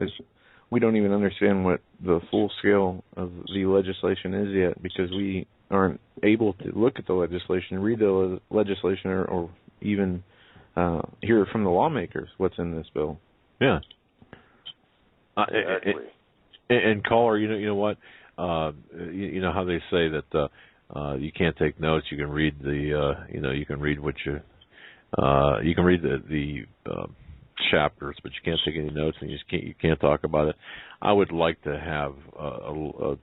We don't even understand what the full scale of the legislation is yet because we aren't able to look at the legislation, read the legislation, or even hear from the lawmakers what's in this bill. Yeah. Exactly. And caller, you know what? You know how they say that you can't take notes. You can read you can read what you can read the chapters, but you can't take any notes, and you can't talk about it. I would like to have a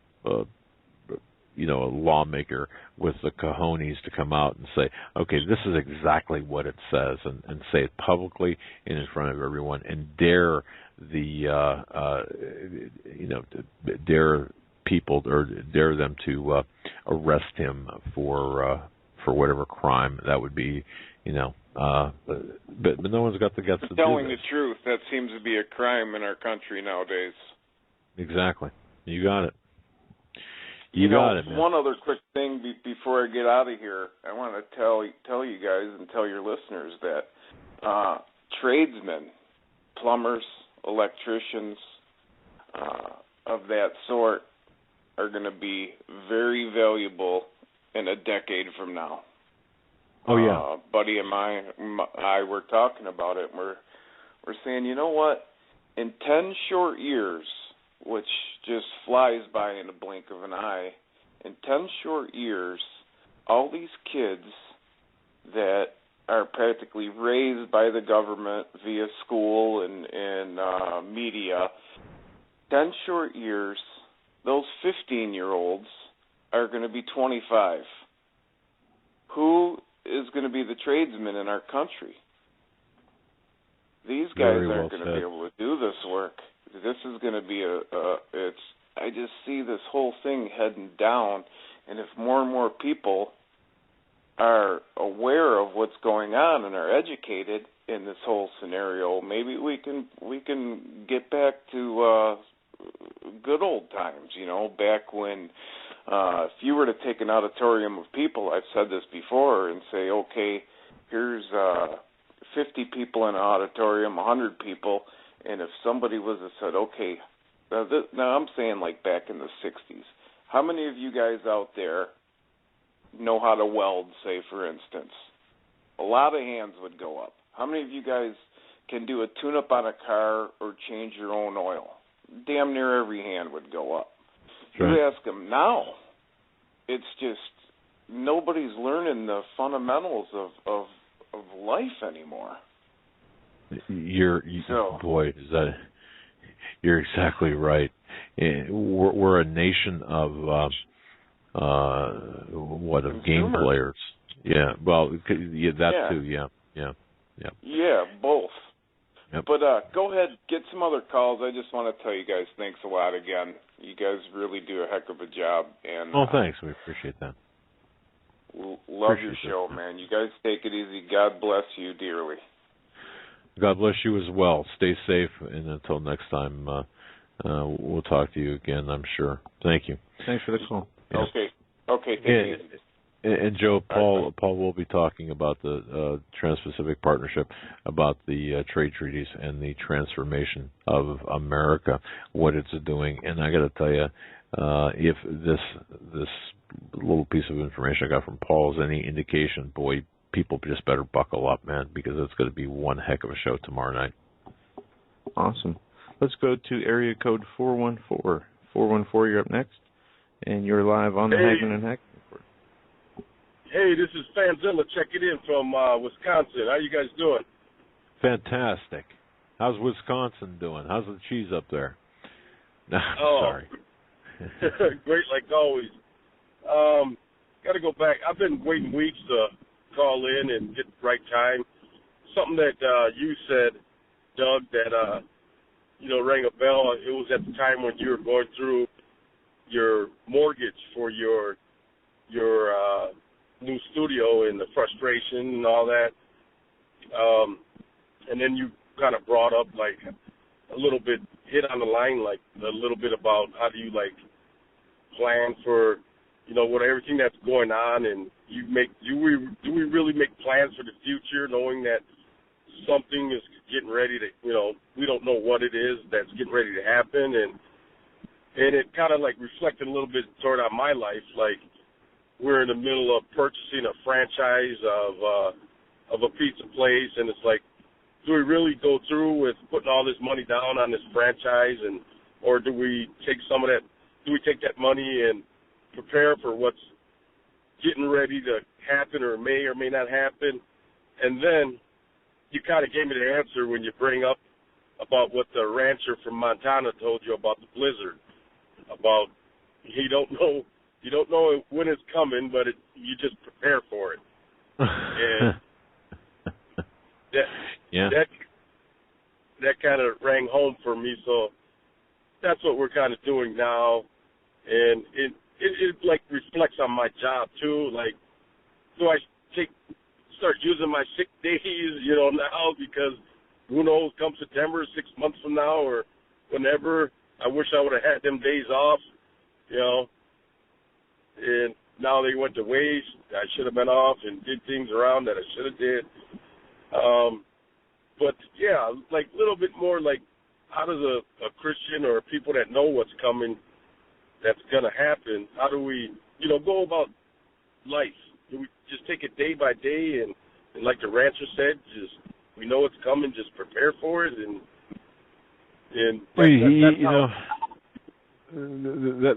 lawmaker with the cojones to come out and say, okay, this is exactly what it says, and say it publicly and in front of everyone, and dare dare people or dare them to arrest him for whatever crime that would be, but no one's got the guts to do this. Telling the truth, that seems to be a crime in our country nowadays. Exactly. You got it. You got it, man. One other quick thing before I get out of here, I want to tell you guys and tell your listeners that tradesmen, plumbers, electricians of that sort are going to be very valuable in a decade from now. Oh yeah, buddy and I were talking about it. We're saying, you know what? In 10 short years, which just flies by in a blink of an eye, in 10 short years, all these kids that are practically raised by the government via school and media, 10 short years, those 15-year-olds are going to be 25. Who is going to be the tradesmen in our country? These guys aren't going to be able to do this work. This is going to be I just see this whole thing heading down, and if more and more people are aware of what's going on and are educated in this whole scenario, maybe we can get back to good old times, back when if you were to take an auditorium of people, I've said this before, and say, okay, here's 50 people in an auditorium, 100 people, and if somebody was to said, okay, now I'm saying like back in the 60s, how many of you guys out there know how to weld, say, for instance? A lot of hands would go up. How many of you guys can do a tune-up on a car or change your own oil? Damn near every hand would go up. Right. You ask them now, it's just nobody's learning the fundamentals of life anymore. You're exactly right. We're a nation of game players. Yeah, well, that too. Yeah, both. Yep. But go ahead, get some other calls. I just want to tell you guys thanks a lot again. You guys really do a heck of a job. And thanks. We appreciate that. Love your show, man. You guys take it easy. God bless you dearly. God bless you as well. Stay safe, and until next time, we'll talk to you again, I'm sure. Thank you. Thanks for the call. Yeah. Okay. Take it easy. And Joe, Paul will be talking about the Trans-Pacific Partnership, about the trade treaties and the transformation of America, what it's doing. And I got to tell you, if this little piece of information I got from Paul is any indication, boy, people just better buckle up, man, because it's going to be one heck of a show tomorrow night. Awesome. Let's go to area code 414. 414, you're up next, and you're live on the Hagmann and Hagmann. Hey, this is Fanzilla checking in from Wisconsin. How you guys doing? Fantastic. How's Wisconsin doing? How's the cheese up there? No, sorry. Great, like always. Got to go back. I've been waiting weeks to call in and get the right time. Something that you said, Doug, that rang a bell. It was at the time when you were going through your mortgage for your new studio and the frustration and all that. And then you kind of brought up, like, a little bit, hit on the line, like, a little bit about how do you, like, plan for, you know, what everything that's going on, and do we really make plans for the future, knowing that something is getting ready to, you know, we don't know what it is that's getting ready to happen, and it kind of, like, reflected a little bit toward on my life, like, we're in the middle of purchasing a franchise of a pizza place, and it's like, do we really go through with putting all this money down on this franchise, or do we take some of that, do we take that money and prepare for what's getting ready to happen or may not happen? And then you kind of gave me the answer when you bring up about what the rancher from Montana told you about the blizzard, about you don't know when it's coming, but you just prepare for it. And that kind of rang home for me. So that's what we're kind of doing now, and it like reflects on my job too. Like, do I start using my sick days, you know, now, because who knows, come September, 6 months from now or whenever, I wish I would have had them days off, you know, and now they went to waste. I should have been off and did things around that I should have did. But yeah, like a little bit more like, how does a Christian or people that know what's coming, that's going to happen, how do we, you know, go about life? Do we just take it day by day and like the rancher said, just we know it's coming, just prepare for it, and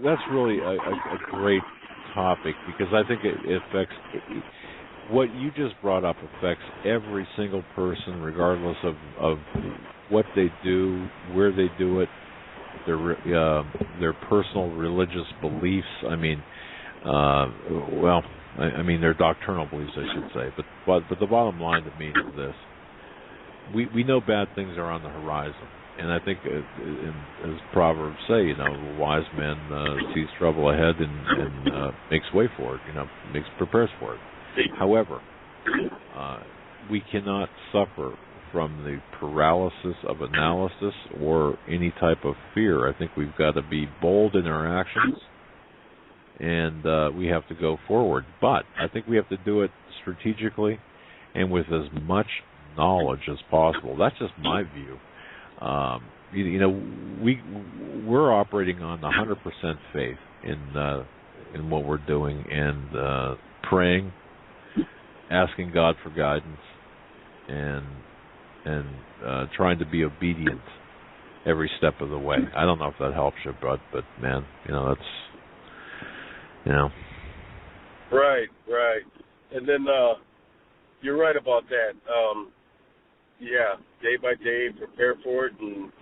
that's really a great topic, because I think it affects, what you just brought up affects every single person, regardless of what they do, where they do it, their personal religious beliefs. I mean, I mean their doctrinal beliefs, I should say. But the bottom line to me is this: we know bad things are on the horizon, and I think, as Proverbs say, you know, a wise man sees trouble ahead and makes way for it. You know, prepares for it. However, we cannot suffer from the paralysis of analysis or any type of fear. I think we've got to be bold in our actions, and we have to go forward. But I think we have to do it strategically and with as much knowledge as possible. That's just my view. You know, we're operating on 100% faith in what we're doing, and praying, asking God for guidance, and trying to be obedient every step of the way. I don't know if that helps you, but man, you know, that's, you know. Right. And then you're right about that. Yeah, day by day, prepare for it, and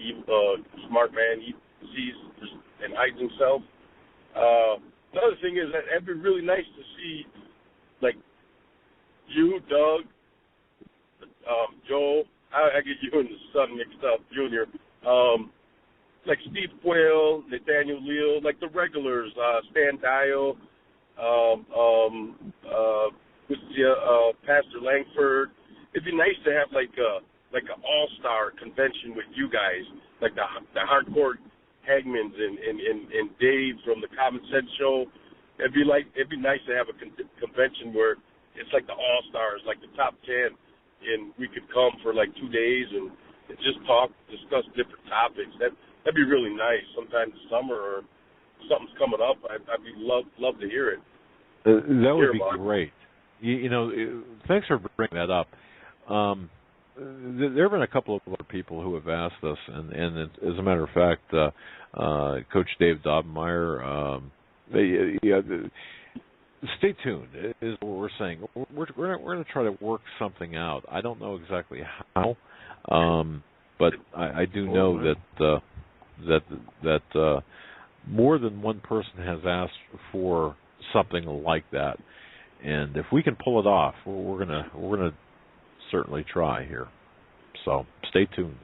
smart man, he sees and hides himself. Another thing is that it'd be really nice to see, like, you, Doug, Joe, I get you and the son mixed up, Junior, like Steve Quayle, Nathaniel Leal, like the regulars, Stan Deyo, Pastor Langford. It'd be nice to have like an all-star convention with you guys, like the hardcore Hagmans and Dave from the Common Sense Show. It'd be nice to have a convention where it's like the all-stars, like the top 10, and we could come for like 2 days and just discuss different topics. That'd be really nice sometime this summer, or if something's coming up. I'd love to hear it. That would be great. You know, thanks for bringing that up. There have been a couple of other people who have asked us, and as a matter of fact, Coach Dave Dobmeyer, stay tuned is what we're saying. We're going to try to work something out. I don't know exactly how, but I do know that more than one person has asked for something like that, and if we can pull it off, we're gonna certainly try here. So stay tuned.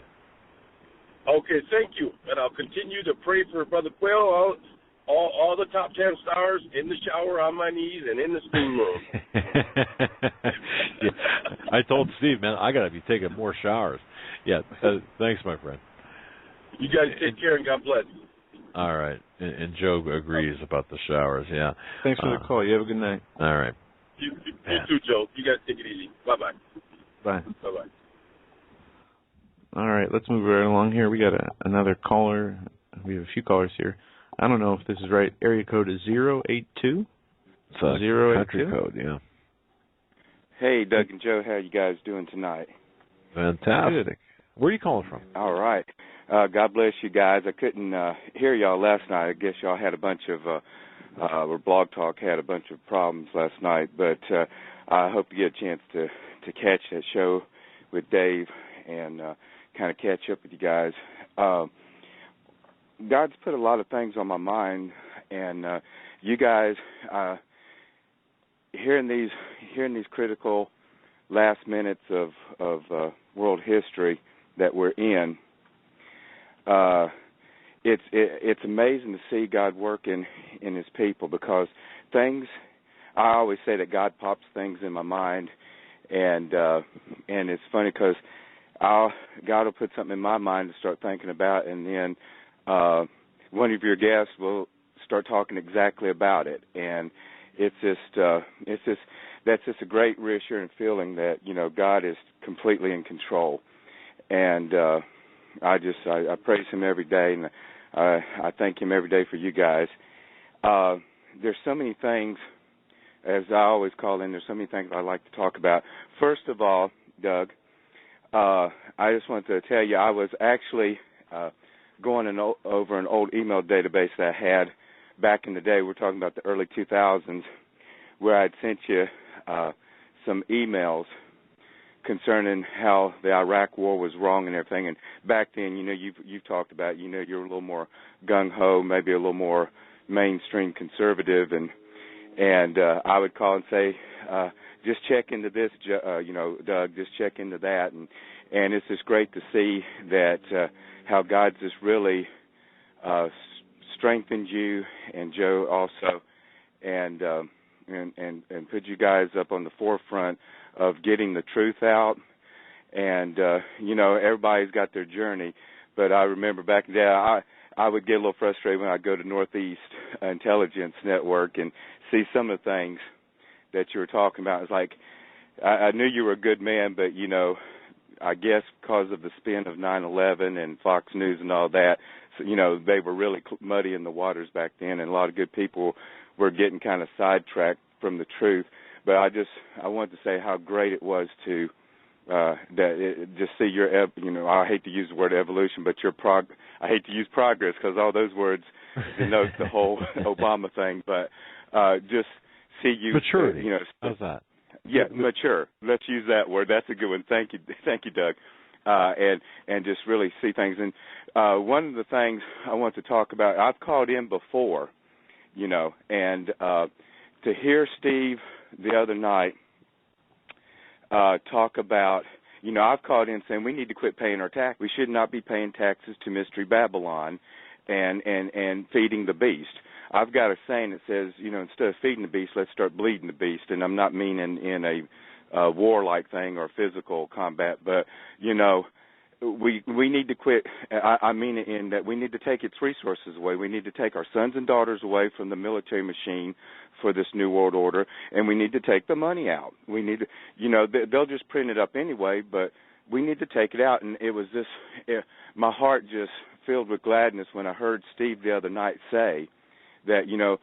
Okay, thank you, and I'll continue to pray for Brother Quayle. All the top 10 stars in the shower, on my knees, and in the steam room. Yeah. I I told Steve, man, I got to be taking more showers. Yeah, thanks, my friend. You guys take care and God bless. All right. And Joe agrees about the showers, yeah. Thanks for the call. You have a good night. All right. You too, Joe. You guys take it easy. Bye-bye. Bye. Bye-bye. All right, let's move right along here. We got another caller. We have a few callers here. I don't know if this is right. Area code is 082. It's a 082? country code, yeah. Hey, Doug and Joe, how you guys doing tonight? Fantastic. Good. Where are you calling from? All right. God bless you guys. I couldn't hear y'all last night. I guess y'all had a bunch of, or Blog Talk had a bunch of problems last night, but I hope you get a chance to catch that show with Dave and kind of catch up with you guys. God's put a lot of things on my mind, and you guys, hearing these critical last minutes of world history that we're in, it's amazing to see God working in His people, because things, I always say that God pops things in my mind, and it's funny because God will put something in my mind to start thinking about, and then one of your guests will start talking exactly about it, and it's just that's just a great reassuring feeling that, you know, God is completely in control, and I praise Him every day, and I thank Him every day for you guys. There's so many things, as I always call in, there's so many things I'd like to talk about. First of all, Doug, I just wanted to tell you I was actually going over an old email database that I had back in the day. We're talking about the early 2000s, where I'd sent you some emails concerning how the Iraq War was wrong and everything. And back then, you know, you've talked about, you know, you're a little more gung-ho, maybe a little more mainstream conservative, and I would call and say, just check into this, you know, Doug, just check into that, and it's just great to see that how God's just really strengthened you and Joe also, and put you guys up on the forefront of getting the truth out. And you know, everybody's got their journey, but I remember back in the day, I would get a little frustrated when I'd go to Northeast Intelligence Network and see some of the things that you were talking about. It's like, I knew you were a good man, but, you know, I guess because of the spin of 9/11 and Fox News and all that, so, you know, they were really muddy in the waters back then, and a lot of good people were getting kind of sidetracked from the truth. But I wanted to say how great it was to just see your, you know, I hate to use the word evolution, but I hate to use progress because all those words denote the whole Obama thing, but just see you. Maturity. You know, how's that? Yeah, mature. Let's use that word. That's a good one. Thank you, Doug. And just really see things. And one of the things I want to talk about, I've called in before, you know, and to hear Steve the other night talk about, you know, I've called in saying we need to quit paying our tax. We should not be paying taxes to Mystery Babylon and feeding the beast. I've got a saying that says, you know, instead of feeding the beast, let's start bleeding the beast. And I'm not meaning in a war-like thing or physical combat, but, you know, we need to quit. I mean it in that we need to take its resources away. We need to take our sons and daughters away from the military machine for this new world order, and we need to take the money out. We need to, you know, they'll just print it up anyway, but we need to take it out. And it was my heart just filled with gladness when I heard Steve the other night say that, you know,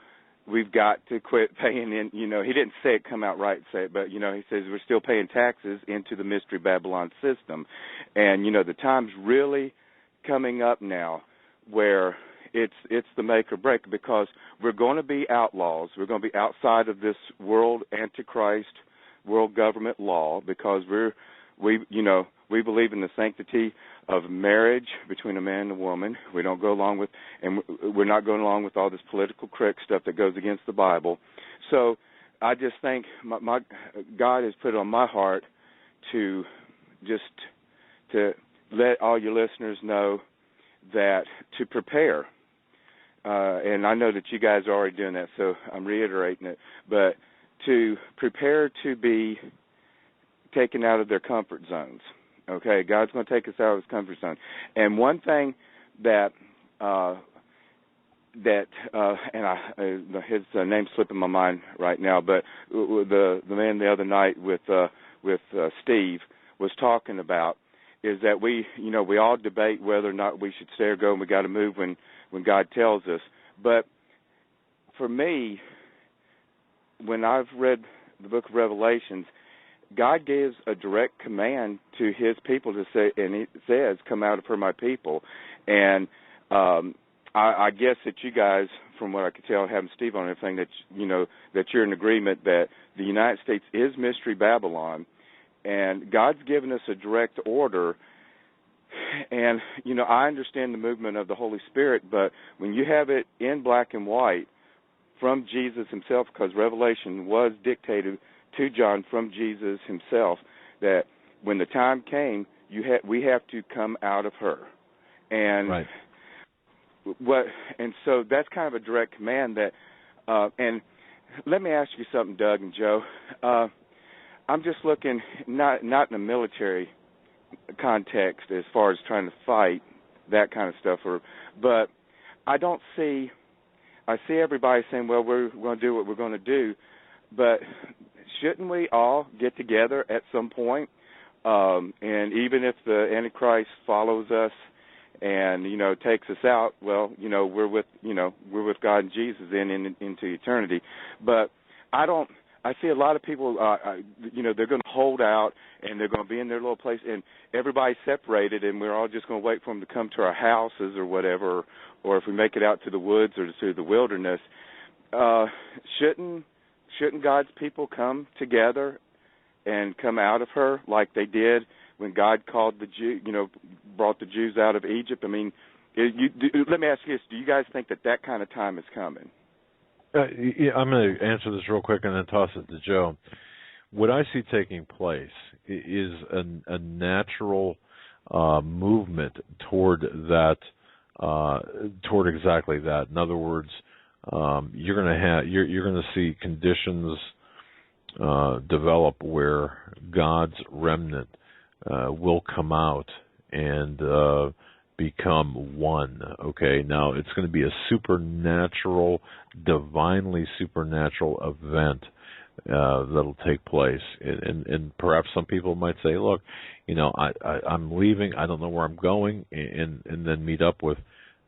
we've got to quit paying in, you know, he didn't say it, come out right and say it, but, you know, he says we're still paying taxes into the Mystery Babylon system. And, you know, the time's really coming up now where it's the make or break, because we're going to be outlaws. We're going to be outside of this world antichrist, world government law, because we believe in the sanctity of marriage between a man and a woman. We don't go along with, and we're not going along with all this political correct stuff that goes against the Bible. So I just think my God has put it on my heart to let all your listeners know that to prepare. And I know that you guys are already doing that, so I'm reiterating it. But to prepare to be taken out of their comfort zones. Okay, God's going to take us out of His comfort zone. And one thing that his name's slipping my mind right now, but the man the other night with Steve was talking about is that we all debate whether or not we should stay or go, and we got to move when God tells us. But for me, when I've read the book of Revelations, God gives a direct command to His people to say, and He says, "Come out of her, my people." And I guess that you guys, from what I could tell, having Steve on everything, that that you're in agreement that the United States is Mystery Babylon, and God's given us a direct order. And I understand the movement of the Holy Spirit, but when you have it in black and white from Jesus Himself, because Revelation was dictated to John from Jesus Himself, that when the time came, we have to come out of her, and right. And so that's kind of a direct command. That, and let me ask you something, Doug and Joe. I'm just looking not in a military context as far as trying to fight that kind of stuff, but I see everybody saying, well, we're going to do what we're going to do, but shouldn't we all get together at some point? And even if the Antichrist follows us and takes us out, well, we're with God and Jesus into eternity. But I see a lot of people, they're going to hold out, and they're going to be in their little place, and everybody's separated, and we're all just going to wait for them to come to our houses or whatever, or if we make it out to the woods or to the wilderness. Shouldn't God's people come together and come out of her like they did when God called brought the Jews out of Egypt? I mean, let me ask you this: do you guys think that kind of time is coming? Yeah, I'm going to answer this real quick and then toss it to Joe. What I see taking place is a natural movement toward that, toward exactly that. In other words, you're going to see conditions develop where God's remnant will come out and become one. Okay, now it's going to be a supernatural, divinely supernatural event that'll take place, and perhaps some people might say, look, I'm leaving, I don't know where I'm going, and then meet up with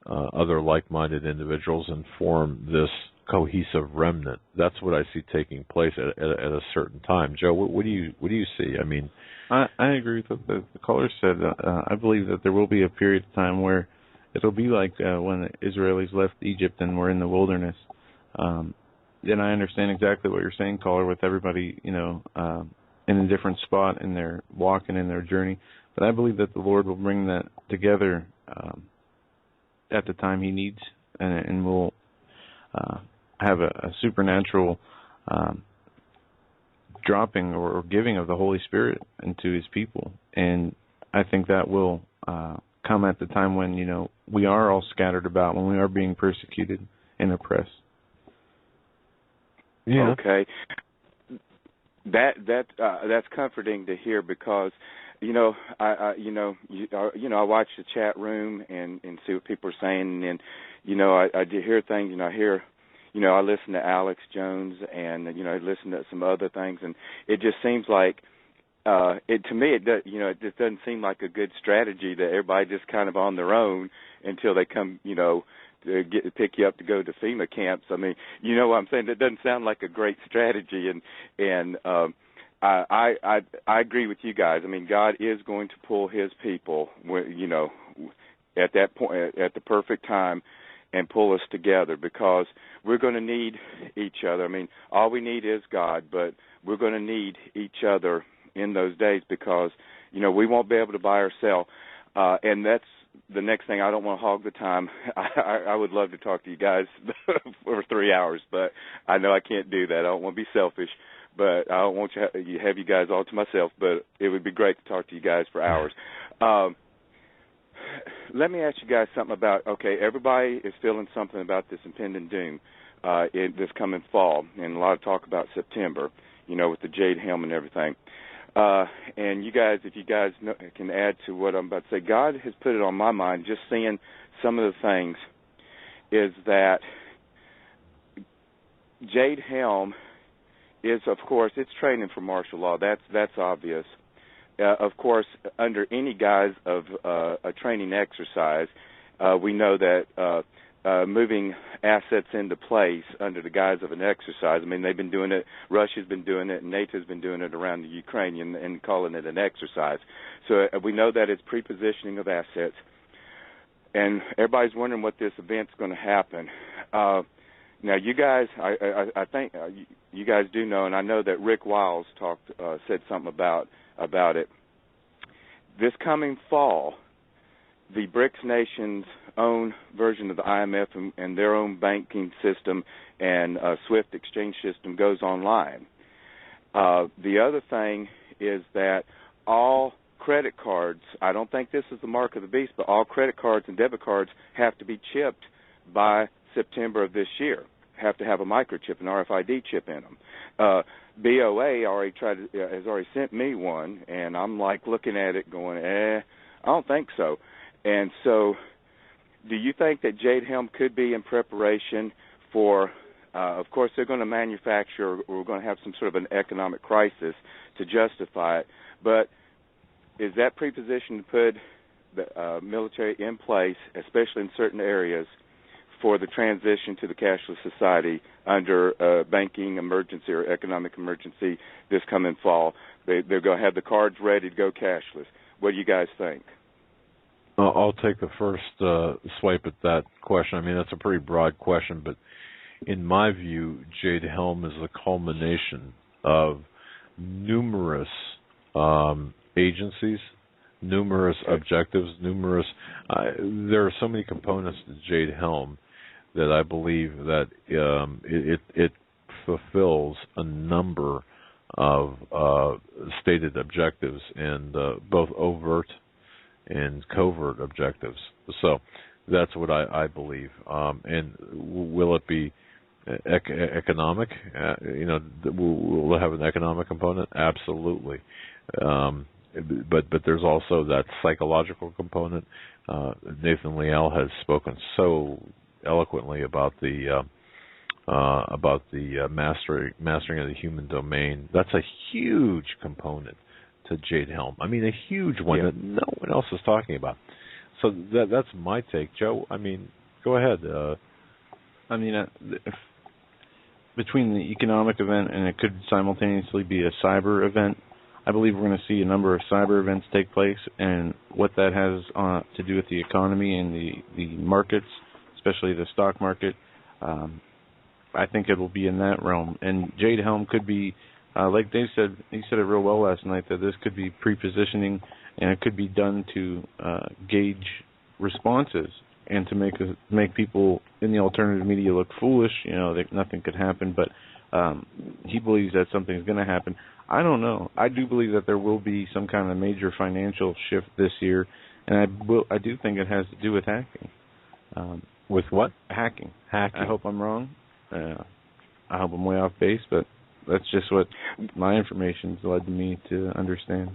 other like-minded individuals and form this cohesive remnant. That's what I see taking place at a certain time. Joe, what do you see? I mean, I agree with what the caller said. I believe that there will be a period of time where it'll be like when the Israelis left Egypt and were in the wilderness. Then I understand exactly what you're saying, caller, with everybody, in a different spot in their walk and in their journey. But I believe that the Lord will bring that together at the time He needs, and will have a supernatural dropping or giving of the Holy Spirit into His people. And I think that will come at the time when, we are all scattered about, when we are being persecuted and oppressed. Yeah. Okay. That's comforting to hear, because I watch the chat room and see what people are saying, and I hear things, and I hear, I listen to Alex Jones, and I listen to some other things, and it just seems like to me it just doesn't seem like a good strategy that everybody just kind of on their own until they come to pick you up to go to FEMA camps. I mean, what I'm saying? That doesn't sound like a great strategy, and I agree with you guys. I mean, God is going to pull His people, at that point, at the perfect time, and pull us together, because we're going to need each other. I mean, all we need is God, but we're going to need each other in those days, because, we won't be able to buy or sell. And that's the next thing. I don't want to hog the time. I would love to talk to you guys for 3 hours, but I know I can't do that. I don't want to be selfish, but I don't want to have you guys all to myself, but it would be great to talk to you guys for hours. Let me ask you guys something about, everybody is feeling something about this impending doom this coming fall, and a lot of talk about September, with the Jade Helm and everything. And you guys, if you guys can add to what I'm about to say, God has put it on my mind, just seeing some of the things, is that Jade Helm is, of course, it's training for martial law. That's obvious. Of course, under any guise of a training exercise, we know that moving assets into place under the guise of an exercise. I mean, they've been doing it. Russia's been doing it, and NATO's been doing it around the Ukraine and calling it an exercise. So we know that it's prepositioning of assets. And everybody's wondering what this event's going to happen. Now, you guys, I think you guys do know, and I know that Rick Wiles said something about it. This coming fall, the BRICS nations' own version of the IMF and their own banking system and SWIFT exchange system goes online. The other thing is that all credit cards, I don't think this is the mark of the beast, but all credit cards and debit cards have to be chipped by September of this year, have to have a microchip, an RFID chip in them. BOA has already sent me one, and I'm like looking at it going, I don't think so. And so do you think that Jade Helm could be in preparation for, of course, they're going to manufacture, or we're going to have some sort of an economic crisis to justify it, but is that prepositioned to put the military in place, especially in certain areas, for the transition to the cashless society under banking emergency or economic emergency this coming fall? They're going to have the cards ready to go cashless. What do you guys think? I'll take the first swipe at that question. I mean, that's a pretty broad question, but in my view, Jade Helm is the culmination of numerous agencies, numerous objectives, there are so many components to Jade Helm that I believe that it fulfills a number of stated objectives, and both overt and covert objectives. So that's what I believe. And will it be economic? Will it have an economic component? Absolutely. But there's also that psychological component. Nathan Liel has spoken so eloquently about the mastering of the human domain. That's a huge component to Jade Helm. I mean, a huge one that no one else is talking about. So that's my take, Joe. I mean, go ahead. If between the economic event and it could simultaneously be a cyber event, I believe we're going to see a number of cyber events take place, and what that has to do with the economy and the markets, especially the stock market, I think it will be in that realm. And Jade Helm could be, like Dave said, he said it real well last night, that this could be prepositioning, and it could be done to gauge responses and to make people in the alternative media look foolish, that nothing could happen, but he believes that something's going to happen. I don't know. I do believe that there will be some kind of major financial shift this year, and I do think it has to do with hacking. With what? Hacking. I hope I'm wrong. I hope I'm way off base, but that's just what my information's led me to understand.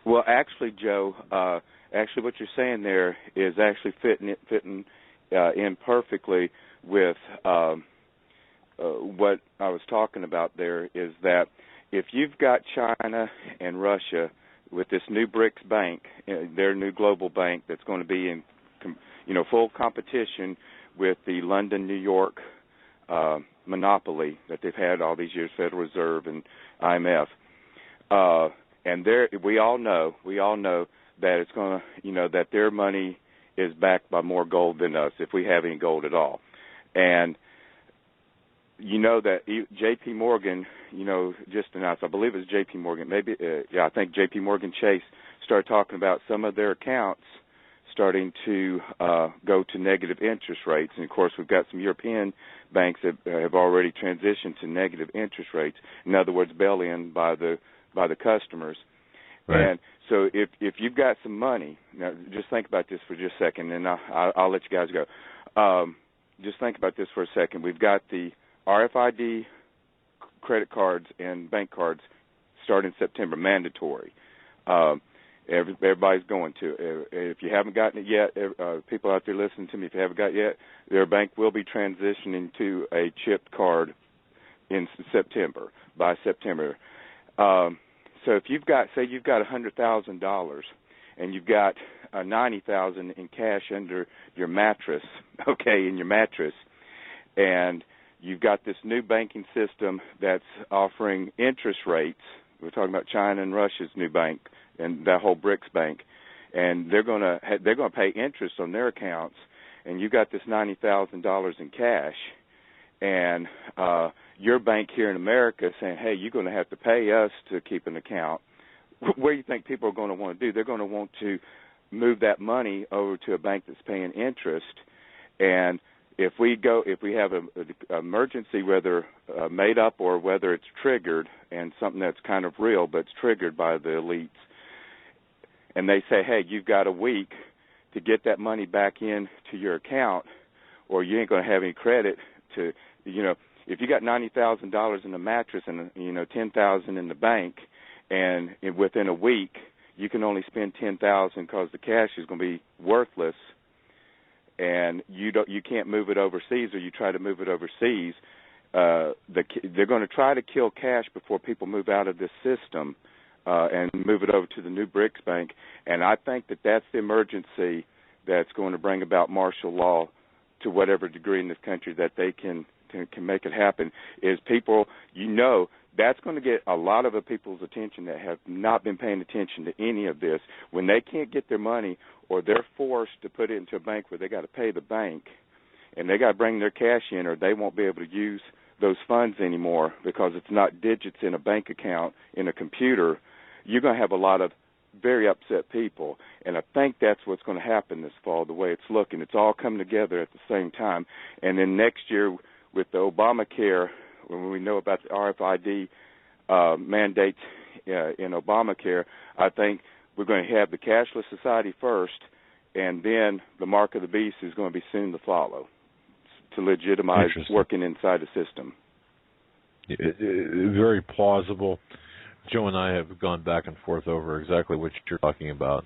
Well, actually, Joe, what you're saying there is actually fitting in perfectly with what I was talking about there, is that if you've got China and Russia with this new BRICS bank, their new global bank that's going to be in full competition with the London, New York monopoly that they've had all these years, Federal Reserve and IMF, and we all know that it's going to, that their money is backed by more gold than us, if we have any gold at all. And that J.P. Morgan, just announced, I believe it was J.P. Morgan, I think J.P. Morgan Chase started talking about some of their accounts starting to go to negative interest rates. And, of course, we've got some European banks that have already transitioned to negative interest rates. In other words, bail-in by the customers. Right. And so if you've got some money, now just think about this for just a second, and I'll let you guys go. Just think about this for a second. We've got the RFID credit cards and bank cards starting September, mandatory. Everybody's going to. If you haven't gotten it yet, people out there listening to me, if you haven't got it yet, their bank will be transitioning to a chipped card in September, by September. So if you've got, say you've got $100,000 and you've got $90,000 in cash under your mattress, in your mattress, and you've got this new banking system that's offering interest rates. We're talking about China and Russia's new bank and that whole BRICS bank, and they're going to pay interest on their accounts, and you got this $90,000 in cash, and your bank here in America saying, hey, you're going to have to pay us to keep an account. What do you think people are going to want to do? They're going to want to move that money over to a bank that's paying interest, and if we have an emergency, whether made up or whether it's triggered, and something that's kind of real but it's triggered by the elites, and they say, hey, you've got a week to get that money back into your account, or you ain't going to have any credit to, if you got $90,000 in the mattress and $10,000 in the bank, and within a week you can only spend $10,000 because the cash is going to be worthless, and you can't move it overseas, or you try to move it overseas, they're going to try to kill cash before people move out of this system and move it over to the new BRICS bank. And I think that's the emergency that's going to bring about martial law to whatever degree in this country that they can make it happen. Is people, that's going to get a lot of the people's attention that have not been paying attention to any of this. When they can't get their money, or they're forced to put it into a bank where they got to pay the bank, and they got to bring their cash in, or they won't be able to use those funds anymore because it's not digits in a bank account in a computer, you're going to have a lot of very upset people. And I think that's what's going to happen this fall, the way it's looking. It's all coming together at the same time. And then next year with the Obamacare, when we know about the RFID mandates in Obamacare, I think we're going to have the cashless society first, and then the mark of the beast is going to be soon to follow to legitimize working inside the system. Very plausible. Joe and I have gone back and forth over exactly what you're talking about.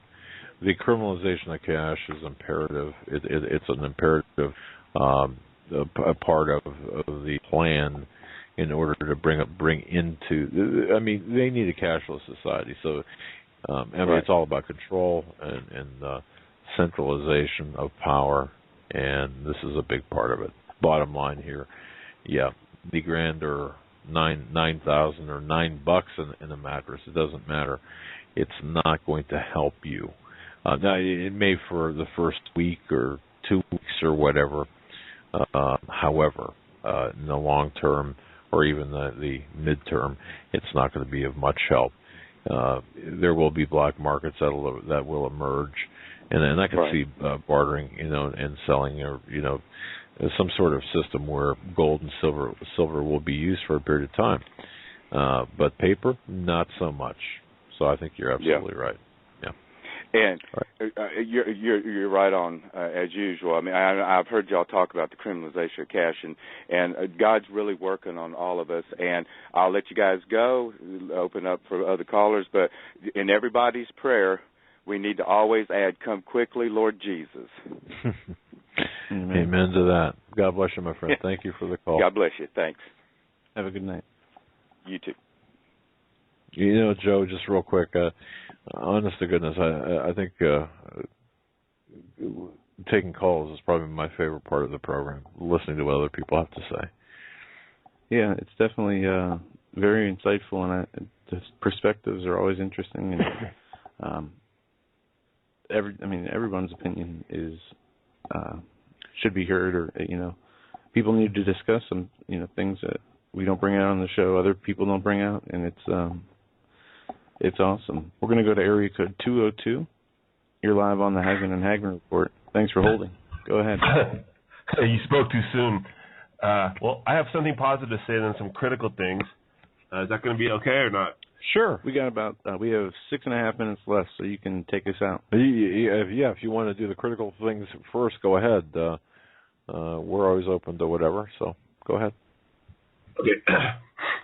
The criminalization of cash is imperative. It's an imperative a part of the plan in order to bring into. I mean, they need a cashless society. So, it's all about control and centralization of power, and this is a big part of it. Bottom line here, the grand or $9,000 or $9 in a mattress, it doesn't matter. It's not going to help you. Now, it may for the first week or 2 weeks or whatever. However, in the long term or even the midterm, it's not going to be of much help. There will be black markets that will emerge, and I can see bartering, and selling, or some sort of system where gold and silver will be used for a period of time, but paper, not so much. So I think you're absolutely right. And you're right on as usual. I mean, I've heard y'all talk about the criminalization of cash, and God's really working on all of us. And I'll let you guys go, open up for other callers. But in everybody's prayer, we need to always add, "Come quickly, Lord Jesus." Amen to that. God bless you, my friend. Thank you for the call. God bless you. Thanks. Have a good night. You too. Joe, just real quick, honest to goodness, I think taking calls is probably my favorite part of the program, listening to what other people have to say. Yeah, it's definitely very insightful, and the perspectives are always interesting. And everyone's opinion is should be heard, or people need to discuss some things that we don't bring out on the show, other people don't bring out, and it's awesome. We're going to go to area code 202. You're live on the Hagmann and Hagmann report. Thanks for holding. Go ahead. You spoke too soon. Well, I have something positive to say, then some critical things. Is that going to be okay or not? Sure. We got we have 6.5 minutes left, so you can take us out. If you want to do the critical things first, go ahead. We're always open to whatever, so go ahead. Okay.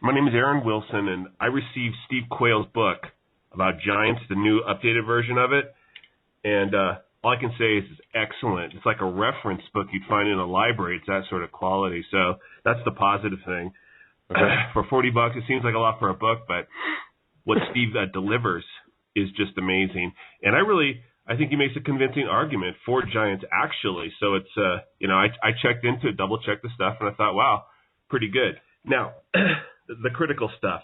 My name is Aaron Wilson, and I received Steve Quayle's book about giants, the new updated version of it. And all I can say is it's excellent. It's like a reference book you'd find in a library. It's that sort of quality. So that's the positive thing. Okay. For $40, it seems like a lot for a book, but what Steve delivers is just amazing. And I think he makes a convincing argument for giants, actually. So it's, I checked into it, double-checked the stuff, and I thought, wow, pretty good. Now, the critical stuff.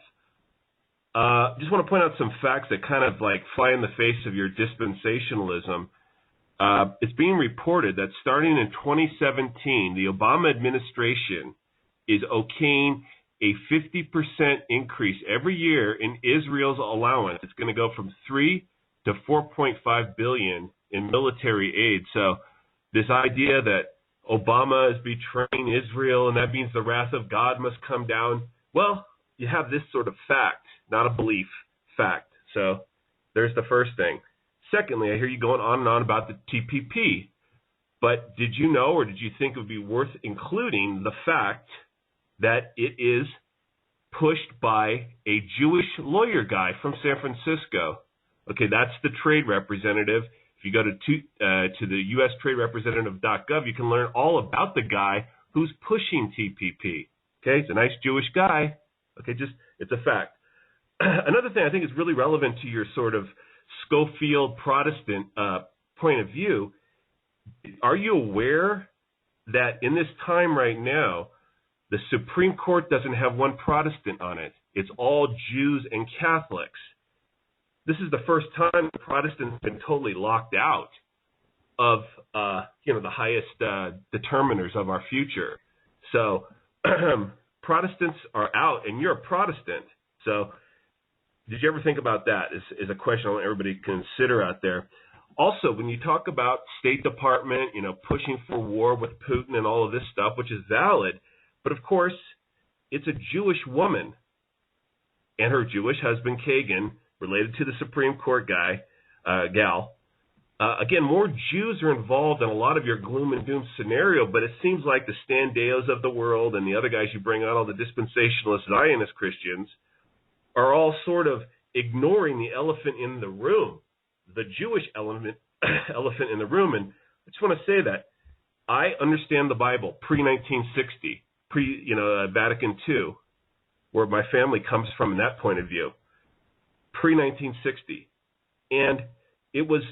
Just want to point out some facts that kind of like fly in the face of your dispensationalism. It's being reported that starting in 2017, the Obama administration is okaying a 50% increase every year in Israel's allowance. It's going to go from 3 to 4.5 billion in military aid. So this idea that Obama is betraying Israel and that means the wrath of God must come down, well, you have this sort of fact, not a belief, fact. So there's the first thing. Secondly, I hear you going on and on about the TPP, but did you know or did you think it would be worth including the fact that it is pushed by a Jewish lawyer guy from San Francisco? Okay, that's the trade representative. If you go to the U.S. Trade Representative.gov, you can learn all about the guy who's pushing TPP. Okay, he's a nice Jewish guy. Okay, it's a fact. Another thing I think is really relevant to your sort of Schofield Protestant point of view, are you aware that in this time right now, the Supreme Court doesn't have one Protestant on it? It's all Jews and Catholics. This is the first time the Protestants have been totally locked out of, the highest determiners of our future. So Protestants are out, and you're a Protestant. So did you ever think about that? Is a question I want everybody to consider out there. Also, when you talk about State Department, pushing for war with Putin and all of this stuff, which is valid, but of course, it's a Jewish woman and her Jewish husband, Kagan, related to the Supreme Court gal. Again, more Jews are involved in a lot of your gloom and doom scenario, but it seems like the Stan Deyos of the world and the other guys you bring on, all the dispensationalist Zionist Christians, are all sort of ignoring the elephant in the room, the Jewish elephant in the room. And I just want to say that I understand the Bible pre-1960, Vatican II, where my family comes from in that point of view, pre-1960. And it was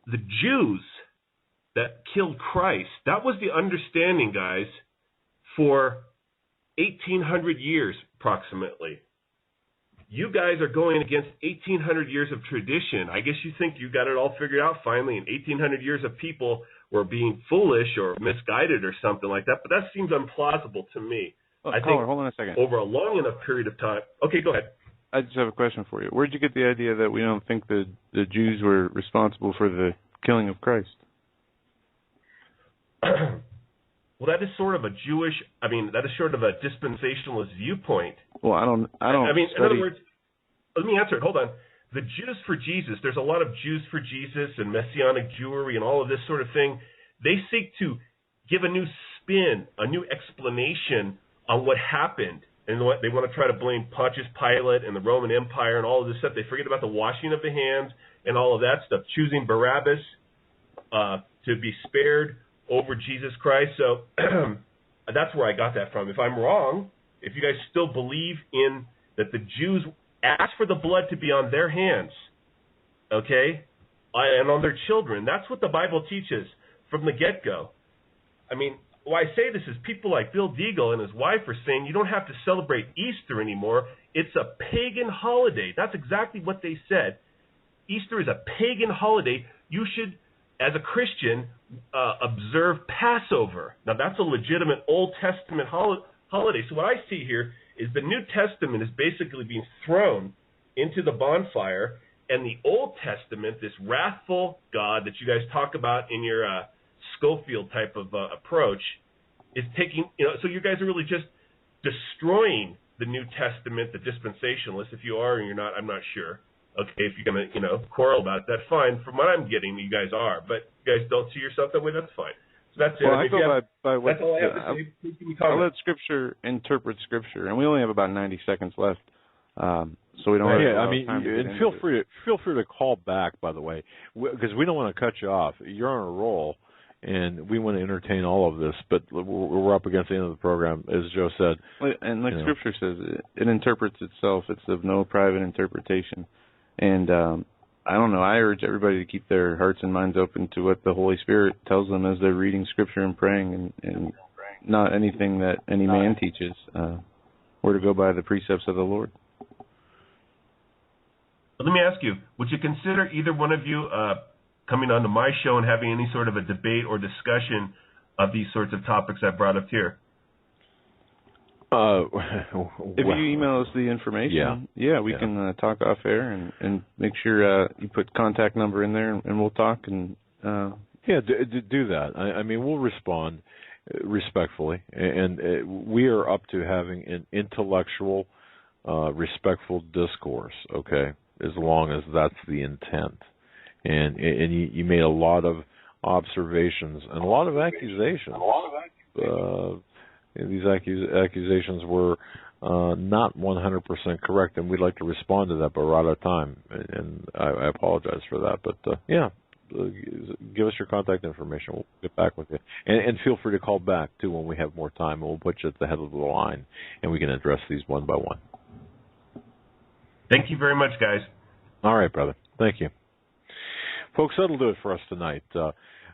the Jews that killed Christ. That was the understanding, guys, for 1,800 years approximately. You guys are going against 1,800 years of tradition. I guess you think you got it all figured out finally, and 1,800 years of people were being foolish or misguided or something like that, but that seems implausible to me. I think hold on a second. Over a long enough period of time. Okay, go ahead. I just have a question for you. Where'd you get the idea that we don't think the Jews were responsible for the killing of Christ? Well, that is sort of a that is sort of a dispensationalist viewpoint. Well, I don't. In other words, let me answer it. Hold on. The Jews for Jesus, there's a lot of Jews for Jesus and Messianic Jewry and all of this sort of thing. They seek to give a new spin, a new explanation on what happened. And they want to try to blame Pontius Pilate and the Roman Empire and all of this stuff. They forget about the washing of the hands and all of that stuff, choosing Barabbas to be spared over Jesus Christ. So that's where I got that from. If I'm wrong, if you guys still believe in that the Jews asked for the blood to be on their hands, okay, and on their children, that's what the Bible teaches from the get-go. I mean, why I say this is people like Bill Deagle and his wife are saying you don't have to celebrate Easter anymore. It's a pagan holiday. That's exactly what they said. Easter is a pagan holiday. You should, as a Christian, observe Passover. Now, that's a legitimate Old Testament holiday. So what I see here is the New Testament is basically being thrown into the bonfire, and the Old Testament, this wrathful God that you guys talk about in your Schofield type of approach, is taking, so you guys are really just destroying the New Testament, the dispensationalists. If you are and you're not, I'm not sure. Okay, if you're going to, quarrel about it, that's fine. From what I'm getting, you guys are. But you guys don't see yourself that way, that's fine. So that's it. Well, I go by what that's all I have to say. Please give me I comment. let Scripture interpret Scripture, and we only have about 90 seconds left, so we don't have a lot of time to get and into feel free to call back. By the way, because we don't want to cut you off. You're on a roll, and we want to entertain all of this. But we're up against the end of the program, as Joe said. And like Scripture says, it interprets itself. It's of no private interpretation, and I don't know. I urge everybody to keep their hearts and minds open to what the Holy Spirit tells them as they're reading Scripture and praying, and not anything that any man teaches. We're to go by the precepts of the Lord. Let me ask you, would you consider either one of you coming onto my show and having any sort of a debate or discussion of these sorts of topics I brought up here? If you email us the information, we can talk off air and make sure you put contact number in there, and we'll talk. And do that. I mean, we'll respond respectfully, and we are up to having an intellectual, respectful discourse. Okay, as long as that's the intent. And you made a lot of observations and a lot of accusations. These accusations were not 100% correct, and we'd like to respond to that, but we're out of time, and I apologize for that. But give us your contact information. We'll get back with you, and feel free to call back too when we have more time, and we'll put you at the head of the line, and we can address these one by one. Thank you very much, guys. All right, brother. Thank you. Folks, that'll do it for us tonight.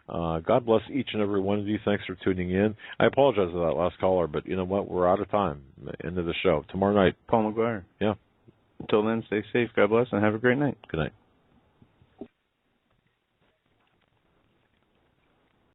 God bless each and every one of you. Thanks for tuning in. I apologize for that last caller, but you know what? We're out of time. End of the show. Tomorrow night. Paul McGuire. Yeah. Until then, stay safe. God bless, and have a great night. Good night.